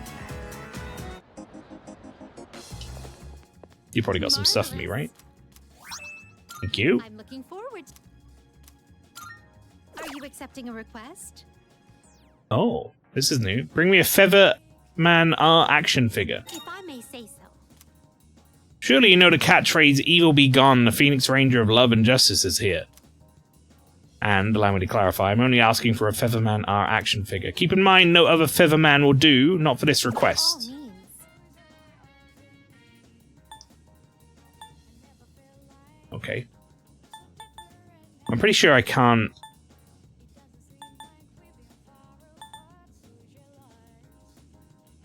You probably got some stuff for me, right? Thank you. I'm looking forward. Are you accepting a request? Oh, this is new. Bring me a Feather Man art action figure. If I may say so. Surely you know the catchphrase, "Evil be gone, the Phoenix Ranger of love and justice is here." And, allow me to clarify, I'm only asking for a Featherman art action figure. Keep in mind, no other Featherman will do, not for this request. Okay. I'm pretty sure I can't...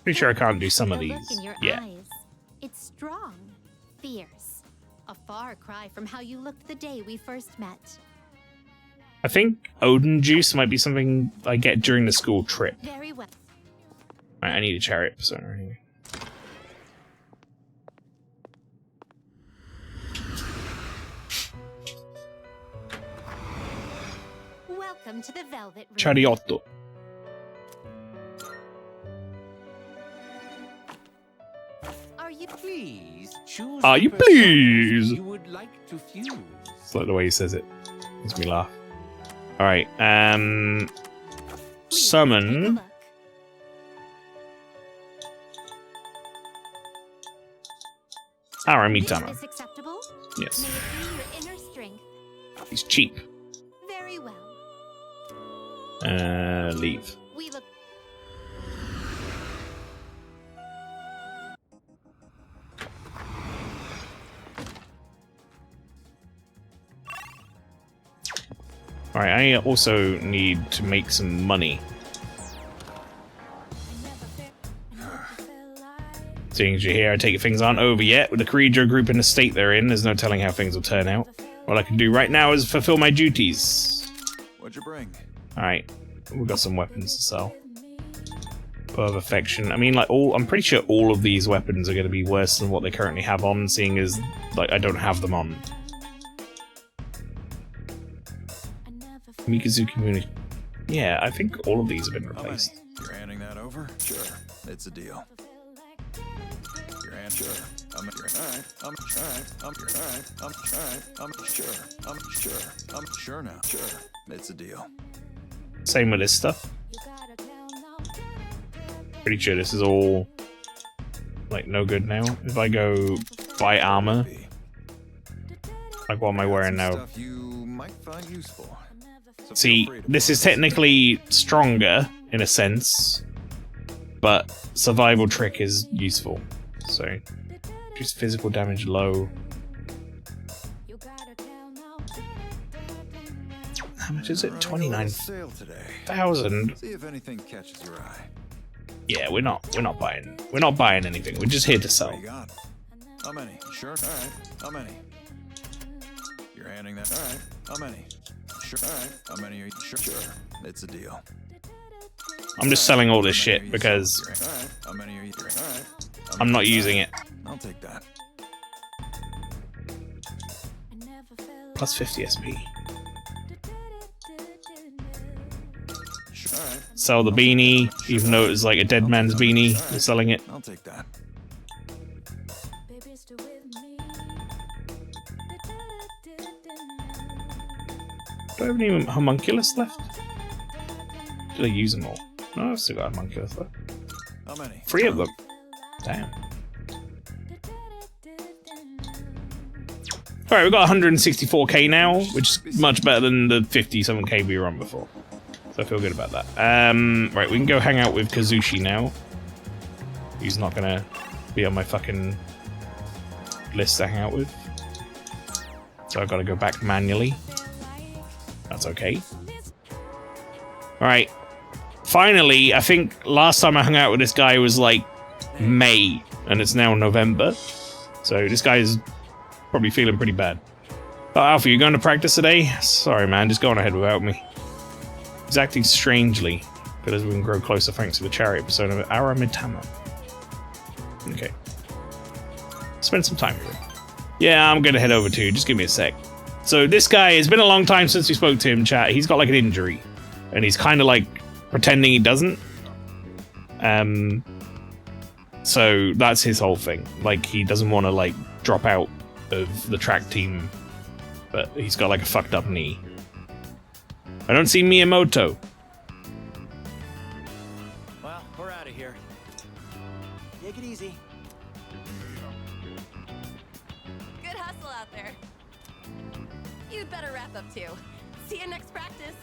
Pretty sure I can't do some of these. The look in your Yeah. eyes. It's strong, fierce. A far cry from how you looked the day we first met. I think Odin juice might be something I get during the school trip. Very well. Right, I need a chariot persona anyway. Welcome to the Velvet Room. Chariotto. Are you please choose? Are you please? You would like to fuse. It's like the way he says it. Makes me laugh. Alright, summon. Aramitama. Is this acceptable? Yes. May it be your inner strength. He's cheap. Very well. Leave. We look. Alright, I also need to make some money. Seeing as you're here, I take it things aren't over yet. With the Koreidra group in the state they're in, there's no telling how things will turn out. All I can do right now is fulfill my duties. What'd you bring? Alright, we've got some weapons to sell. Bow of Affection. I mean, like, I'm pretty sure all of these weapons are going to be worse than what they currently have on, seeing as, like, I don't have them on. Mikazuki Muni. Yeah, I think all of these have been replaced. You're handing that over? Sure, it's a deal. your hand. Sure. I'm sure now. Sure. It's a deal. Same with this stuff. Pretty sure this is all like no good now. If I go buy armor, like what am I wearing now? Stuff you might find useful. So See, this is technically stronger in a sense, but survival trick is useful. So just physical damage low. How much is it? 29,000. See if anything catches your eye. Yeah, we're not buying anything. We're just here to sell. What you got? How many? Sure. All right. How many? You're handing that. All right. How many? Sure. All right. How many are you? Sure. Sure. It's a deal. I'm just selling all this shit because All right. How many are you? All right. I'm not using it. I'll take that. Plus 50 SP. Sure. All right. Sell the beanie, even though it's like a dead man's beanie. We're selling it. I'll take that. Do I have any homunculus left? Did I use them all? No, I've still got homunculus left. How many? 3 of them. Damn. Alright, we've got 164k now, which is much better than the 57k we were on before. So I feel good about that. Right, we can go hang out with Kazushi now. He's not gonna be on my fucking list to hang out with. So I've got to go back manually. That's okay. Alright. Finally, I think last time I hung out with this guy was like May, and it's now November. So this guy is probably feeling pretty bad. Oh, Alpha, you going to practice today? Sorry, man, just go on ahead without me. He's acting strangely, but as we can grow closer thanks to the chariot persona of Aramitama. Okay. Spend some time with him. Yeah, I'm gonna head over too, just give me a sec. So this guy, it's been a long time since we spoke to him, chat. He's got like an injury, and he's kind of like pretending he doesn't. So that's his whole thing. Like, he doesn't want to like drop out of the track team, but he's got like a fucked up knee. I don't see Miyamoto. Well, we're out of here. Take it easy. Good hustle out there. You'd better wrap up too. See you next practice.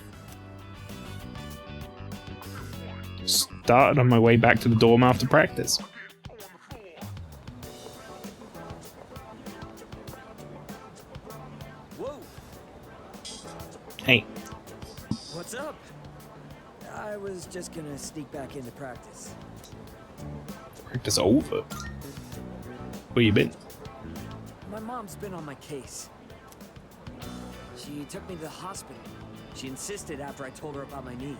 Started on my way back to the dorm after practice. Whoa. Hey. What's up? I was just gonna sneak back into practice. Practice over. Where you been? My mom's been on my case. She took me to the hospital. She insisted after I told her about my knee.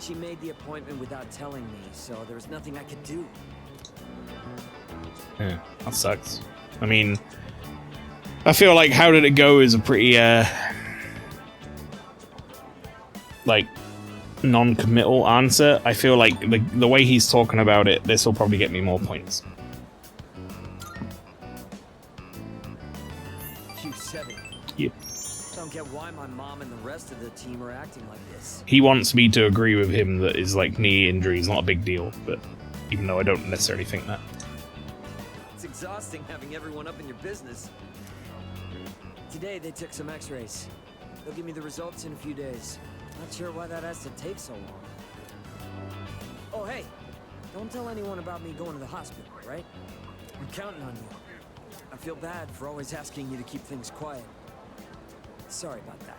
She made the appointment without telling me, so there was nothing I could do. Yeah, that sucks. I mean, I feel like how did it go is a pretty, like, non-committal answer. I feel like the way he's talking about it, this will probably get me more points. You said it. Yep. Don't get why my mom and the rest of the team are acting like this. He wants me to agree with him that his, like, knee injury is not a big deal, but even though I don't necessarily think that. It's exhausting having everyone up in your business. Today they took some x-rays. They'll give me the results in a few days. Not sure why that has to take so long. Oh, hey, don't tell anyone about me going to the hospital, right? I'm counting on you. I feel bad for always asking you to keep things quiet. Sorry about that.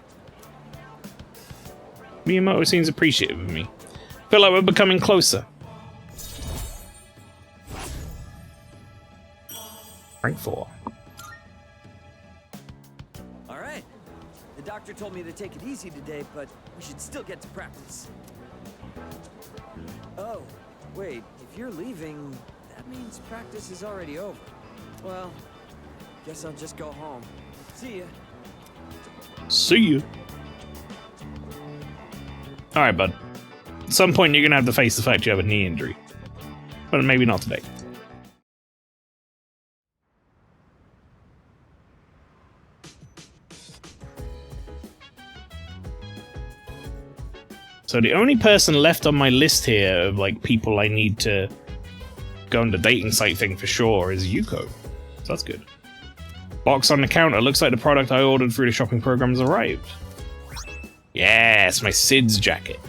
Miyamoto seems appreciative of me. Feel like we're becoming closer. Rank 4. All right. The doctor told me to take it easy today, but we should still get to practice. Oh, wait, if you're leaving, that means practice is already over. Well, guess I'll just go home. See ya. See you. Alright, bud. At some point you're gonna have to face the fact you have a knee injury. But maybe not today. So the only person left on my list here of like people I need to go on the dating site thing for sure is Yuko. So that's good. Box on the counter. Looks like the product I ordered through the shopping program has arrived. Yes, my Sid's jacket.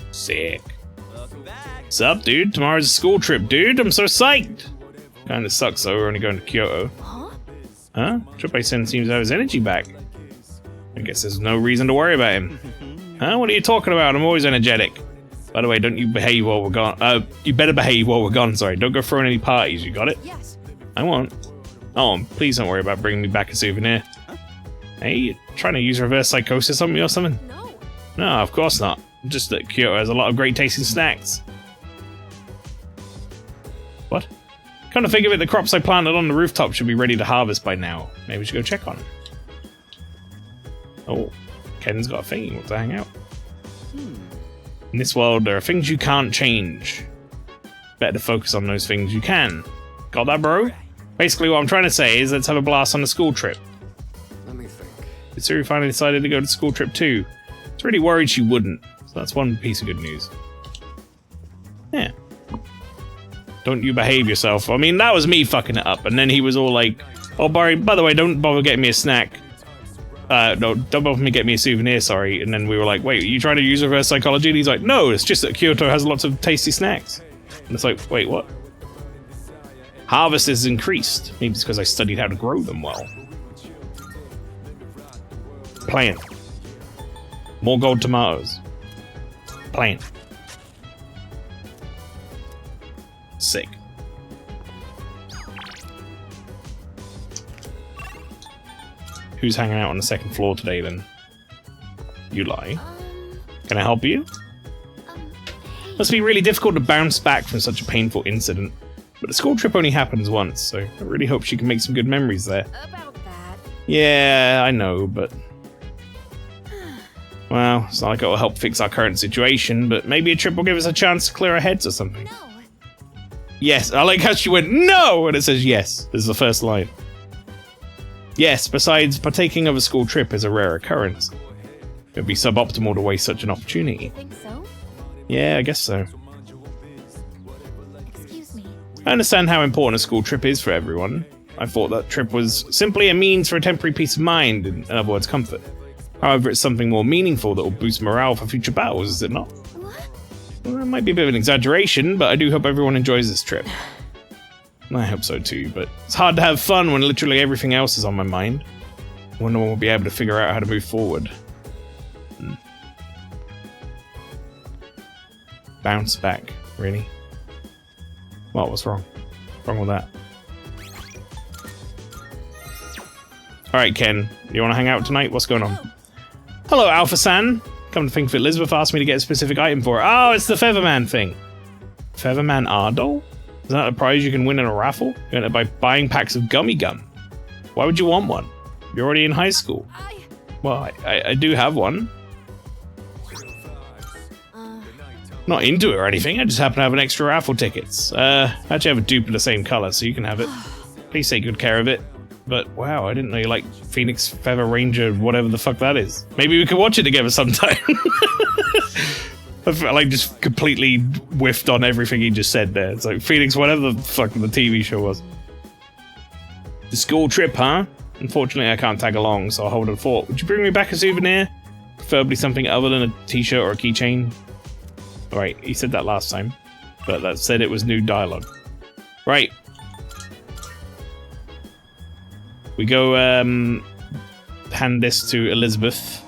Sick. What's up, dude? Tomorrow's a school trip, dude. I'm so psyched. Kinda sucks though, we're only going to Kyoto. Huh? Triple-A-Sen seems to have his energy back. I guess there's no reason to worry about him. Huh? What are you talking about? I'm always energetic. By the way, don't you behave while we're gone. You better behave while we're gone, sorry. Don't go throwing any parties, you got it? Yes. I won't. Oh, please don't worry about bringing me back a souvenir. Hey, you trying to use reverse psychosis on me or something? No. No, of course not. Just that Kyoto has a lot of great tasting snacks. What? Come to think of it, the crops I planted on the rooftop should be ready to harvest by now. Maybe we should go check on them. Oh, Ken's got a thing. He wants to hang out. In this world, there are things you can't change. Better to focus on those things you can. Got that, bro? Basically, what I'm trying to say is let's have a blast on the school trip. Let me think. Mitsuru finally decided to go to school trip too. I was really worried she wouldn't, so that's one piece of good news. Yeah. Don't you behave yourself. I mean, that was me fucking it up, and then he was all like, oh, by the way, don't bother getting me a snack. No, don't bother me getting me a souvenir, sorry. And then we were like, wait, are you trying to use reverse psychology? And he's like, no, it's just that Kyoto has lots of tasty snacks. And it's like, wait, what? Harvest is increased. Maybe it's because I studied how to grow them well. Plan. More gold tomatoes. Plan. Sick. Who's hanging out on the second floor today, then? You lie. Can I help you? Must be really difficult to bounce back from such a painful incident. But the school trip only happens once, so I really hope she can make some good memories there. About that. Yeah, I know, but... Well, it's not like it'll help fix our current situation, but maybe a trip will give us a chance to clear our heads or something. No. Yes, I like how she went, no! And it says yes. This is the first line. Yes, besides, partaking of a school trip is a rare occurrence. It would be suboptimal to waste such an opportunity. Think so? Yeah, I guess so. Excuse me. I understand how important a school trip is for everyone. I thought that trip was simply a means for a temporary peace of mind, in other words, comfort. However, it's something more meaningful that will boost morale for future battles, is it not? What? Well, it might be a bit of an exaggeration, but I do hope everyone enjoys this trip. I hope so too, but it's hard to have fun when literally everything else is on my mind. I wonder when we'll be able to figure out how to move forward. Bounce back, really? What was wrong? What's wrong with that? Alright, Ken, you want to hang out tonight? What's going on? Hello, Alpha-san! Come to think of it, Elizabeth asked me to get a specific item for her. Oh, it's the Featherman thing! Featherman R-Doll? Is that a prize you can win in a raffle? You earn it by buying packs of gummy gum. Why would you want one? You're already in high school. Well, I do have one. Not into it or anything, I just happen to have an extra raffle tickets. I actually have a dupe of the same color, so you can have it. Please take good care of it. But wow, I didn't know you liked Phoenix Feather Ranger, whatever the fuck that is. Maybe we could watch it together sometime. I felt like just completely whiffed on everything he just said there. It's like Phoenix, whatever the fuck the TV show was. The school trip, huh? Unfortunately, I can't tag along, so I'll hold a fort. Would you bring me back a souvenir? Preferably something other than a t-shirt or a keychain. Right, he said that last time, but that said it was new dialogue. Right. We go hand this to Elizabeth.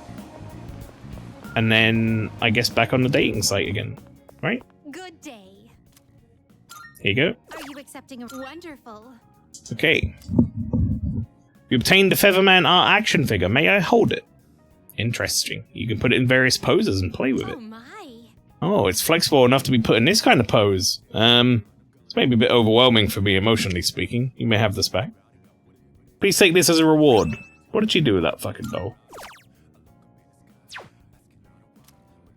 And then, I guess, back on the dating site again, right? Good day. Here you go. Are you accepting a wonderful? Okay. You obtained the Featherman art action figure. May I hold it? Interesting. You can put it in various poses and play with it. Oh my. Oh, it's flexible enough to be put in this kind of pose. It's maybe a bit overwhelming for me, emotionally speaking. You may have this back. Please take this as a reward. What did she do with that fucking doll?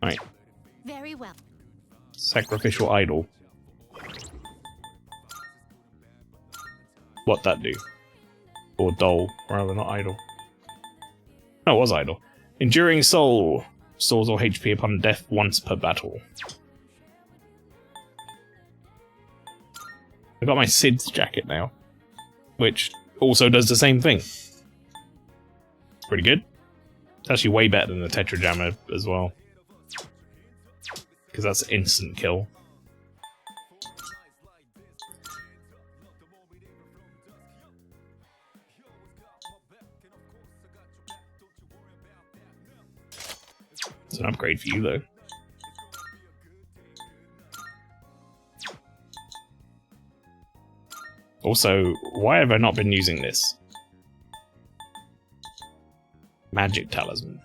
Alright. Very well. Sacrificial idol. What that do? Or doll, rather, not idol. No, it was idol. Enduring soul. Restores all HP upon death once per battle. I got my Sid's jacket now, which also does the same thing. It's pretty good. It's actually way better than the Tetra Jammer as well, because that's instant kill. It's an upgrade for you, though. Also, why have I not been using this? Magic Talisman.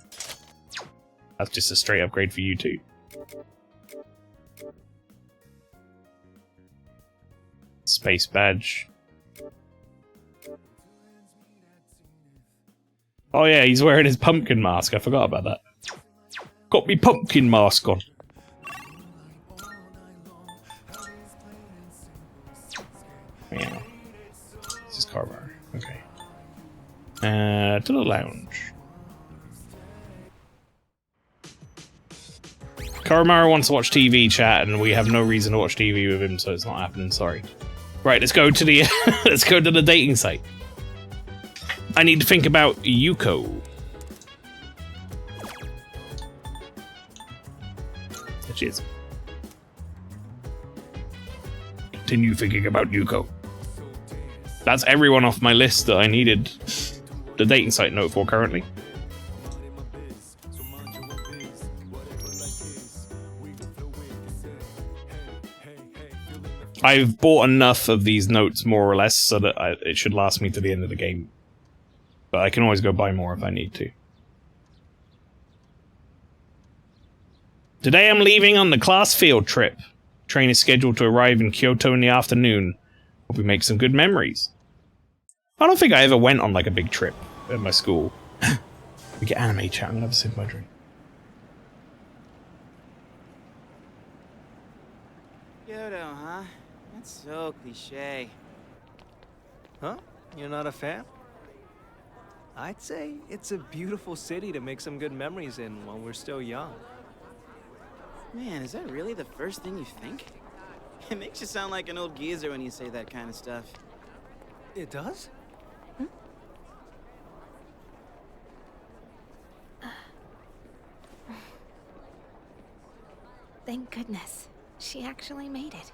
That's just a straight upgrade for you, too. Space Badge. Oh yeah, he's wearing his pumpkin mask. I forgot about that. Got me pumpkin mask on. Yeah. This is Carbar. Okay. To the lounge. Karamaru wants to watch TV, chat, and we have no reason to watch TV with him, so it's not happening. Sorry. Right, let's go to the let's go to the dating site. I need to think about Yuko. There she is. Continue thinking about Yuko. That's everyone off my list that I needed the dating site note for currently. I've bought enough of these notes, more or less, so that it should last me to the end of the game. But I can always go buy more if I need to. Today I'm leaving on the class field trip. Train is scheduled to arrive in Kyoto in the afternoon. Hope we make some good memories. I don't think I ever went on like a big trip at my school. We get anime chat, I'm gonna have a sip of my drink. Kyoto, huh? That's so cliche. Huh? You're not a fan? I'd say it's a beautiful city to make some good memories in while we're still young. Man, is that really the first thing you think? It makes you sound like an old geezer when you say that kind of stuff. It does? Thank goodness. She actually made it.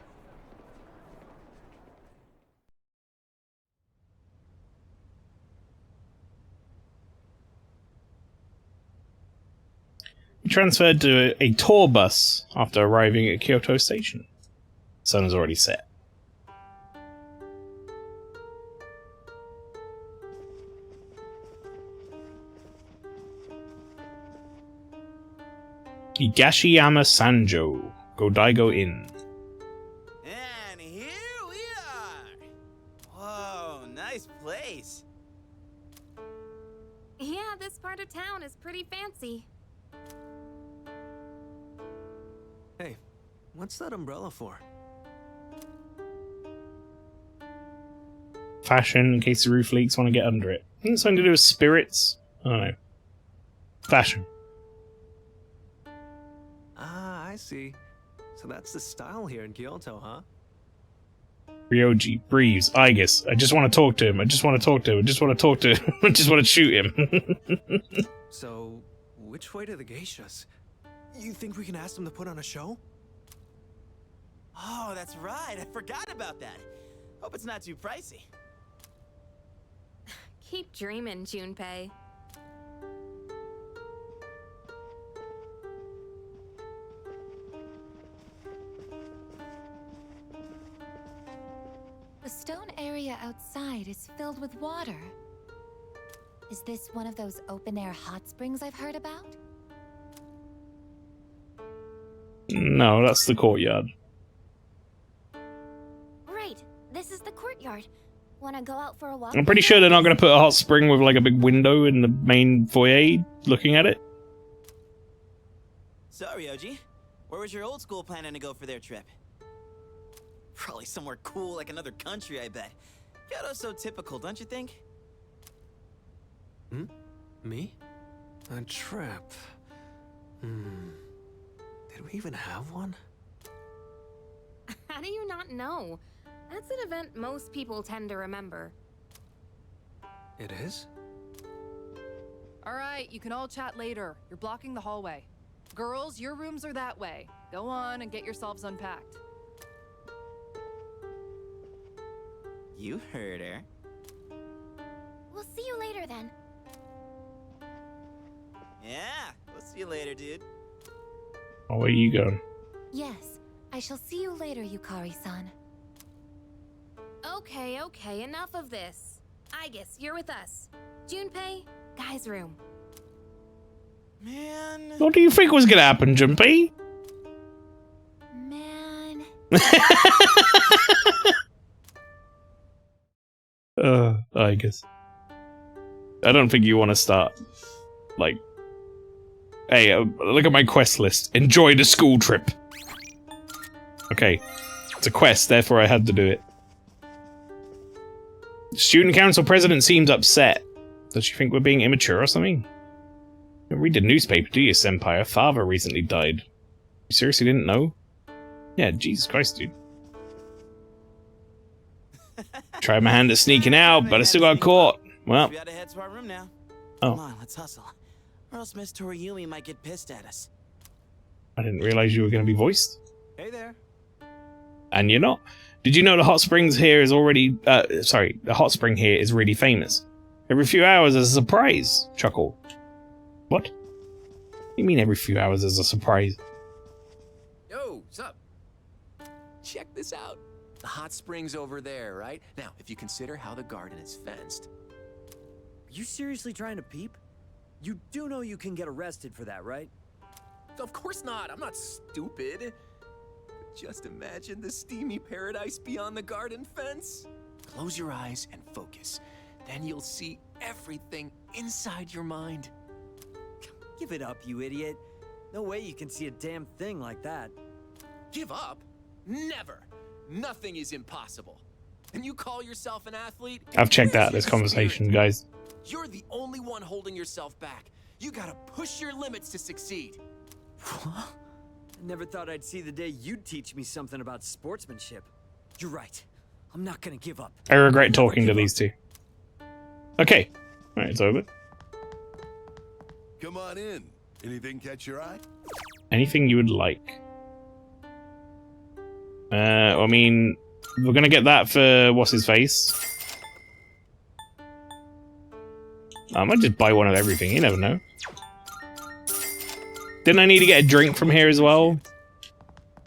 He transferred to a tour bus after arriving at Kyoto Station. Sun is already set. Higashiyama Sanjo, Godaigo Inn. And here we are! Whoa, nice place. Yeah, this part of town is pretty fancy. Hey, what's that umbrella for? Fashion, in case the roof leaks, want to get under it. Isn't it something to do with spirits? I don't know. Fashion. Ah, I see. So that's the style here in Kyoto, huh? Ryoji, Breeze, Aegis. I just want to talk to him. I just want to talk to him. I just want to talk to him. I just want to shoot him. So, which way to the geishas? You think we can ask them to put on a show? Oh, that's right. I forgot about that. Hope it's not too pricey. Keep dreaming, Junpei. The stone area outside is filled with water. Is this one of those open-air hot springs I've heard about? No, that's the courtyard. Right, this is the courtyard. Wanna go out for a walk? I'm pretty sure they're not going to put a hot spring with like a big window in the main foyer looking at it. So, Ryoji, where was your old school planning to go for their trip? Probably somewhere cool like another country, I bet. Kyoto's so typical, don't you think? Me? A trip? Did we even have one? How do you not know? That's an event most people tend to remember. It is? Alright, you can all chat later. You're blocking the hallway. Girls, your rooms are that way. Go on and get yourselves unpacked. You heard her. We'll see you later then. Yeah, we'll see you later, dude. Oh, where you going? Yes, I shall see you later, Yukari-san. Okay, okay, enough of this. I guess you're with us. Junpei, guy's room. Man. What do you think was gonna happen, Junpei? Man. I guess. I don't think you want to start. Like, hey, look at my quest list. Enjoy the school trip. Okay, it's a quest, therefore I had to do it. Student council president seems upset. Does she think we're being immature or something? You don't read the newspaper, do you, senpai? Her father recently died. You seriously didn't know? Yeah, Jesus Christ, dude. Tried my hand at sneaking out, but I still got caught. Well. We gotta head to our room now. Oh. Come on, let's hustle. Or else Miss Toriyumi might get pissed at us. I didn't realize you were going to be voiced. Hey there. And you're not. Did you know the hot springs here is already... the hot spring here is really famous. Every few hours there's a surprise. Chuckle. What? What do you mean every few hours there's a surprise? Yo, sup? Check this out. The hot spring's over there, right? Now, if you consider how the garden is fenced. Are you seriously trying to peep? You do know you can get arrested for that, right? Of course not. I'm not stupid. Just imagine the steamy paradise beyond the garden fence. Close your eyes and focus. Then you'll see everything inside your mind. Give it up, you idiot. No way you can see a damn thing like that. Give up? Never. Nothing is impossible. And you call yourself an athlete? I've checked out this conversation, guys. You're the only one holding yourself back. You gotta push your limits to succeed. I never thought I'd see the day you'd teach me something about sportsmanship. You're right. I'm not gonna give up. I regret talking to these two. Okay. Alright, it's over. Come on in. Anything catch your eye? Anything you would like. I mean, we're gonna get that for what's his face. I might just buy one of everything, you never know. Didn't I need to get a drink from here as well?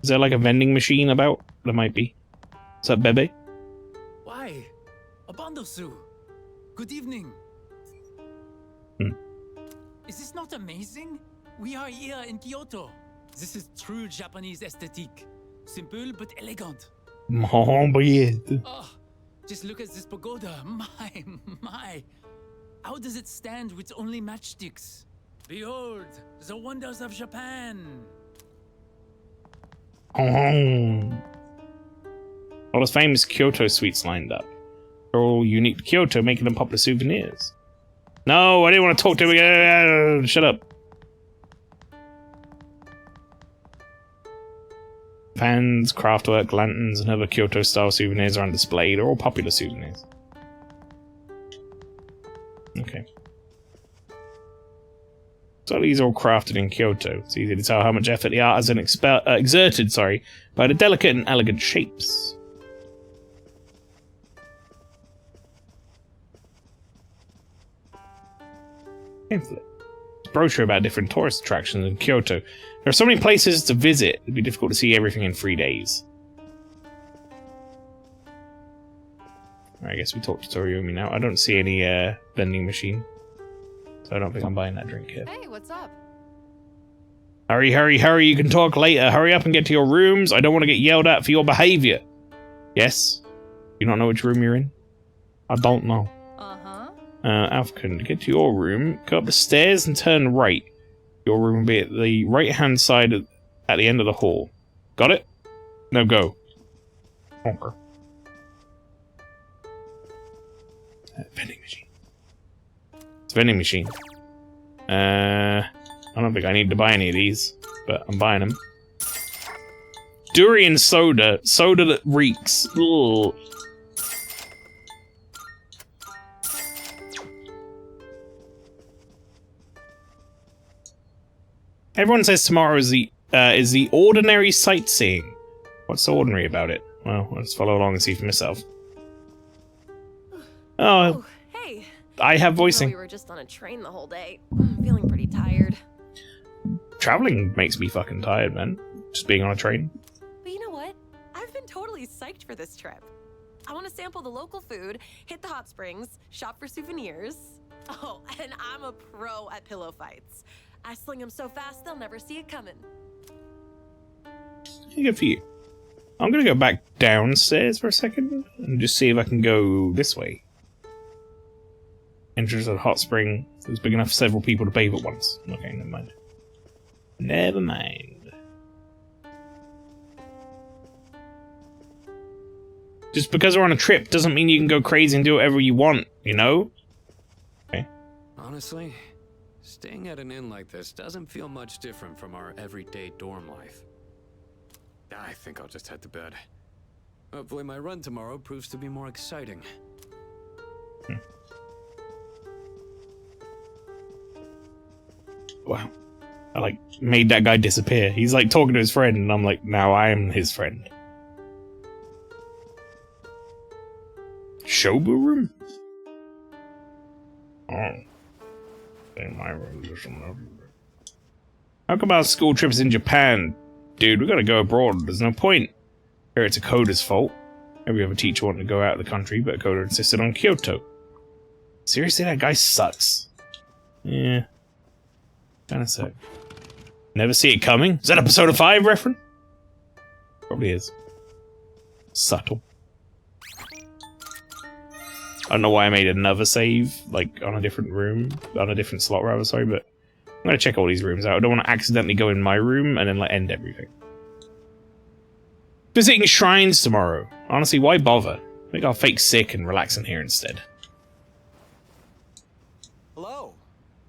Is there like a vending machine about? There might be. What's up, Bebe? Why? Abandosu. Good evening. Is this not amazing? We are here in Kyoto. This is true Japanese aesthetic. Simple but elegant. Oh, just look at this pagoda. My. How does it stand with only matchsticks? Behold, the wonders of Japan. All those famous Kyoto sweets lined up. They're all unique to Kyoto, making them popular souvenirs. No, I didn't want to talk to him. Shut up. Fans, craftwork, lanterns, and other Kyoto-style souvenirs are on display. They're all popular souvenirs. Okay. So these are all crafted in Kyoto. It's easy to tell how much effort the artisan exerted, by the delicate and elegant shapes. Pamphlet. Brochure about different tourist attractions in Kyoto. There are so many places to visit, it'd be difficult to see everything in 3 days. I guess we talked to Toriyumi now. I don't see any vending machine. So I don't think I'm buying that drink here. Hey, what's up? Hurry, hurry, hurry, you can talk later. Hurry up and get to your rooms. I don't want to get yelled at for your behavior. Yes? You don't know which room you're in? I don't know. Alfkin, get to your room, go up the stairs and turn right. Your room will be at the right-hand side at the end of the hall. Got it? Now go. Honker. Vending machine. It's a vending machine. I don't think I need to buy any of these, but I'm buying them. Durian soda. Soda that reeks. Ugh. Everyone says tomorrow is the ordinary sightseeing. What's so ordinary about it? Well, let's follow along and see for myself. Oh, hey. I have voicing. We were just on a train the whole day. I'm feeling pretty tired. Traveling makes me fucking tired, man. Just being on a train. But you know what? I've been totally psyched for this trip. I want to sample the local food, hit the hot springs, shop for souvenirs. Oh, and I'm a pro at pillow fights. I sling them so fast they'll never see it coming. Good for you. I'm gonna go back downstairs for a second and just see if I can go this way. Entrance of the hot spring. It was big enough for several people to bathe at once. Okay, never mind. Never mind. Just because we're on a trip doesn't mean you can go crazy and do whatever you want, you know? Okay. Honestly, staying at an inn like this doesn't feel much different from our everyday dorm life. I think I'll just head to bed. Hopefully my run tomorrow proves to be more exciting. Wow. I, like, made that guy disappear. He's, like, talking to his friend, and I'm like, now I am his friend. Shobu room? Oh. In my room, there's some other room. How come our school trip's in Japan? Dude, we gotta go abroad. There's no point. Here it's a coder's fault. Every other teacher wanted to go out of the country, but a coder insisted on Kyoto. Seriously, that guy sucks. Yeah. Kinda sick. Never see it coming? Is that episode 5 reference? Probably is. Subtle. I don't know why I made another save, like, on a different room, on a different slot rather, sorry, but I'm gonna check all these rooms out. I don't want to accidentally go in my room and then, like, end everything. Visiting shrines tomorrow. Honestly, why bother? I think I'll fake sick and relax in here instead. Hello.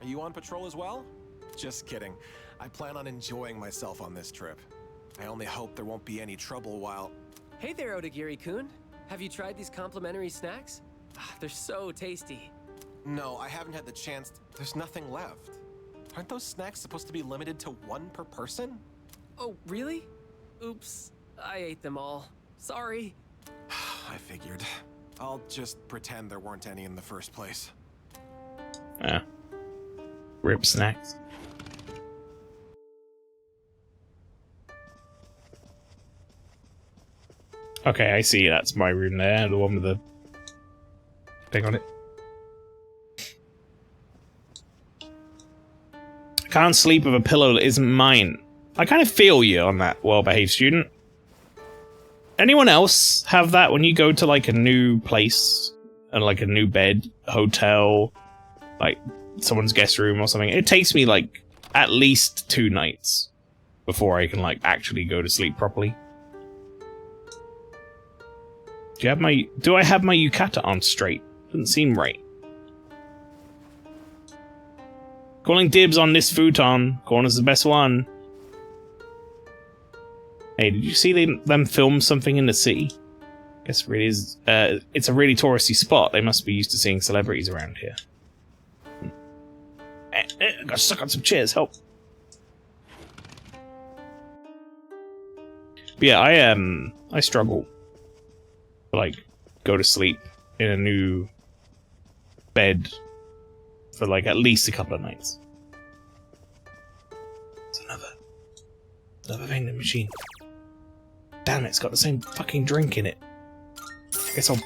Are you on patrol as well? Just kidding. I plan on enjoying myself on this trip. I only hope there won't be any trouble while... Hey there, Odagiri-kun. Have you tried these complimentary snacks? They're so tasty. No, I haven't had the chance. There's nothing left. Aren't those snacks supposed to be limited to 1 per person? Oh, really? Oops. I ate them all. Sorry. I figured. I'll just pretend there weren't any in the first place. Yeah. Rib snacks. Okay, I see. That's my room there. The one with the thing on it. I can't sleep with a pillow that isn't mine. I kind of feel you on that, well-behaved student. Anyone else have that when you go to, like, a new place and, like, a new bed, hotel, like, someone's guest room or something? It takes me, like, at least 2 nights before I can, like, actually go to sleep properly. Do I have my yukata on straight? Doesn't seem right. Calling dibs on this futon. Corner's the best one. Hey, did you see them film something in the city? Guess it really is. It's a really touristy spot. They must be used to seeing celebrities around here. I got stuck on some chairs. Help. But yeah, I struggle to, like, go to sleep in a new bed for, like, at least a couple of nights. It's another vending machine. Damn it, it's got the same fucking drink in it. I guess I'll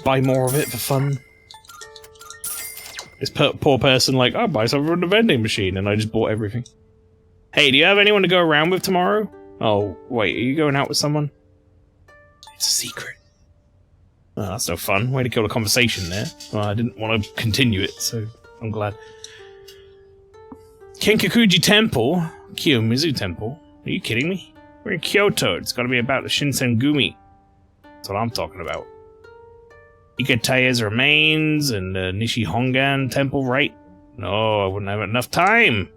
buy more of it for fun. This poor person, like, I'll buy something from the vending machine, and I just bought everything. Hey, do you have anyone to go around with tomorrow? Oh, wait, are you going out with someone? It's a secret. Oh, that's no fun. Way to kill the conversation there. Well, I didn't want to continue it, so I'm glad. Kinkakuji Temple? Kiyomizu Temple? Are you kidding me? We're in Kyoto. It's gotta be about the Shinsengumi. That's what I'm talking about. Iketaya's remains and the Nishihongan Temple, right? No, I wouldn't have enough time.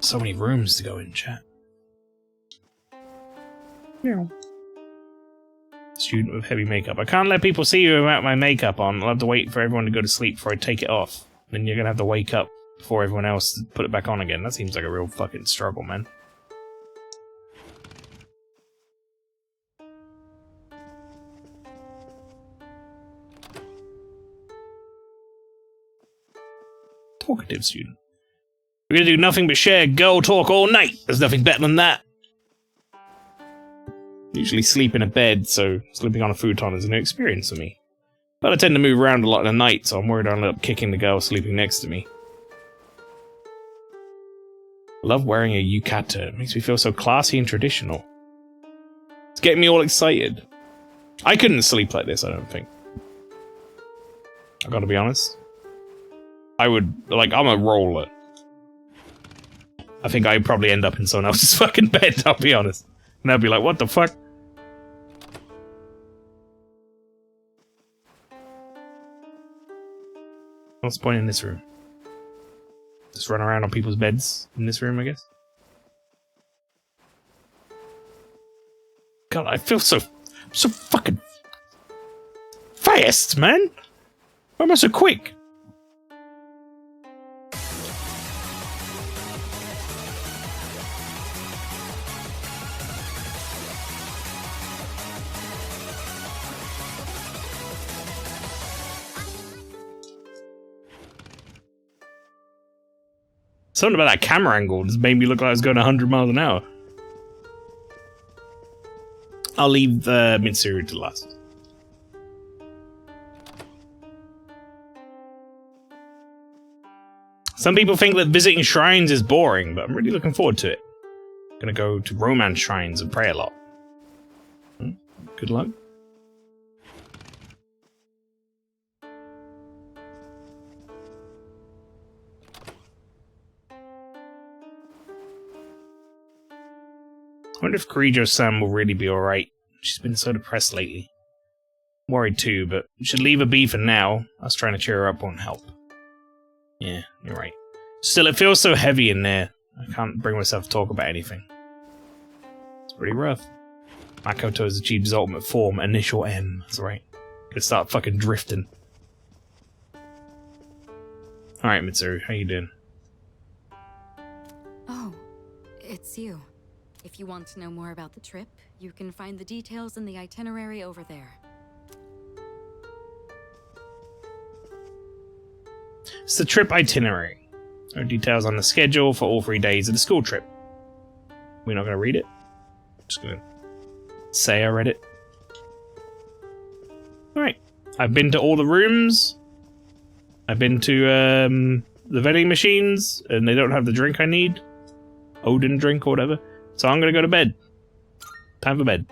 So many rooms to go in, chat. Yeah. Student with heavy makeup. I can't let people see you without my makeup on. I'll have to wait for everyone to go to sleep before I take it off. Then you're gonna have to wake up before everyone else to put it back on again. That seems like a real fucking struggle, man. Talkative student. We're gonna do nothing but share girl talk all night. There's nothing better than that. Usually sleep in a bed, so sleeping on a futon is a new experience for me. But I tend to move around a lot in the night, so I'm worried I'll end up kicking the girl sleeping next to me. I love wearing a yukata. It makes me feel so classy and traditional. It's getting me all excited. I couldn't sleep like this, I don't think. I gotta be honest. I would, like, I'm a roller. I think I'd probably end up in someone else's fucking bed, I'll be honest. And I'd be like, what the fuck? What's the point in this room? Just run around on people's beds in this room, I guess? God, I feel so fucking fast, man! Why am I so quick? Something about that camera angle just made me look like I was going 100 miles an hour. I'll leave Mitsuru to last. Some people think that visiting shrines is boring, but I'm really looking forward to it. I'm gonna go to romance shrines and pray a lot. Good luck. I wonder if Kirijo-san will really be alright. She's been so depressed lately. I'm worried too, but we should leave her be for now. Us trying to cheer her up won't help. Yeah, you're right. Still, it feels so heavy in there. I can't bring myself to talk about anything. It's pretty rough. Makoto has achieved his ultimate form, Initial M. That's right. Could start fucking drifting. Alright, Mitsuru, how you doing? Oh, it's you. If you want to know more about the trip, you can find the details in the itinerary over there. It's the trip itinerary. There are details on the schedule for all 3 days of the school trip. We're not going to read it. Just going to say I read it. Alright. I've been to all the rooms. I've been to the vending machines, and they don't have the drink I need. Odin drink or whatever. So I'm gonna go to bed. Time for bed.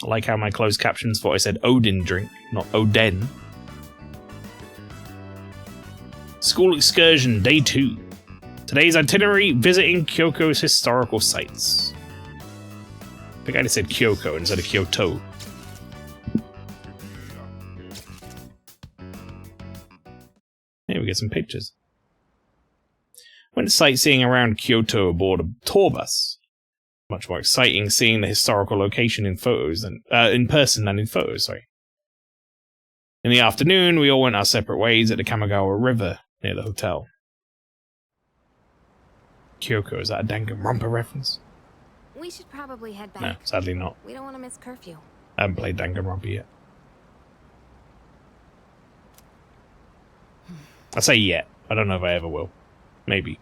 I like how my closed captions thought I said Odin drink, not Oden. School excursion, day 2. Today's itinerary, visiting Kyoto's historical sites. I think I just said Kyoko instead of Kyoto. Here we get some pictures. Went sightseeing around Kyoto aboard a tour bus. Much more exciting seeing the historical location in photos than in person than in photos. Sorry. In the afternoon, we all went our separate ways at the Kamigawa River near the hotel. Kyoko, is that a Danganronpa reference? We should probably head back. No, sadly not. We don't want to miss curfew. I haven't played Danganronpa yet. I say yet. I don't know if I ever will. Maybe.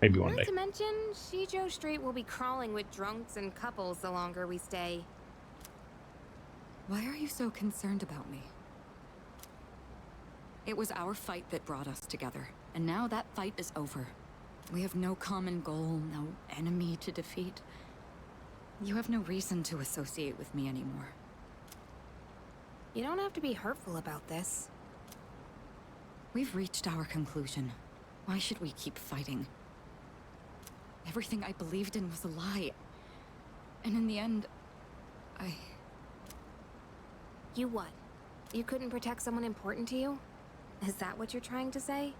Maybe one day. Not to mention, Shijo Street will be crawling with drunks and couples the longer we stay. Why are you so concerned about me? It was our fight that brought us together, and now that fight is over. We have no common goal, no enemy to defeat. You have no reason to associate with me anymore. You don't have to be hurtful about this. We've reached our conclusion. Why should we keep fighting? Everything I believed in was a lie. And in the end, You what? You couldn't protect someone important to you? Is that what you're trying to say?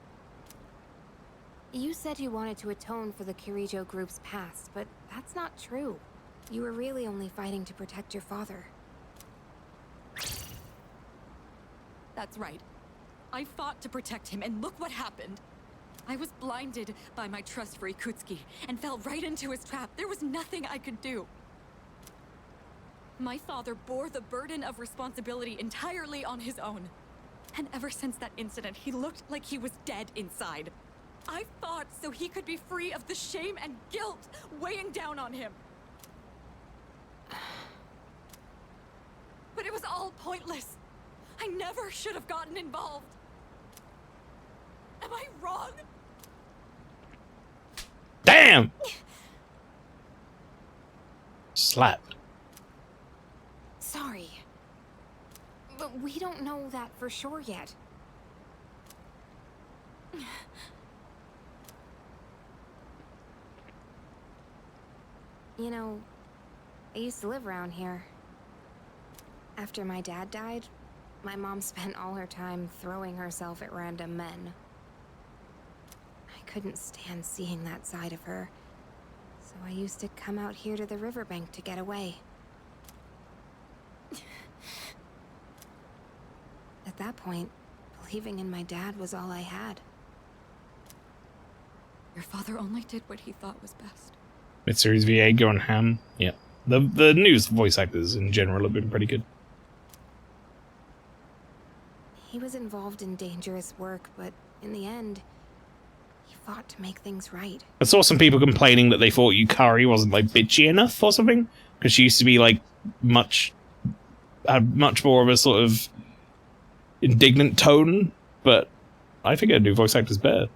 You said you wanted to atone for the Kirijo group's past, but that's not true. You were really only fighting to protect your father. That's right. I fought to protect him, and look what happened. I was blinded by my trust for Ikutsuki and fell right into his trap. There was nothing I could do. My father bore the burden of responsibility entirely on his own. And ever since that incident, he looked like he was dead inside. I fought so he could be free of the shame and guilt weighing down on him. But it was all pointless. I never should have gotten involved. Am I wrong? Damn! Slap. Sorry. But we don't know that for sure yet. You know, I used to live around here. After my dad died, my mom spent all her time throwing herself at random men. I couldn't stand seeing that side of her, so I used to come out here to the riverbank to get away. At that point, believing in my dad was all I had. Your father only did what he thought was best. Mid-series VA going ham. Yeah. The news voice actors in general have been pretty good. He was involved in dangerous work, but in the end, he fought to make things right. I saw some people complaining that they thought Yukari wasn't like bitchy enough or something, because she used to be like had much more of a sort of indignant tone, but I think her new voice actor's better.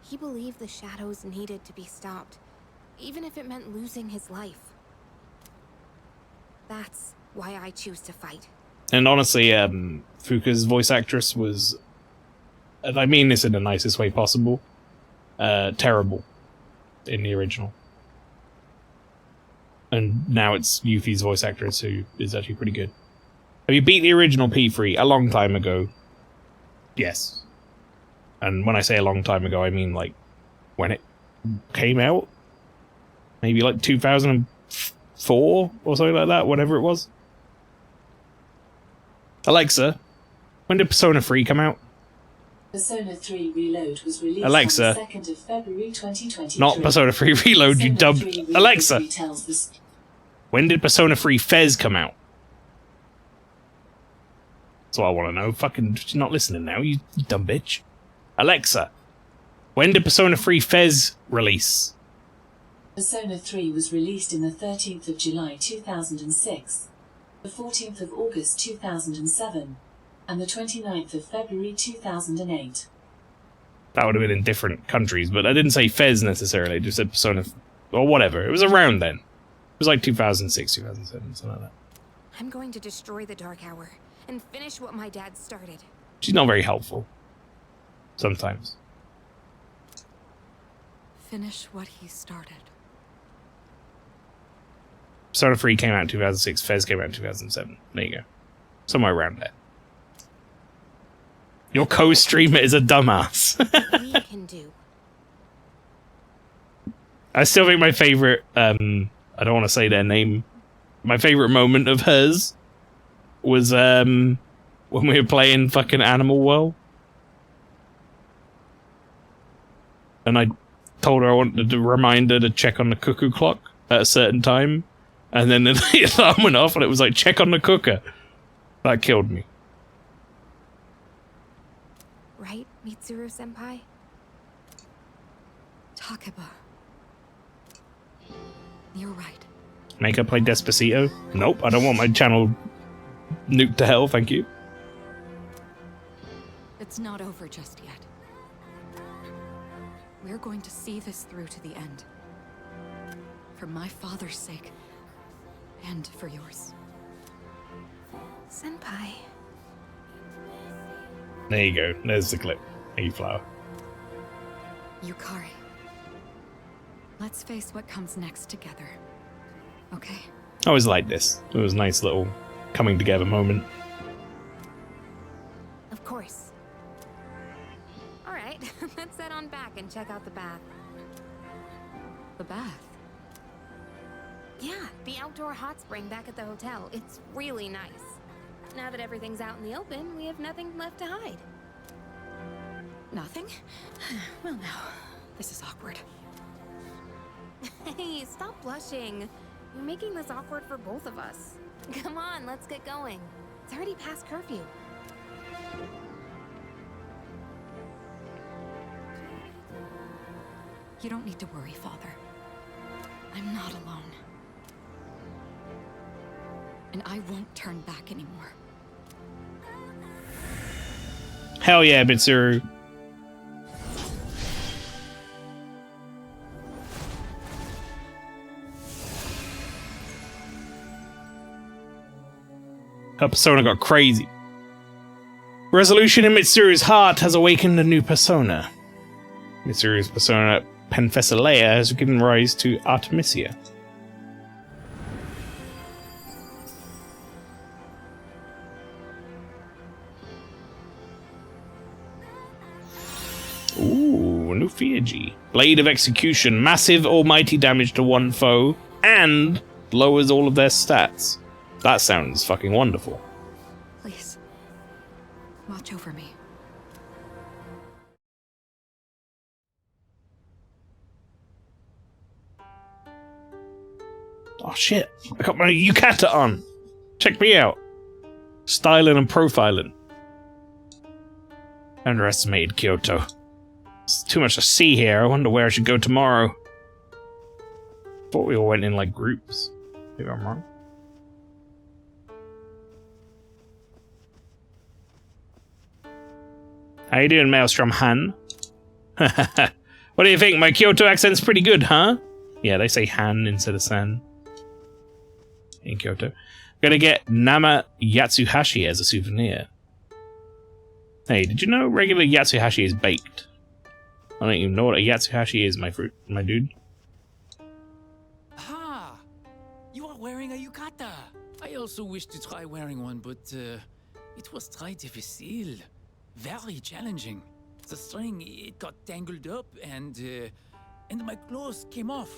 He believed the shadows needed to be stopped, even if it meant losing his life. That's why I choose to fight. And honestly, Fuka's voice actress was, and I mean this in the nicest way possible, terrible in the original. And now it's Yuffie's voice actress who is actually pretty good. Have you beat the original P3 a long time ago? Yes. And when I say a long time ago, I mean like when it came out? Maybe like 2004 or something like that, whatever it was. Alexa, when did Persona 3 come out? Persona 3 Reload was released Alexa, on the 2nd of February 2023. not Persona 3 Reload, you dumb... Alexa, when did Persona 3 Fez come out? That's what I want to know. Fucking, she's not listening now, you dumb bitch. Alexa, when did Persona 3 Fez release? Persona 3 was released in the 13th of July 2006, the 14th of August 2007, and the 29th of February 2008. That would have been in different countries, but I didn't say Fez necessarily, I just said Persona... or whatever, it was around then. It was like 2006, 2007, something like that. I'm going to destroy the Dark Hour and finish what my dad started. She's not very helpful. Sometimes. Finish what he started. Persona 3 came out in 2006, Fez came out in 2007. There you go. Somewhere around there. Your co-streamer is a dumbass. We can do. I still think my favorite, I don't want to say their name, my favorite moment of hers was, when we were playing fucking Animal World. And I told her I wanted to remind her to check on the cuckoo clock at a certain time. And then the alarm went off and it was like, check on the cooker. That killed me. Right, Mitsuru-senpai? Takeba. You're right. Make her play Despacito? Nope, I don't want my channel nuked to hell, thank you. It's not over just yet. We're going to see this through to the end. For my father's sake. And for yours. Senpai. There you go. There's the clip. Hey, flower. Yukari. Let's face what comes next together. Okay? I always liked this. It was a nice little coming together moment. course. All right, let's head on back and check out the bath. The bath? Yeah, the outdoor hot spring back at the hotel. It's really nice. Now that everything's out in the open, we have nothing left to hide. Nothing? Well, now, this is awkward. Hey, stop blushing. You're making this awkward for both of us. Come on, let's get going. It's already past curfew. You don't need to worry, Father. I'm not alone. And I won't turn back anymore. Hell yeah, Mitsuru. Her persona got crazy. Resolution in Mitsuru's heart has awakened a new persona. Mitsuru's persona, Penthesilea, has given rise to Artemisia. Ooh, a new Fiji. Blade of Execution, massive almighty damage to one foe, and lowers all of their stats. That sounds fucking wonderful. Please, watch over me. Oh shit, I got my yukata on. Check me out. Styling and profiling. Underestimated Kyoto. It's too much to see here. I wonder where I should go tomorrow. Thought we all went in like groups. Maybe I'm wrong. How you doing, Maelstrom Han? What do you think? My Kyoto accent's pretty good, huh? Yeah, they say Han instead of San. In Kyoto. Gonna get Nama Yatsuhashi as a souvenir. Hey, did you know regular Yatsuhashi is baked? I don't even know what a Yatsuhashi is, my dude. Ah, you are wearing a yukata. I also wish to try wearing one, but it was très difficile. Very challenging. The string, it got tangled up, and my clothes came off.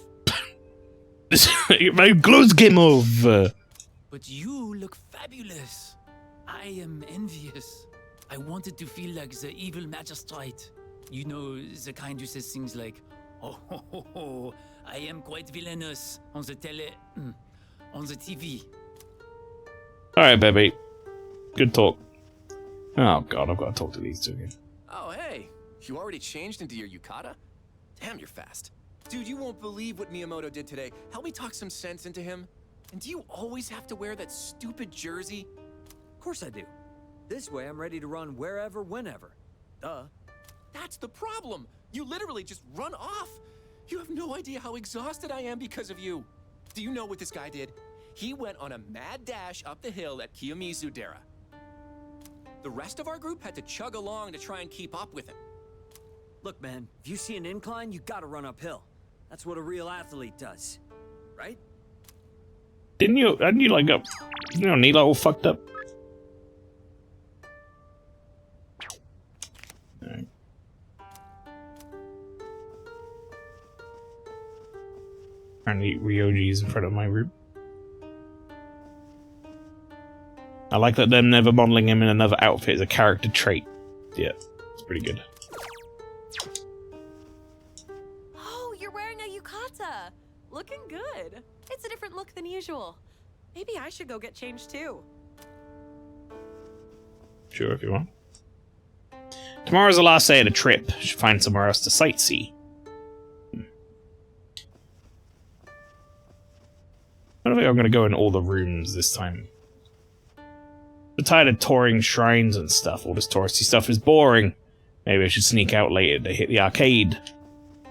My clothes came off. But you look fabulous. I am envious. I wanted to feel like the evil magistrate. You know, the kind who says things like, "Oh, ho, ho, ho, I am quite villainous" on the on the TV. All right, baby. Good talk. Oh god, I've got to talk to these two again. Oh, hey. You already changed into your yukata? Damn, you're fast. Dude, you won't believe what Miyamoto did today. Help me talk some sense into him. And do you always have to wear that stupid jersey? Of course I do. This way I'm ready to run wherever, whenever. Duh. That's the problem. You literally just run off. You have no idea how exhausted I am because of you. Do you know what this guy did? He went on a mad dash up the hill at Kiyomizu-dera. The rest of our group had to chug along to try and keep up with him. Look, man, if you see an incline, you gotta run uphill. That's what a real athlete does, right? Hadn't you like got, Neela all fucked up? Alright. Apparently Ryoji's in front of my room. I like that them never modeling him in another outfit is a character trait. Yeah, it's pretty good. Oh, you're wearing a yukata. Looking good. It's a different look than usual. Maybe I should go get changed too. Sure, if you want. Tomorrow's the last day of the trip. Should find somewhere else to sightsee. I don't think I'm going to go in all the rooms this time. I'm tired of touring shrines and stuff. All this touristy stuff is boring. Maybe I should sneak out later to hit the arcade.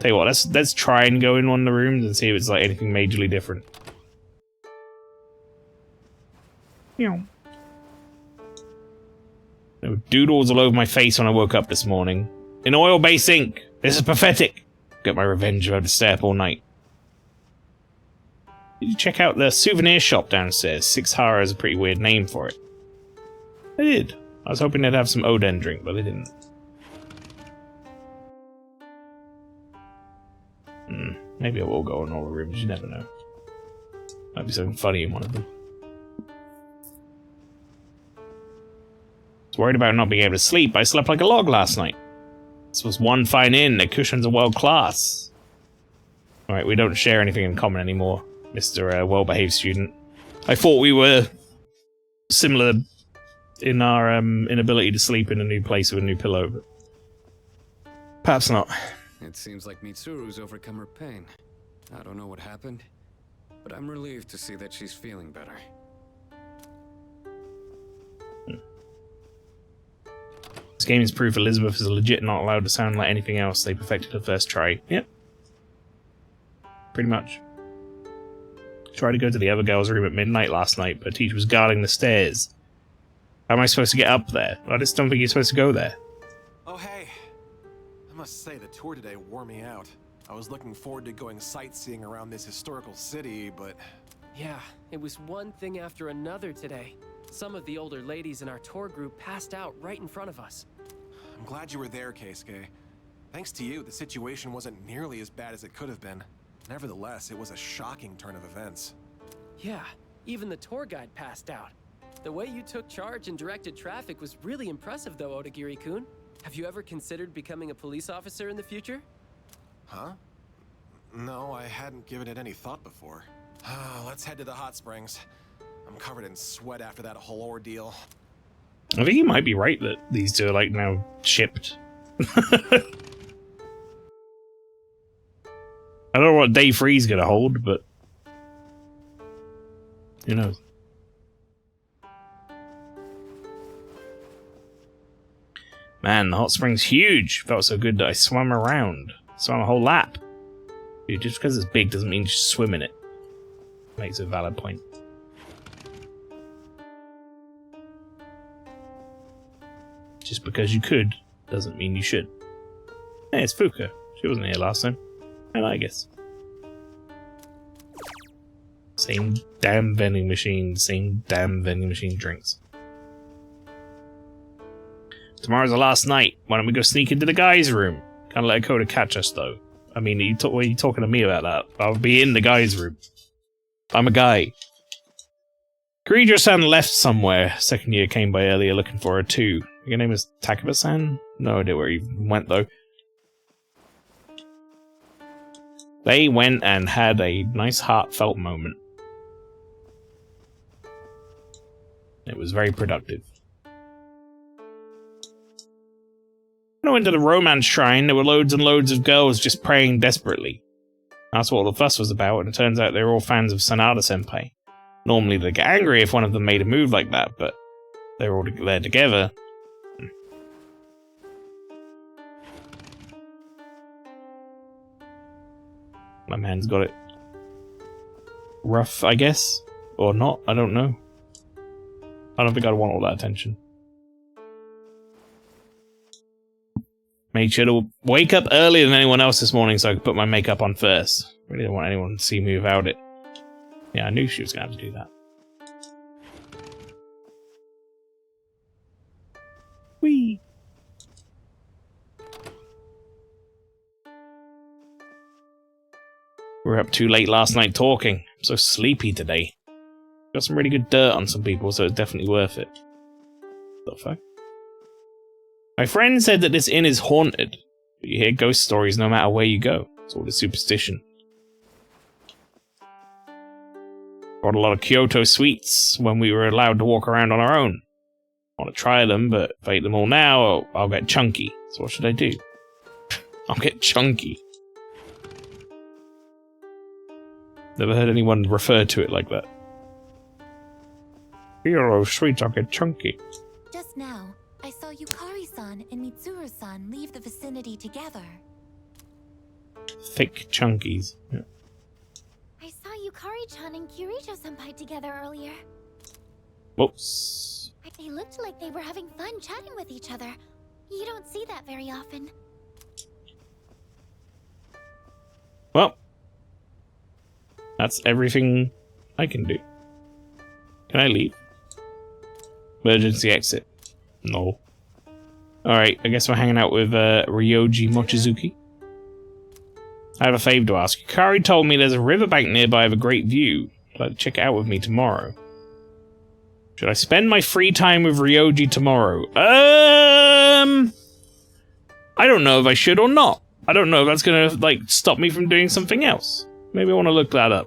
Tell you what, let's try and go in one of the rooms and see if it's like anything majorly different. There were doodles all over my face when I woke up this morning. In oil-based ink! This is pathetic! Get my revenge if I have to stay up all night. Did you check out the souvenir shop downstairs? Six Hara is a pretty weird name for it. I did. I was hoping they'd have some Oden drink, but they didn't. Maybe I will go in all the rooms, you never know. Might be something funny in one of them. I was worried about not being able to sleep. I slept like a log last night. This was one fine inn. The cushions are world class. Alright, we don't share anything in common anymore, Mr. Well-behaved student. I thought we were similar in our inability to sleep in a new place with a new pillow, but perhaps not. It seems like Mitsuru's overcome her pain. I don't know what happened, but I'm relieved to see that she's feeling better. This game is proof Elizabeth is legit not allowed to sound like anything else. They perfected her first try. Yep. Pretty much. Tried to go to the other girl's room at midnight last night, but the teacher was guarding the stairs. How am I supposed to get up there? I just don't think you're supposed to go there. Oh, hey. I must say, the tour today wore me out. I was looking forward to going sightseeing around this historical city, but... Yeah, it was one thing after another today. Some of the older ladies in our tour group passed out right in front of us. I'm glad you were there, Keisuke. Thanks to you, the situation wasn't nearly as bad as it could have been. Nevertheless, it was a shocking turn of events. Yeah, even the tour guide passed out. The way you took charge and directed traffic was really impressive, though, Odagiri-kun. Have you ever considered becoming a police officer in the future? Huh? No, I hadn't given it any thought before. Let's head to the hot springs. I'm covered in sweat after that whole ordeal. I think you might be right that these two are, like, now shipped. I don't know what day 3's gonna hold, but... who knows? Man, the hot spring's huge. Felt so good that I swam around. Swam a whole lap. Dude, just because it's big doesn't mean you should swim in it. Makes a valid point. Just because you could doesn't mean you should. Hey, it's Fuka. She wasn't here last time. And I guess. Same damn vending machine, drinks. Tomorrow's the last night. Why don't we go sneak into the guys' room? Can't let Koda catch us, though. I mean, what are you talking to me about that? I'll be in the guys' room. I'm a guy. Kirijo-san left somewhere. Second year came by earlier looking for her, too. Your name is Takaba-san? No idea where he went, though. They went and had a nice heartfelt moment. It was very productive. When I went to the romance shrine, there were loads and loads of girls just praying desperately. That's what all the fuss was about, and it turns out they were all fans of Sanada-senpai. Normally they'd get angry if one of them made a move like that, but they were all there together. My man's got it rough, I guess? Or not, I don't know. I don't think I'd want all that attention. Made sure to wake up earlier than anyone else this morning so I could put my makeup on first. Really didn't want anyone to see me without it. Yeah, I knew she was going to have to do that. Whee! We were up too late last night talking. I'm so sleepy today. Got some really good dirt on some people, so it's definitely worth it. What the fuck? My friend said that this inn is haunted. But you hear ghost stories no matter where you go. It's all the superstition. Brought a lot of Kyoto sweets when we were allowed to walk around on our own. I want to try them, but if I eat them all now, I'll get chunky. So what should I do? I'll get chunky. Never heard anyone refer to it like that. Hero sweets, I'll get chunky. Just now, I saw Yukari-san and Mitsuru-san leave the vicinity together. Thick chunkies. Yeah. I saw Yukari-chan and Kirijo-senpai together earlier. Whoops. They looked like they were having fun chatting with each other. You don't see that very often. Well, that's everything I can do. Can I leave? Emergency exit. No. Alright, I guess we're hanging out with Ryoji Mochizuki. I have a favor to ask. Yukari told me there's a riverbank nearby with a great view. I'd like to check it out with me tomorrow. Should I spend my free time with Ryoji tomorrow? I don't know if I should or not. I don't know if that's gonna, like, stop me from doing something else. Maybe I want to look that up.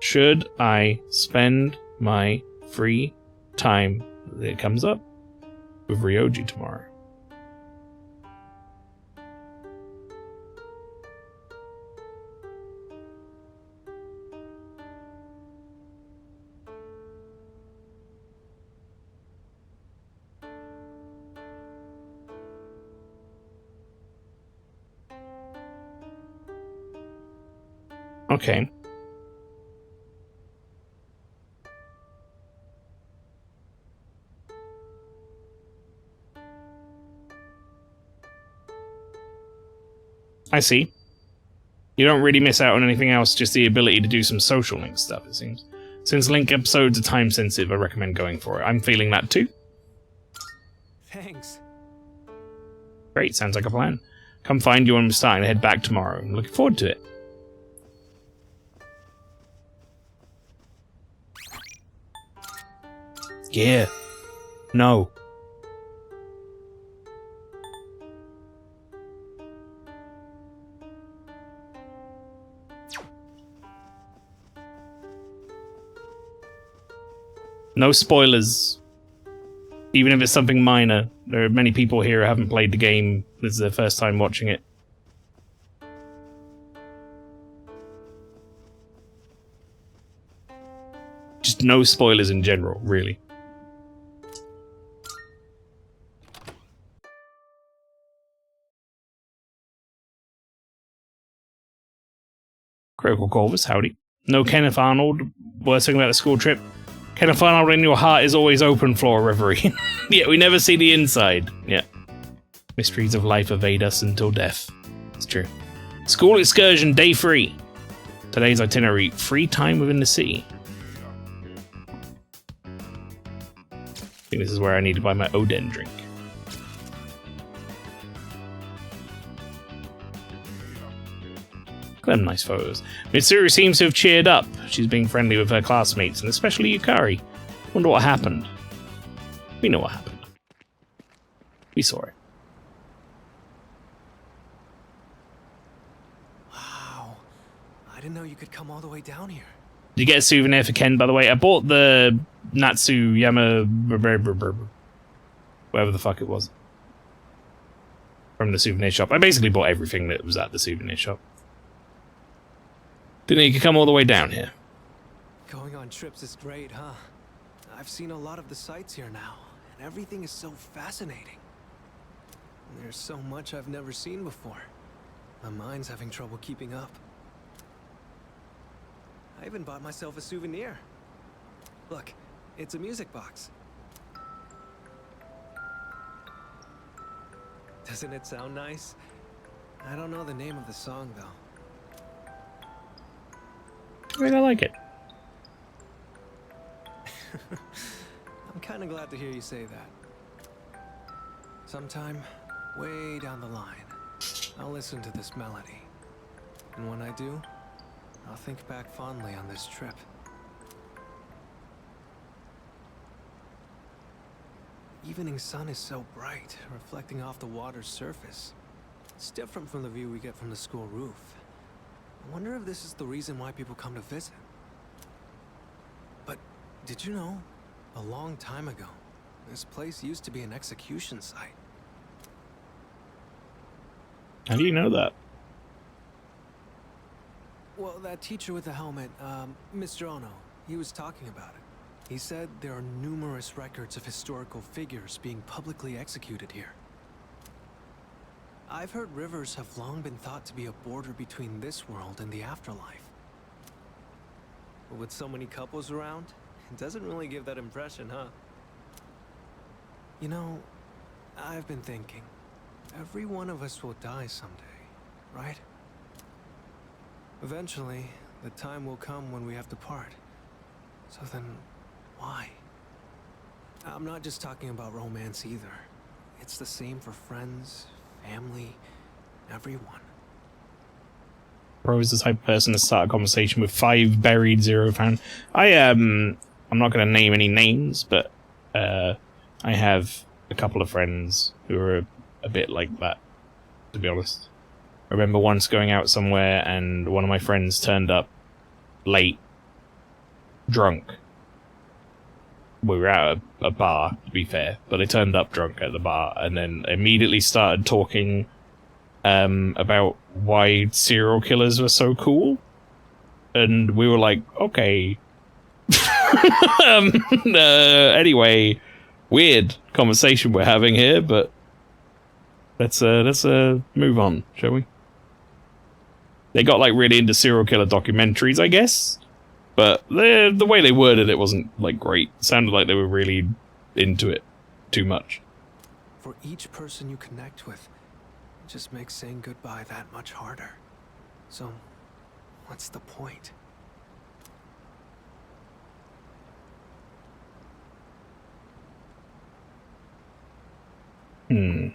Should I spend my free time, it comes up, with Ryoji tomorrow? Okay. I see. You don't really miss out on anything else, just the ability to do some social link stuff, it seems. Since link episodes are time sensitive, I recommend going for it. I'm feeling that too. Thanks. Great, sounds like a plan. Come find you when we're starting to head back tomorrow. I'm looking forward to it. Yeah. No. No spoilers. Even if it's something minor. There are many people here who haven't played the game. This is their first time watching it. Just no spoilers in general, really. Critical Corvus, howdy. No Kenneth Arnold. Worst thing about the school trip. Kenneth Arnold in your heart is always open, Flora Reverie. Yeah, we never see the inside. Yeah. Mysteries of life evade us until death. It's true. School excursion, day 3. Today's itinerary, free time within the city. I think this is where I need to buy my Oden drink. Them nice photos. Mitsuru seems to have cheered up. She's being friendly with her classmates, and especially Yukari. Wonder what happened. We know what happened. We saw it. Wow. I didn't know you could come all the way down here. Did you get a souvenir for Ken, by the way? I bought the Natsu Yama... whatever the fuck it was. From the souvenir shop. I basically bought everything that was at the souvenir shop. Didn't know you could come all the way down here. Going on trips is great, huh? I've seen a lot of the sights here now, and everything is so fascinating. There's so much I've never seen before. My mind's having trouble keeping up. I even bought myself a souvenir. Look, it's a music box. Doesn't it sound nice? I don't know the name of the song, though. I mean, I like it. I'm kind of glad to hear you say that. Sometime, way down the line, I'll listen to this melody. And when I do, I'll think back fondly on this trip. Evening sun is so bright, reflecting off the water's surface. It's different from the view we get from the school roof. I wonder if this is the reason why people come to visit. But did you know, a long time ago, this place used to be an execution site. How do you know that? Well, that teacher with the helmet, Mr. Ono, he was talking about it. He said there are numerous records of historical figures being publicly executed here. I've heard rivers have long been thought to be a border between this world and the afterlife. But with so many couples around, it doesn't really give that impression, huh? You know, I've been thinking, every one of us will die someday, right? Eventually, the time will come when we have to part. So then, why? I'm not just talking about romance either. It's the same for friends, family, everyone. Bro is the type of person to start a conversation with 5 buried, 0 found. I'm not going to name any names, but I have a couple of friends who are a bit like that, to be honest. I remember once going out somewhere and one of my friends turned up late, drunk. We were at a bar, to be fair, but they turned up drunk at the bar and then immediately started talking about why serial killers were so cool. And we were like, okay. Anyway, weird conversation we're having here, but let's move on, shall we? They got like really into serial killer documentaries, I guess. But the way they worded it wasn't, like, great. It sounded like they were really into it too much. For each person you connect with, it just makes saying goodbye that much harder. So, what's the point? The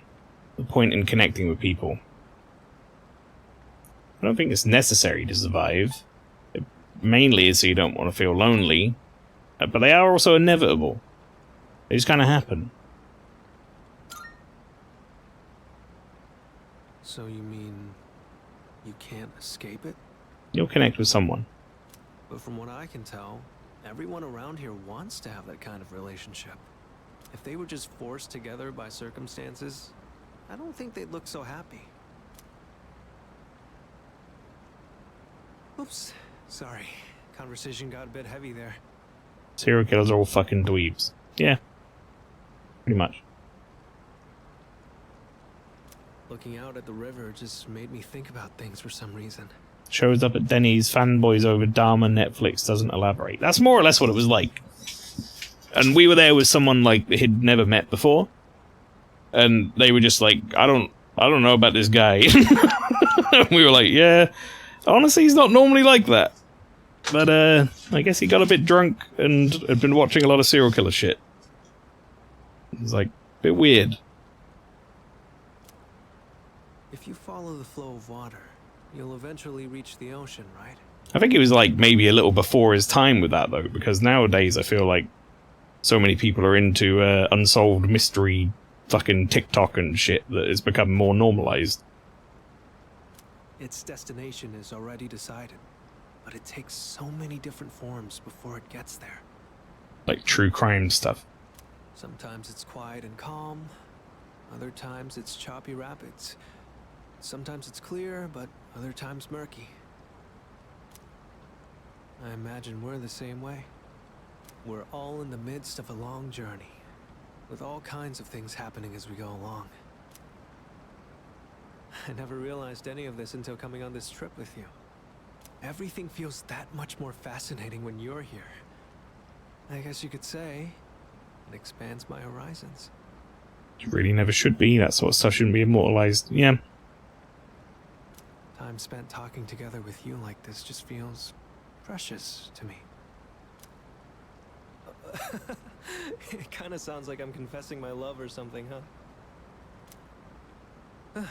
point in connecting with people. I don't think it's necessary to survive. Mainly is so you don't want to feel lonely, but they are also inevitable. They just kind of happen. So you mean you can't escape it? You'll connect with someone. But from what I can tell, everyone around here wants to have that kind of relationship. If they were just forced together by circumstances, I don't think they'd look so happy. Oops. Sorry, conversation got a bit heavy there. Serial killers are all fucking dweebs. Yeah. Pretty much. Looking out at the river just made me think about things for some reason. Shows up at Denny's, fanboys over Dharma, Netflix doesn't elaborate. That's more or less what it was like. And we were there with someone like he'd never met before. And they were just like, I don't know about this guy. We were like, yeah, honestly, he's not normally like that. But, I guess he got a bit drunk and had been watching a lot of serial killer shit. It was, like, a bit weird. If you follow the flow of water, you'll eventually reach the ocean, right? I think it was, like, maybe a little before his time with that, though, because nowadays I feel like so many people are into, unsolved mystery fucking TikTok and shit that it's become more normalized. Its destination is already decided. But it takes so many different forms before it gets there. Like true crime stuff. Sometimes it's quiet and calm. Other times it's choppy rapids. Sometimes it's clear, but other times murky. I imagine we're the same way. We're all in the midst of a long journey, with all kinds of things happening as we go along. I never realized any of this until coming on this trip with you. Everything feels that much more fascinating when you're here. I guess you could say it expands my horizons. You really never should be. That sort of stuff shouldn't be immortalized. Yeah. Time spent talking together with you like this just feels precious to me. It kind of sounds like I'm confessing my love or something, huh?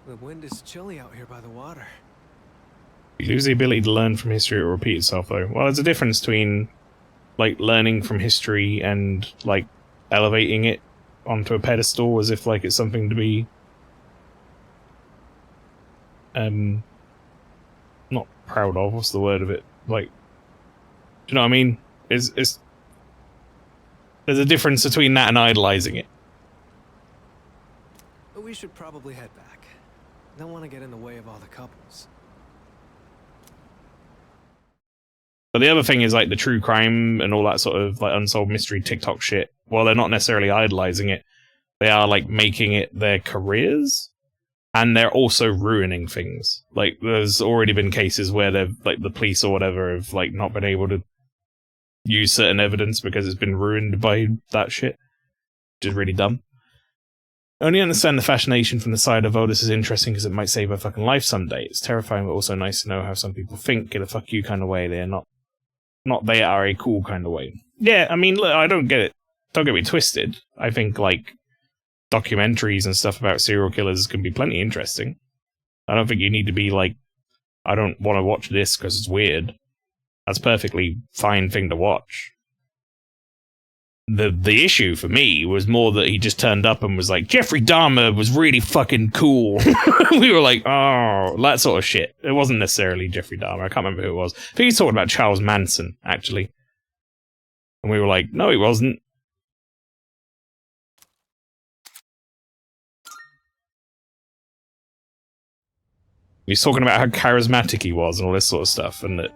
The wind is chilly out here by the water. You lose the ability to learn from history or repeat itself, though. Well, there's a difference between, like, learning from history and, like, elevating it onto a pedestal as if, like, it's something to be... not proud of, what's the word of it? Like, do you know what I mean? There's a difference between that and idolizing it. We should probably head back. Don't want to get in the way of all the couples. But the other thing is, like, the true crime and all that sort of, like, unsolved mystery TikTok shit, while they're not necessarily idolizing it, they are, like, making it their careers, and they're also ruining things. Like, there's already been cases where they've, like, the police or whatever have, like, not been able to use certain evidence because it's been ruined by that shit. Which is really dumb. I only understand the fascination from the side of, oh, this is interesting because it might save my fucking life someday. It's terrifying, but also nice to know how some people think in a fuck you kind of way. They're not they are a cool kind of way. Yeah, I mean, look, I don't get it don't get me twisted. I think, like, documentaries and stuff about serial killers can be plenty interesting. I don't think you need to be like, I don't want to watch this because it's weird. That's a perfectly fine thing to watch. The issue for me was more that he just turned up and was like, Jeffrey Dahmer was really fucking cool. We were like, oh, that sort of shit. It wasn't necessarily Jeffrey Dahmer. I can't remember who it was. I think he was talking about Charles Manson, actually. And we were like, no, he wasn't. He was talking about how charismatic he was and all this sort of stuff. And that,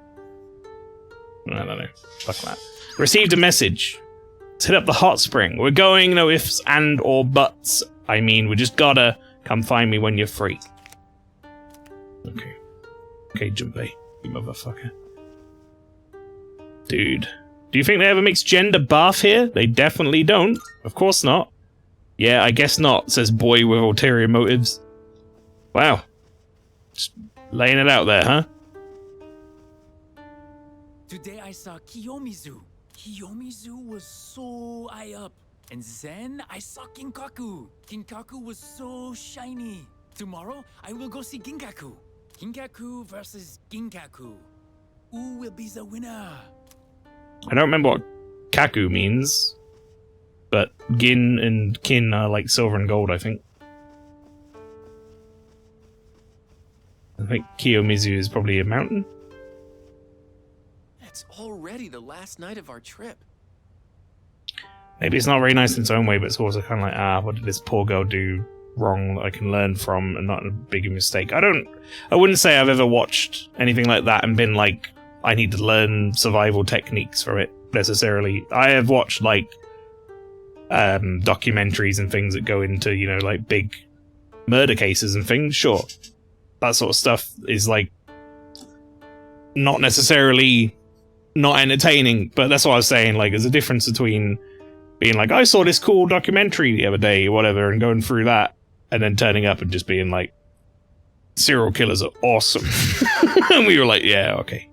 I don't know. Fuck that. Received a message. Hit up the hot spring. We're going, no ifs and or buts. I mean, we just gotta come find me when you're free. Okay. Okay, Junpei, you motherfucker. Dude. Do you think they ever mix gender bath here? They definitely don't. Of course not. Yeah, I guess not, says boy with ulterior motives. Wow. Just laying it out there, huh? Today I saw Kiyomizu. Kiyomizu was so high up. And then I saw Kinkaku. Kinkaku was so shiny. Tomorrow I will go see Ginkaku. Ginkaku versus Ginkaku. Who will be the winner? I don't remember what Kaku means, but Gin and Kin are like silver and gold, I think. I think Kiyomizu is probably a mountain. It's already the last night of our trip. Maybe it's not very nice in its own way, but it's also kind of like, what did this poor girl do wrong that I can learn from and not a big mistake? I wouldn't say I've ever watched anything like that and been like, I need to learn survival techniques from it, necessarily. I have watched, like, documentaries and things that go into, you know, like, big murder cases and things, sure. That sort of stuff is, like, not necessarily not entertaining, but that's what I was saying, like, there's a difference between being like, I saw this cool documentary the other day, or whatever, and going through that, and then turning up and just being like, serial killers are awesome. And we were like, yeah, okay.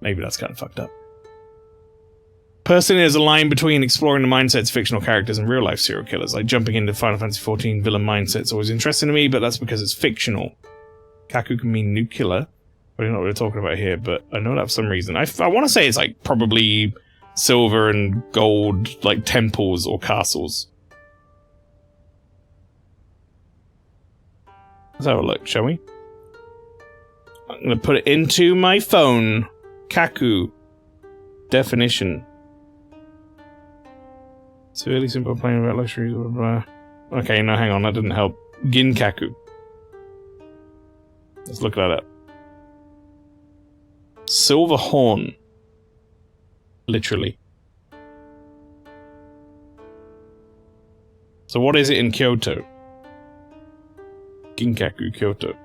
Maybe that's kind of fucked up. Personally, there's a line between exploring the mindsets of fictional characters and real-life serial killers. Like, jumping into Final Fantasy XIV villain mindset's always interesting to me, but that's because it's fictional. Kaku can mean nuclear. I don't know what we're talking about here, but I know that for some reason. I want to say it's like probably silver and gold, like temples or castles. Let's have a look, shall we? I'm going to put it into my phone. Kaku. Definition. It's really simple playing about luxuries. Blah, blah, blah. Okay, no, hang on, that didn't help. Ginkaku. Let's look that up. Silver horn. Literally. So what is it in Kyoto? Ginkaku, Kyoto.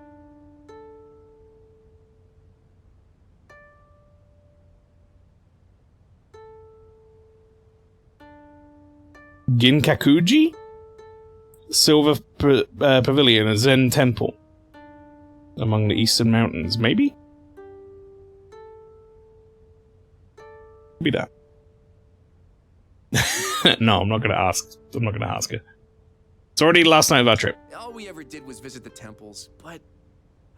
Ginkakuji? Silver pavilion, a Zen temple. Among the eastern mountains, maybe? Be that. No, I'm not gonna ask. I'm not gonna ask her. It's already the last night of our trip. All we ever did was visit the temples, but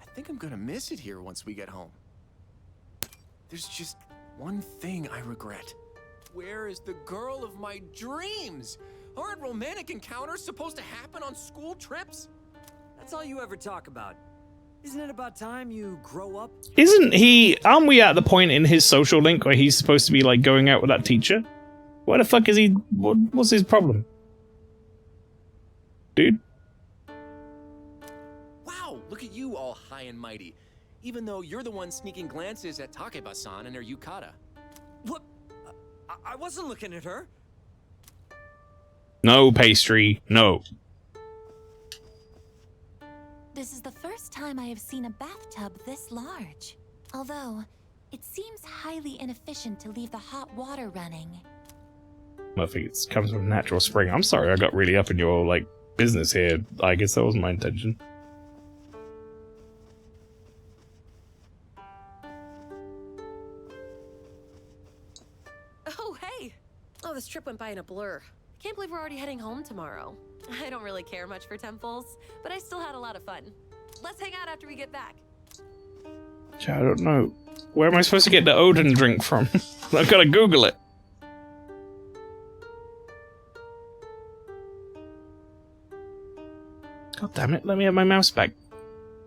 I think I'm gonna miss it here once we get home. There's just one thing I regret. Where is the girl of my dreams? Aren't romantic encounters supposed to happen on school trips? That's all you ever talk about. Isn't it about time you grow up? Aren't we at the point in his social link where he's supposed to be, like, going out with that teacher? Why the fuck is he... What's his problem? Dude? Wow, look at you all high and mighty. Even though you're the one sneaking glances at Takeba-san and her yukata. What? I wasn't looking at her. No, pastry. No. This is the first time I have seen a bathtub this large. Although, it seems highly inefficient to leave the hot water running. I think it comes from natural spring. I'm sorry I got really up in your, like, business here. I guess that wasn't my intention. Oh, hey! Oh, this trip went by by in a blur. I can't believe we're already heading home tomorrow. I don't really care much for temples, but I still had a lot of fun. Let's hang out after we get back. I don't know. Where am I supposed to get the Odin drink from? I've got to Google it. God damn it, let me have my mouse back.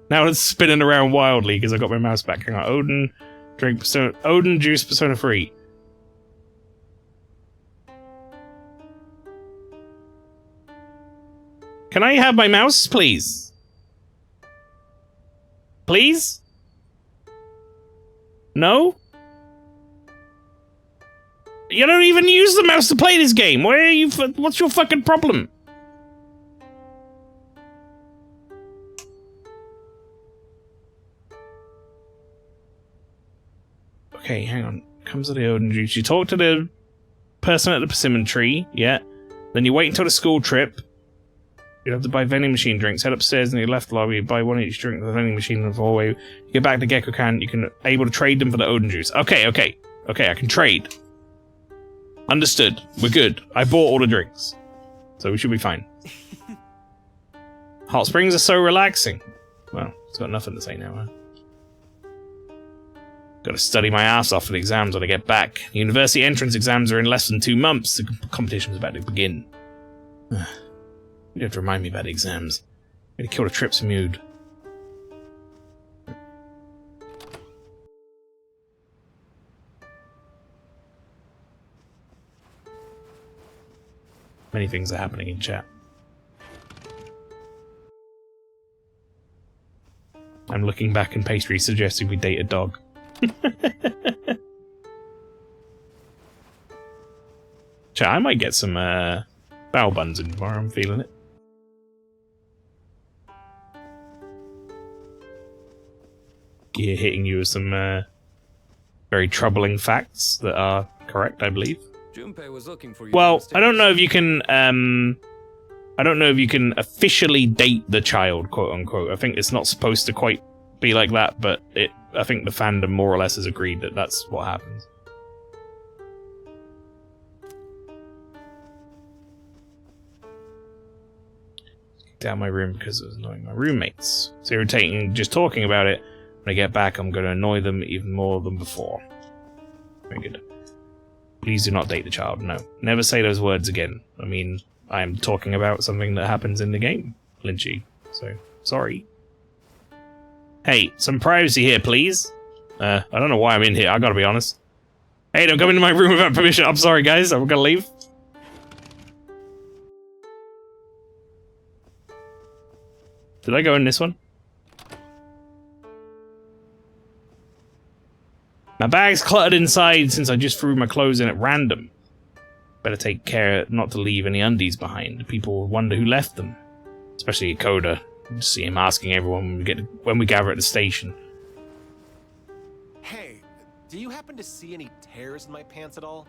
Now it's spinning around wildly because I got my mouse back. Hang on, Odin drink Persona, Odin juice Persona 3. Can I have my mouse, please? Please? No? You don't even use the mouse to play this game. Where are you? What's your fucking problem? Okay, hang on. Comes to the Odin juice. You talk to the person at the persimmon tree, yeah. Then you wait until the school trip. You have to buy vending machine drinks. Head upstairs in the left lobby. Buy one each drink at the vending machine in the hallway. You get back to Gecko Can. You can able to trade them for the Odin juice. Okay, okay. Okay, I can trade. Understood. We're good. I bought all the drinks. So we should be fine. Hot springs are so relaxing. Well, it's got nothing to say now, huh? Gotta study my ass off for the exams when I get back. The university entrance exams are in less than 2 months. The competition's about to begin. You have to remind me about the exams. I'm gonna kill the trip's mood. Many things are happening in chat. I'm looking back and Pastry suggesting we date a dog. Chat, I might get some bao buns in tomorrow, I'm feeling it. Here hitting you with some very troubling facts that are correct, I believe. Junpei was looking for you. Well, I don't know if you can I don't know if you can officially date the child, quote unquote. I think it's not supposed to quite be like that, but I think the fandom more or less has agreed that that's what happens. Down my room because it was annoying my roommates. It's irritating just talking about it. When I get back, I'm going to annoy them even more than before. Very good. Please do not date the child. No. Never say those words again. I mean, I am talking about something that happens in the game, Lynchy. So, sorry. Hey, some privacy here, please. I don't know why I'm in here, I gotta be honest. Hey, don't come into my room without permission. I'm sorry, guys. I'm gonna leave. Did I go in this one? My bag's cluttered inside since I just threw my clothes in at random. Better take care not to leave any undies behind. People will wonder who left them. Especially Coda. See him asking everyone when we gather at the station. Hey, do you happen to see any tears in my pants at all?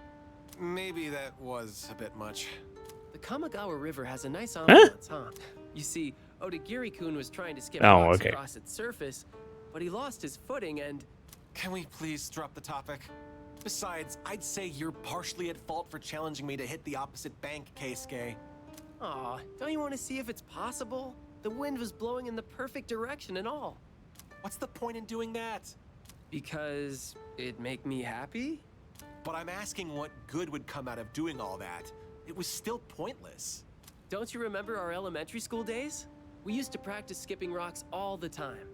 Maybe that was a bit much. The Kamigawa River has a nice ambiance, huh? You see, Odagiri-kun was trying to skip rocks across its surface, but he lost his footing and... Can we please drop the topic? Besides, I'd say you're partially at fault for challenging me to hit the opposite bank, Keisuke. Aw, don't you want to see if it's possible? The wind was blowing in the perfect direction and all. What's the point in doing that? Because it'd make me happy? But I'm asking what good would come out of doing all that. It was still pointless. Don't you remember our elementary school days? We used to practice skipping rocks all the time.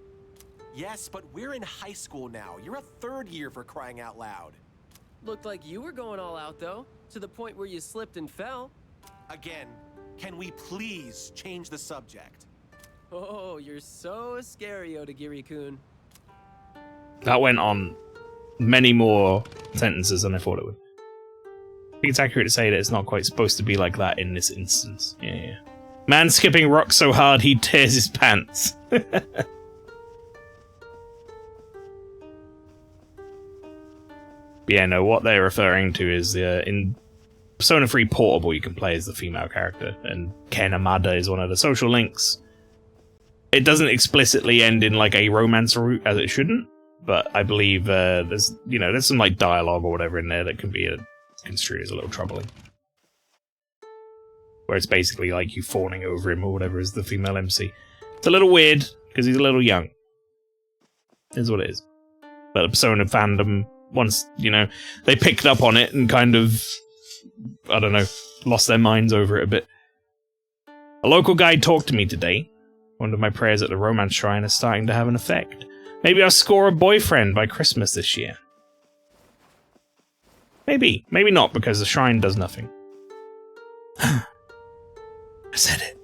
Yes, but we're in high school now. You're a third year, for crying out loud. Looked like you were going all out, though, to the point where you slipped and fell. Again, can we please change the subject? Oh, you're so scary, Odagiri-kun. That went on many more sentences than I thought it would. I think it's accurate to say that it's not quite supposed to be like that in this instance. Yeah. Man skipping rocks so hard he tears his pants. Yeah, no, what they're referring to is in Persona 3 Portable you can play as the female character, and Ken Amada is one of the social links. It doesn't explicitly end in like a romance route, as it shouldn't, but I believe there's some like dialogue or whatever in there that can be construed as a little troubling. where it's basically like you fawning over him or whatever as the female MC. It's a little weird because he's a little young. Is what it is. But the Persona fandom, once, you know, they picked up on it and kind of, I don't know, lost their minds over it a bit. A local guide talked to me today. One of my prayers at the romance shrine is starting to have an effect. Maybe I'll score a boyfriend by Christmas this year. Maybe. Maybe not, because the shrine does nothing. I said it.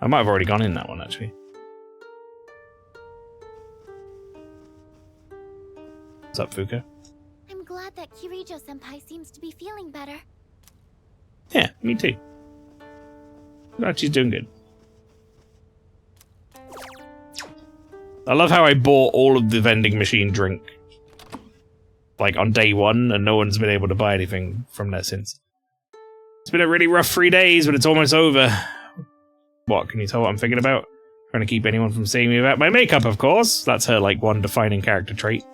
I might have already gone in that one, actually. What's up, Fuka? I'm glad that Kirijo-senpai seems to be feeling better. Yeah, me too. Glad she's doing good. I love how I bought all of the vending machine drink, like, on day one, and no one's been able to buy anything from there since. It's been a really rough 3 days, but it's almost over. What, can you tell what I'm thinking about? Trying to keep anyone from seeing me about my makeup, of course. That's her, like, one defining character trait.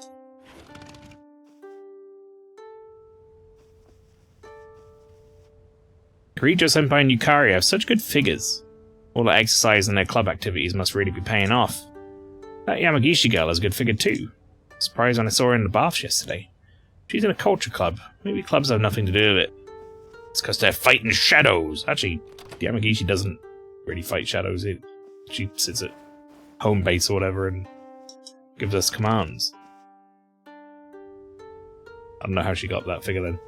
Kirijo-senpai and Yukari have such good figures. All the exercise and their club activities must really be paying off. That Yamagishi girl has a good figure too. Surprised when I saw her in the baths yesterday. She's in a culture club. Maybe clubs have nothing to do with it. It's because they're fighting shadows. Actually, Yamagishi doesn't really fight shadows. She sits at home base or whatever and gives us commands. I don't know how she got that figure then.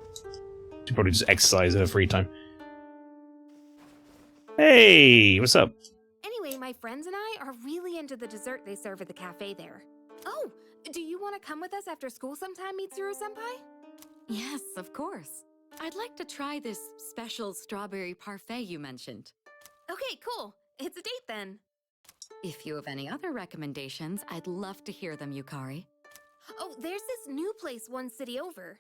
She probably just exercised in her free time. Hey, what's up? Anyway, my friends and I are really into the dessert they serve at the cafe there. Oh, do you want to come with us after school sometime, Mitsuru-senpai? Yes, of course. I'd like to try this special strawberry parfait you mentioned. Okay, cool. It's a date then. If you have any other recommendations, I'd love to hear them, Yukari. Oh, there's this new place one city over.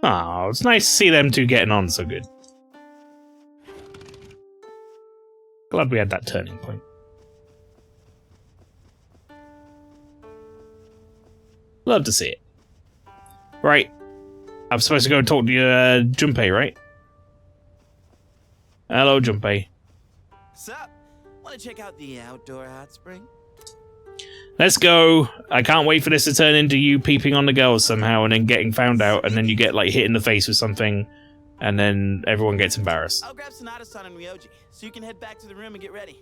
Oh, it's nice to see them two getting on so good. Glad we had that turning point. Love to see it. Right. I'm supposed to go and talk to Junpei, right? Hello, Junpei. Sup? Want to check out the outdoor hot spring? Let's go. I can't wait for this to turn into you peeping on the girls somehow and then getting found out and then you get like hit in the face with something and then everyone gets embarrassed. I'll grab Sonata-san and Ryoji so you can head back to the room and get ready.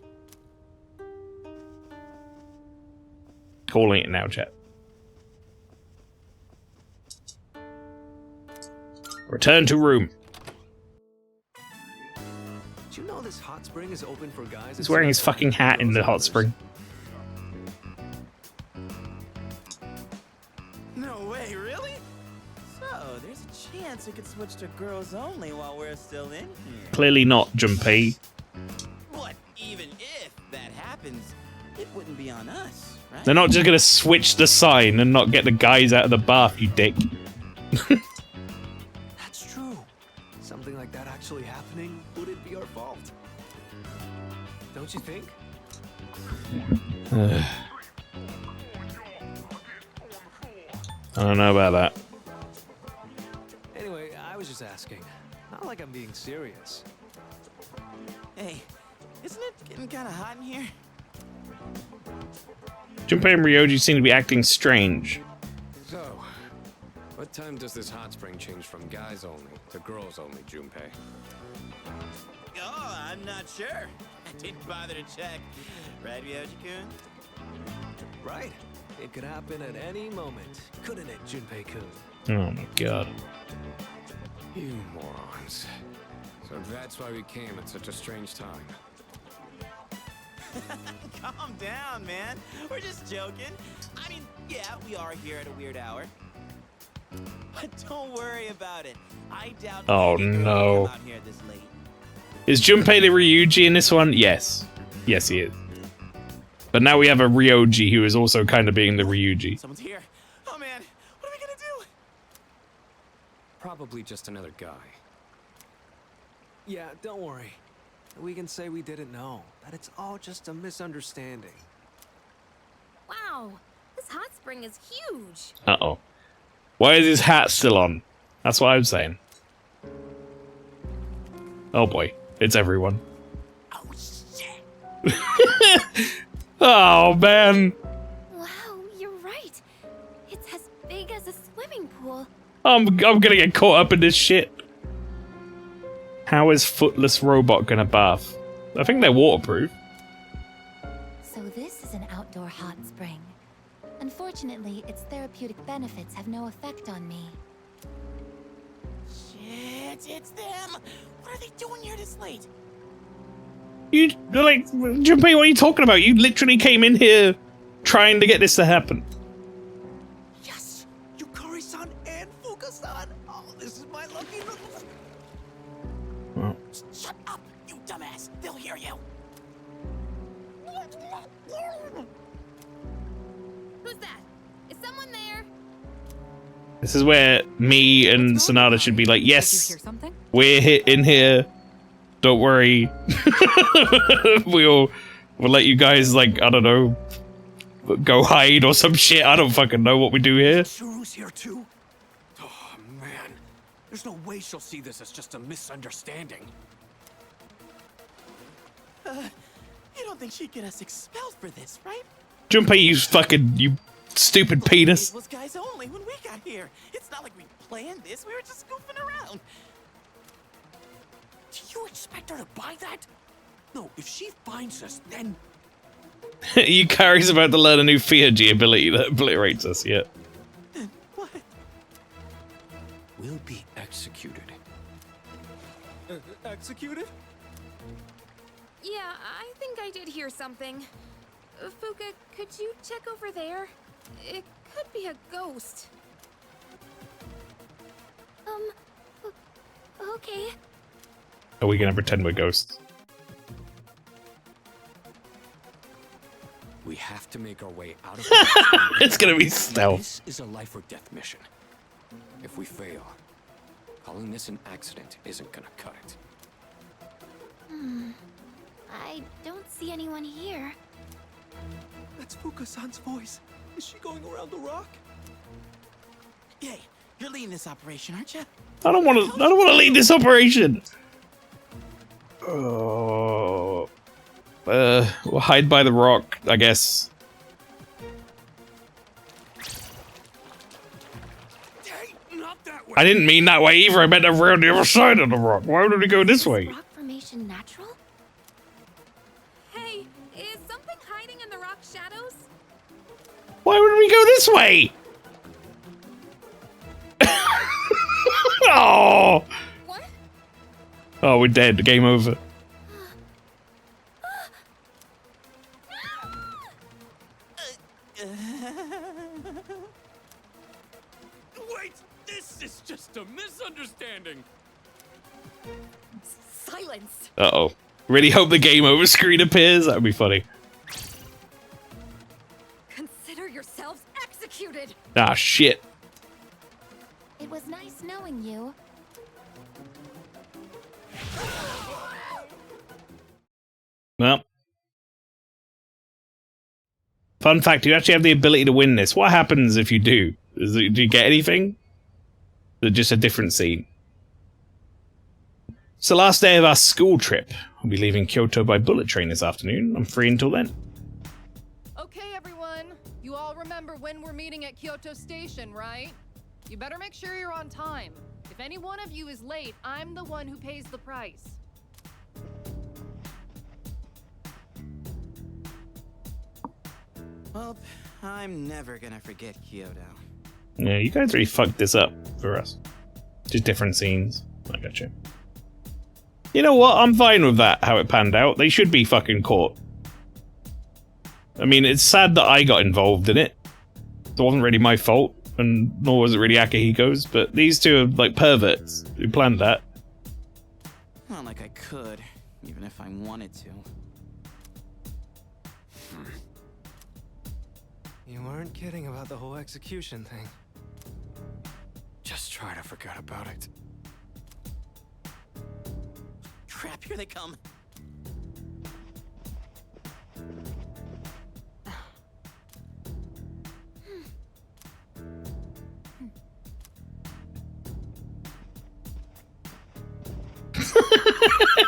Calling it now, chat. Return to room. Did you know this hot spring is open for guys? He's wearing his fucking hat in the hot spring. No way, really? So, there's a chance it could switch to girls only while we're still in here. Clearly not, Junpei. But even if that happens, it wouldn't be on us, right? They're not just gonna switch the sign and not get the guys out of the bath, you dick. That's true. Something like that actually happening, would it be our fault? Don't you think? I don't know about that. Anyway, I was just asking. Not like I'm being serious. Hey, isn't it getting kind of hot in here? Junpei and Ryoji seem to be acting strange. So, what time does this hot spring change from guys only to girls only, Junpei? Oh, I'm not sure. I didn't bother to check. Right, Ryoji-kun? Right. It could happen at any moment, couldn't it, Junpei-kun? Oh my god. You morons. So that's why we came at such a strange time. Calm down, man. We're just joking. I mean, yeah, we are here at a weird hour. But don't worry about it. I doubt Oh any girl no. will come out here this late. Is Junpei the Ryuji in this one? Yes. Yes, he is. But now we have a Ryoji who is also kind of being the Ryuji. Someone's here. Oh man, what are we gonna do? Probably just another guy. Yeah, don't worry. We can say we didn't know. That it's all just a misunderstanding. Wow, this hot spring is huge. Uh-oh. Why is his hat still on? That's what I'm saying. Oh boy, it's everyone. Oh shit! Oh man. Wow, you're right. It's as big as a swimming pool. I'm gonna get caught up in this shit. How is Footless Robot gonna bath? I think they're waterproof. So this is an outdoor hot spring. Unfortunately, its therapeutic benefits have no effect on me. Shit, it's them! What are they doing here this late? You, like, Junpei, what are you talking about? You literally came in here trying to get this to happen. Yes! Yukari-san and Fuka-san! Oh, this is my lucky little... Well, Shut up, you dumbass! They'll hear you! Who's that? Is someone there? this is where me and Sonata should be like, yes, we're in here. Don't worry. we'll let you guys, like, I don't know, go hide or some shit. I don't fucking know what we do here. Suru's here too? Oh, man. There's no way she'll see this as just a misunderstanding. You don't think she'd get us expelled for this, right? Junpei, you stupid penis. It was guys only when we got here. It's not like we planned this. We were just goofing around. Do you expect her to buy that? No, if she finds us, then... Yukari's about to learn a new Theurgy ability that obliterates us, yeah. What? We'll be executed. Executed? Yeah, I think I did hear something. Fuka, could you check over there? It could be a ghost. Okay. Are we gonna pretend we're ghosts? We have to make our way out of It's gonna be stealth. This is a life or death mission. If we fail, calling this an accident isn't gonna cut it. I don't see anyone here. That's Fuka-san's voice. Is she going around the rock? Hey, you're leading this operation, aren't you? I don't want to lead this operation. Oh. We'll hide by the rock, I guess. I didn't mean that way either. I meant around the other side of the rock. Why would we go this way? Rock formation natural? Hey, is something hiding in the rock shadows? Why would we go this way? Oh. What? Oh, we're dead. Game over. Wait, this is just a misunderstanding. Silence. Uh-oh. Really hope the game over screen appears. That would be funny. Consider yourselves executed. Ah, shit. It was nice knowing you. Well. Fun fact, you actually have the ability to win this. What happens if you do? Do you get anything? Or just a different scene? It's the last day of our school trip. We'll be leaving Kyoto by bullet train this afternoon. I'm free until then. Okay, everyone. You all remember when we're meeting at Kyoto Station, right? You better make sure you're on time. If any one of you is late, I'm the one who pays the price. Well, I'm never gonna forget Kyoto. Yeah, you guys really fucked this up for us. Just different scenes. I gotcha. You know what? I'm fine with that, how it panned out. They should be fucking caught. I mean, it's sad that I got involved in it. It wasn't really my fault, and nor was it really Akihiko's, but these two are like perverts who planned that. Not like I could, even if I wanted to. You weren't kidding about the whole execution thing. Just try to forget about it. Crap, here they come.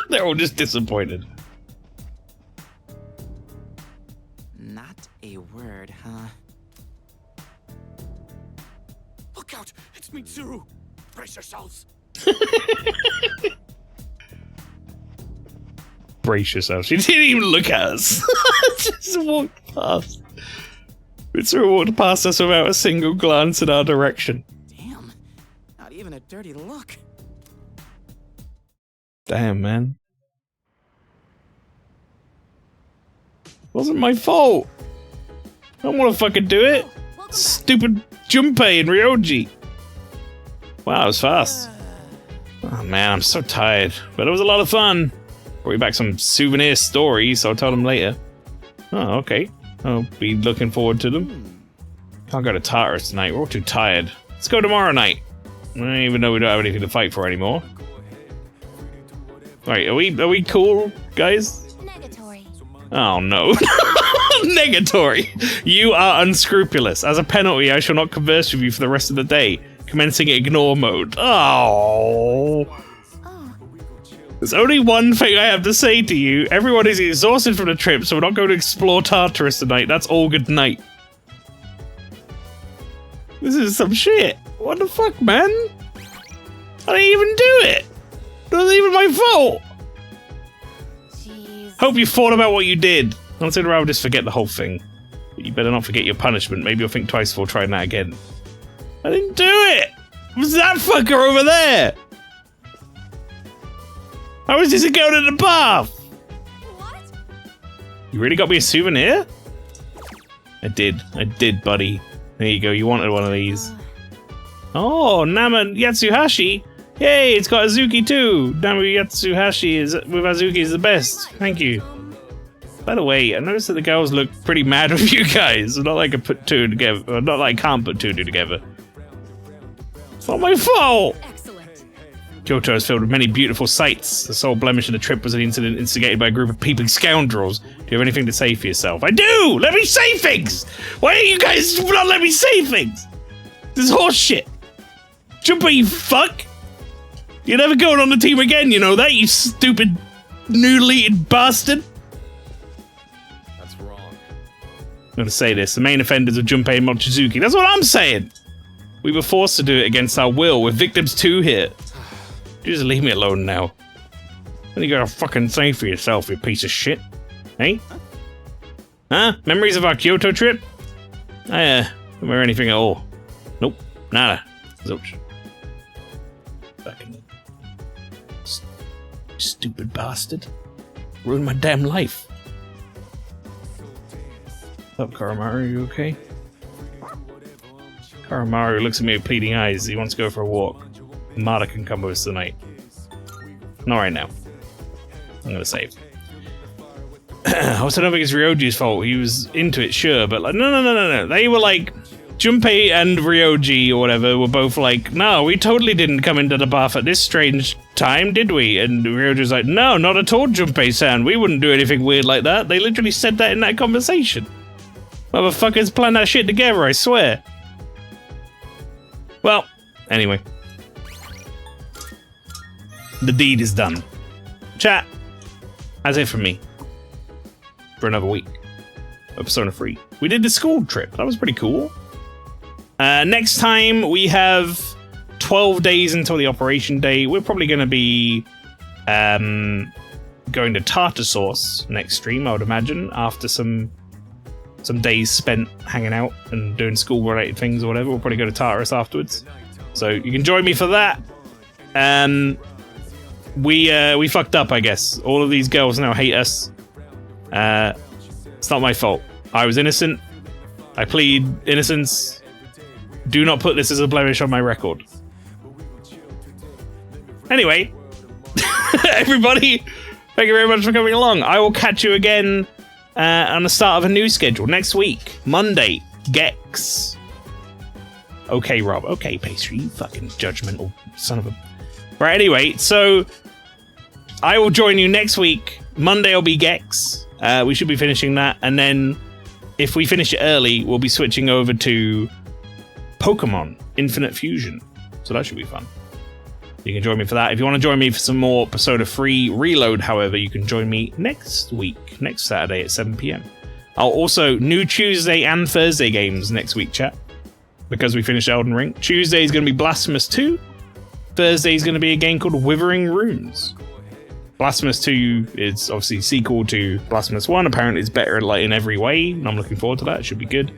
They're all just disappointed. Not a word, huh? Look out! It's Mitsuru! Brace yourselves! Brace yourself. She didn't even look at us. Just walked past. Mitsuru walked past us without a single glance in our direction. Damn, not even a dirty look. Damn, man. Wasn't my fault. I don't want to fucking do it. Stupid Junpei and Ryoji. Wow, it was fast. Oh man, I'm so tired. But it was a lot of fun. Brought you back some souvenir stories, so I'll tell them later. Oh, okay. I'll be looking forward to them. Can't go to Tartarus tonight. We're all too tired. Let's go tomorrow night. I don't even know we don't have anything to fight for anymore. Right, are we cool, guys? Negatory. Oh no. Negatory. You are unscrupulous. As a penalty, I shall not converse with you for the rest of the day. Commencing ignore mode. Oh. There's only one thing I have to say to you. Everyone is exhausted from the trip, so we're not going to explore Tartarus tonight. That's all good night. This is some shit. What the fuck, man? I didn't even do it. It wasn't even my fault. Jeez. Hope you thought about what you did. I'd rather just forget the whole thing. But you better not forget your punishment. Maybe you'll think twice before trying that again. I didn't do it. It was that fucker over there. I was just going to the bath. What? You really got me a souvenir? I did, buddy. There you go, you wanted one of these. Oh, Nama Yatsuhashi. Yay, it's got Azuki too. Nama Yatsuhashi is with Azuki is the best. Thank you. By the way, I noticed that the girls look pretty mad with you guys. Not like I put two together. Or not like I can't put two together. It's not my fault. Excellent. Kyoto is filled with many beautiful sights. The sole blemish of the trip was an incident instigated by a group of peeping scoundrels. Do you have anything to say for yourself? I do! Let me say things! Why don't you guys not let me say things? This is horse shit. Junpei, you fuck! You're never going on the team again, you know that, you stupid noodle-eating bastard? That's wrong. I'm gonna say this. The main offenders of Junpei and Mochizuki. That's what I'm saying! We were forced to do it against our will. We're victims too here. You just leave me alone now. What you gotta fucking say for yourself, you piece of shit? Hey? Huh? Memories of our Kyoto trip? I, don't remember anything at all. Nope. Nada. Zilch. Fucking... stupid bastard. Ruined my damn life. What's up, Karamaru? You okay? Karamaru looks at me with pleading eyes. He wants to go for a walk. Mada can come with us tonight. Not right now. I'm gonna save. I also don't think it's Ryoji's fault. He was into it, sure, but like, no. They were like, Junpei and Ryoji or whatever were both like, no, we totally didn't come into the bath at this strange time, did we? And Ryoji's like, no, not at all, Junpei-san. We wouldn't do anything weird like that. They literally said that in that conversation. Motherfuckers planned that shit together, I swear. Well, anyway. The deed is done. Chat, that's it from me. For another week of Persona 3. We did the school trip. That was pretty cool. Next time, we have 12 days until the operation day. We're probably going to be going to Tartar Sauce next stream, I would imagine, after some days spent hanging out and doing school-related things or whatever. We'll probably go to Tartarus afterwards. So you can join me for that. We fucked up, I guess. All of these girls now hate us. It's not my fault. I was innocent. I plead innocence. Do not put this as a blemish on my record. Anyway, everybody, thank you very much for coming along. I will catch you again on the start of a new schedule next week. Monday, Gex. Okay, Rob. Okay, Pastry, you fucking judgmental son of a... Right, anyway, so I will join you next week. Monday will be Gex. We should be finishing that, and then if we finish it early, we'll be switching over to Pokemon Infinite Fusion. So that should be fun. You can join me for that. If you want to join me for some more Persona 3 Reload, however, you can join me next week, next Saturday at 7 PM. I'll also, new Tuesday and Thursday games next week, chat. Because we finished Elden Ring. Tuesday is going to be Blasphemous 2. Thursday is going to be a game called Withering Runes. Blasphemous 2 is obviously sequel to Blasphemous 1. Apparently it's better like in every way, and I'm looking forward to that. It should be good.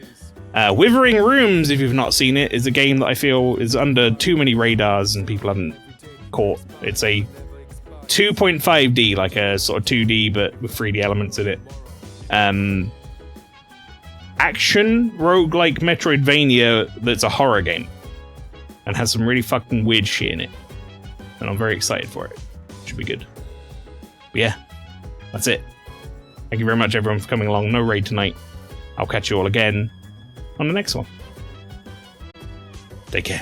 Withering Runes, if you've not seen it, is a game that I feel is under too many radars and people haven't caught. It's a 2.5D, like a sort of 2D but with 3D elements in it. Action roguelike Metroidvania that's a horror game and has some really fucking weird shit in it. And I'm very excited for it. Should be good. But yeah, that's it. Thank you very much everyone for coming along. No raid tonight. I'll catch you all again on the next one. Take care.